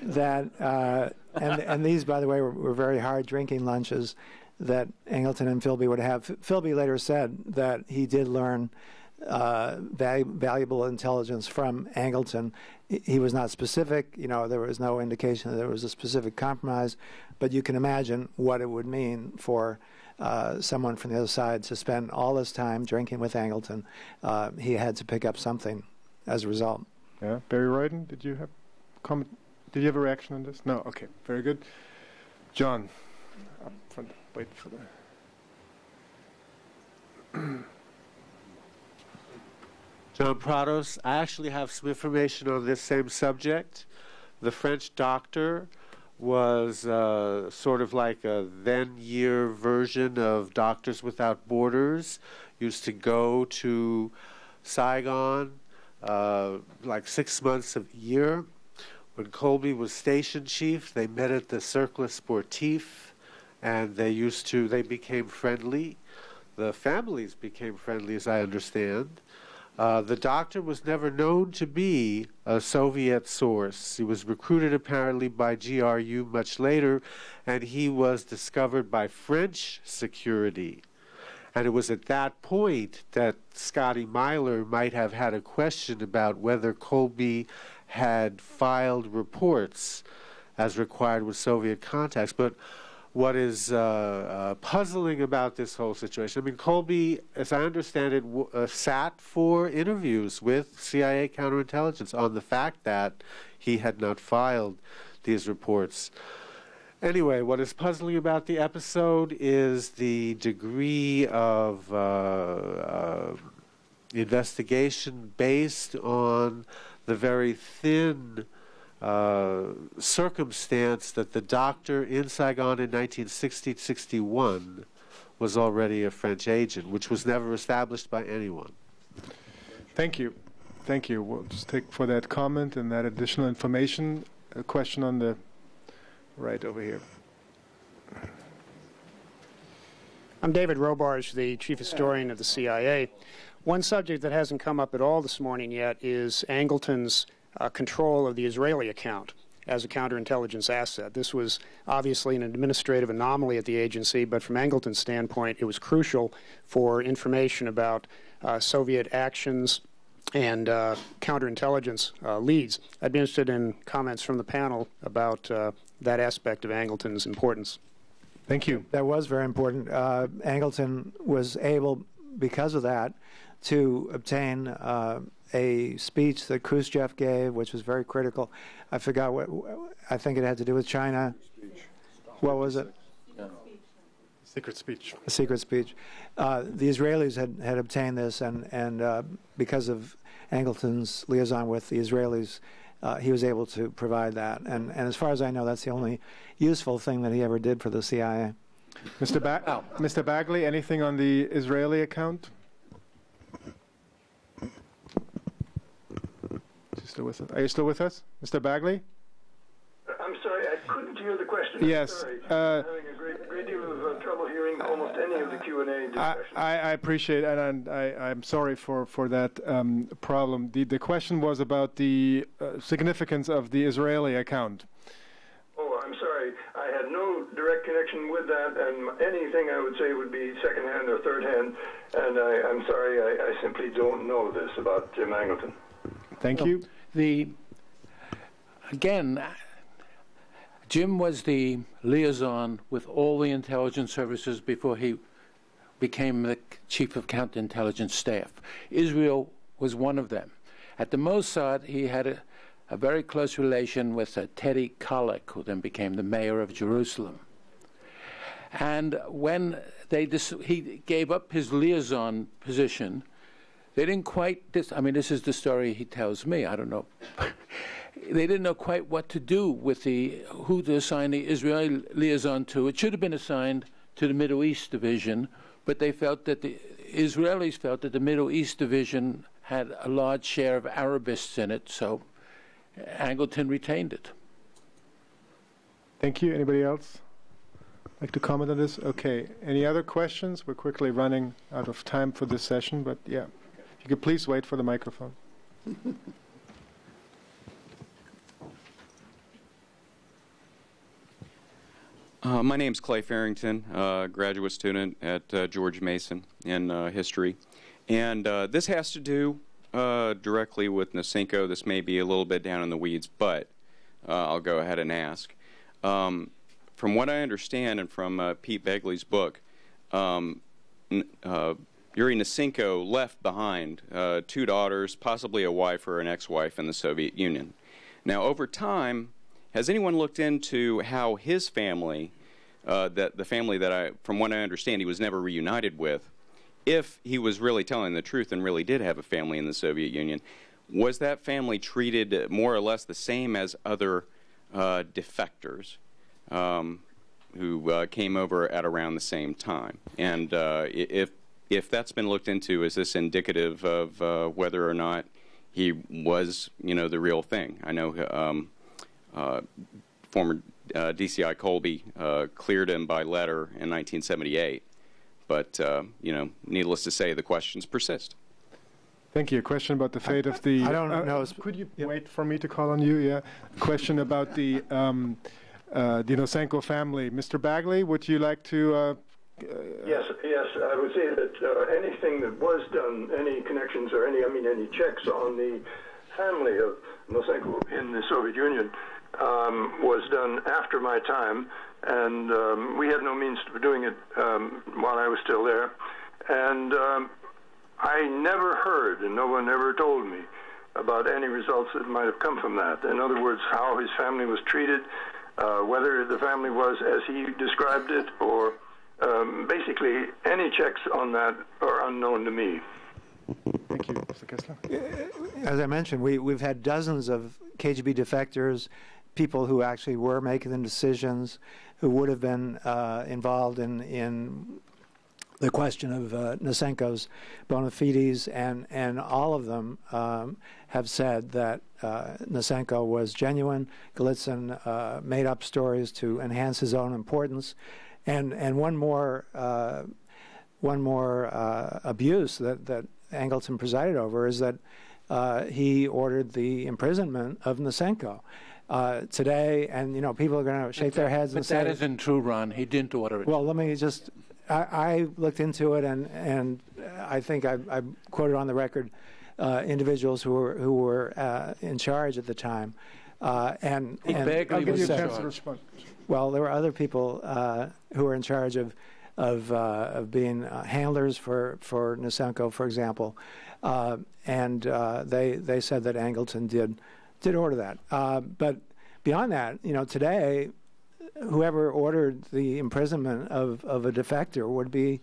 that, and these, by the way, were very hard drinking lunches that Angleton and Philby would have. Philby later said that he did learn valuable intelligence from Angleton. He was not specific. There was no indication that there was a specific compromise, but you can imagine what it would mean for someone from the other side to spend all this time drinking with Angleton. He had to pick up something as a result. Yeah, Barry Royden, did you have comment? Did you have a reaction on this? No. Okay, very good. John, up front. Wait for the. John Prados. I actually have some information on this same subject. The French doctor was sort of like a then-year version of Doctors Without Borders, used to go to Saigon like 6 months of the year. When Colby was station chief, they met at the Cercle Sportif, and they became friendly. The families became friendly, as I understand. The doctor was never known to be a Soviet source. He was recruited apparently by GRU much later, and he was discovered by French security. And it was at that point that Scotty Myler might have had a question about whether Colby had filed reports as required with Soviet contacts. But what is puzzling about this whole situation, I mean, Colby, as I understand it, sat for interviews with CIA counterintelligence on the fact that he had not filed these reports. Anyway, what is puzzling about the episode is the degree of investigation based on the very thin circumstance that the doctor in Saigon in 1960-61 was already a French agent, which was never established by anyone. Thank you. Thank you. We'll just take for that comment and that additional information. A question on the right over here. I'm David Robarge, the chief historian of the CIA. One subject that hasn't come up at all this morning yet is Angleton's control of the Israeli account as a counterintelligence asset. This was obviously an administrative anomaly at the agency, but from Angleton's standpoint, it was crucial for information about Soviet actions and counterintelligence leads. I'd be interested in comments from the panel about that aspect of Angleton's importance. Thank you. That was very important. Angleton was able, because of that, to obtain a speech that Khrushchev gave, which was very critical. I forgot what, I think it had to do with China. What was it? Secret speech. A secret speech. The Israelis had obtained this, and because of Angleton's liaison with the Israelis, he was able to provide that. And as far as I know, that's the only useful thing that he ever did for the CIA. Mr. Bagley, anything on the Israeli account? Still with us? Are you still with us, Mr. Bagley? I'm sorry, I couldn't hear the question. Yes. Sorry. I'm having a great deal of trouble hearing almost any of the Q&A discussion. I appreciate it, and I'm sorry for that problem. The question was about the significance of the Israeli account. Oh, I'm sorry. I had no direct connection with that, and anything I would say would be second-hand or third-hand, and I'm sorry, I simply don't know this about Jim Angleton. Thank you. Again, Jim was the liaison with all the intelligence services before he became the chief of counterintelligence staff. Israel was one of them. At the Mossad, he had a very close relation with Teddy Kollek, who then became the mayor of Jerusalem. And when he gave up his liaison position, they didn't quite, I mean, this is the story he tells me, I don't know. They didn't know quite what to do with who to assign the Israeli liaison to. It should have been assigned to the Middle East Division, but they felt that the Israelis felt that the Middle East Division had a large share of Arabists in it, so Angleton retained it. Thank you. Anybody else like to comment on this? Okay. Any other questions? We're quickly running out of time for this session, but yeah. If you could please wait for the microphone. My name's Clay Farrington, graduate student at George Mason in history. And this has to do directly with Nosenko. This may be a little bit down in the weeds, but I'll go ahead and ask. From what I understand and from Pete Begley's book, Yuri Nosenko left behind 2 daughters, possibly a wife or an ex-wife in the Soviet Union. Now, over time, has anyone looked into how his family, the family that from what I understand, he was never reunited with, if he was really telling the truth and really did have a family in the Soviet Union, was that family treated more or less the same as other defectors who came over at around the same time? And if that's been looked into, is this indicative of whether or not he was, the real thing? I know former DCI Colby cleared him by letter in 1978, but needless to say, the questions persist. Thank you. A question about the fate of the... I don't know. Could you wait for me to call on you? Yeah. Question about the Nosenko family. Mr. Bagley, would you like to... Yes, I would say that anything that was done, any connections or any checks on the family of Nosenko in the Soviet Union was done after my time, and we had no means of doing it while I was still there. And I never heard, and no one ever told me, about any results that might have come from that. In other words, how his family was treated, whether the family was as he described it, or basically any checks on that are unknown to me. Thank you, Mr. Kessler. As I mentioned, we've had dozens of KGB defectors, people who actually were making the decisions, who would have been involved in the question of Nosenko's bona fides, and all of them have said that Nosenko was genuine. Golitsyn made up stories to enhance his own importance, and one more abuse that Angleton presided over is that he ordered the imprisonment of Nosenko. Today, and people are going to shake their heads and say... But that isn't true, Ron. He didn't order it. Well, let me just... I looked into it, and I think I quoted on the record individuals who were in charge at the time. And I'll give you a chance to respond. Well, there were other people who were in charge of being handlers for Nosenko, for example, and they said that Angleton did order that. But beyond that, today, whoever ordered the imprisonment of a defector would be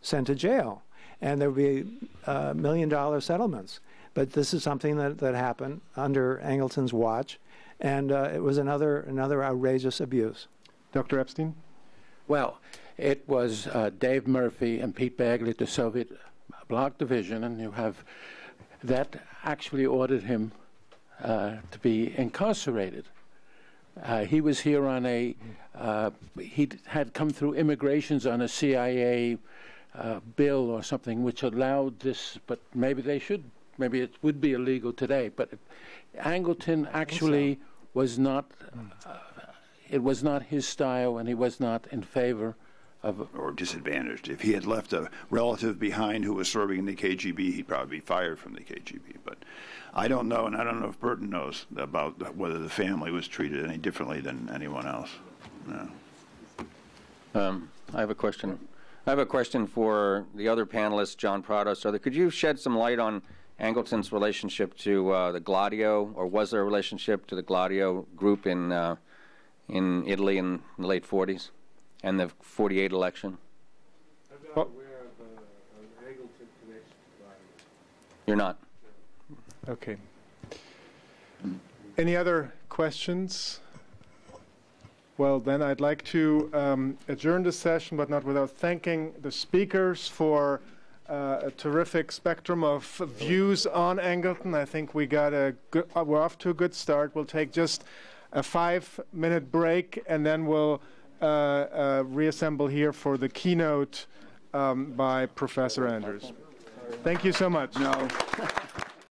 sent to jail, and there would be $1 million settlements. But this is something that happened under Angleton's watch, and it was another outrageous abuse. Dr. Epstein? Well, it was Dave Murphy and Pete Bagley at the Soviet Bloc Division, and you have that actually ordered him to be incarcerated. He was here on he had come through immigrations on a CIA bill or something which allowed this, but maybe it would be illegal today. But Angleton actually was not, it was not his style, and he was not in favor of. Or disadvantaged. If he had left a relative behind who was serving in the KGB, he'd probably be fired from the KGB. But I don't know, and I don't know if Burton knows about whether the family was treated any differently than anyone else. No. I have a question. I have a question for the other panelists, John Prados. Could you shed some light on Angleton's relationship to the Gladio, or was there a relationship to the Gladio group in Italy in the late 40s and the 48 election? I'm not aware of an Angleton connection to Gladio. You're not? Okay. Any other questions? Well, then I'd like to adjourn the session, but not without thanking the speakers for a terrific spectrum of views on Angleton. I think we got we're off to a good start. We'll take just a 5-minute break, and then we'll reassemble here for the keynote by Professor Andrews. Thank you so much. No.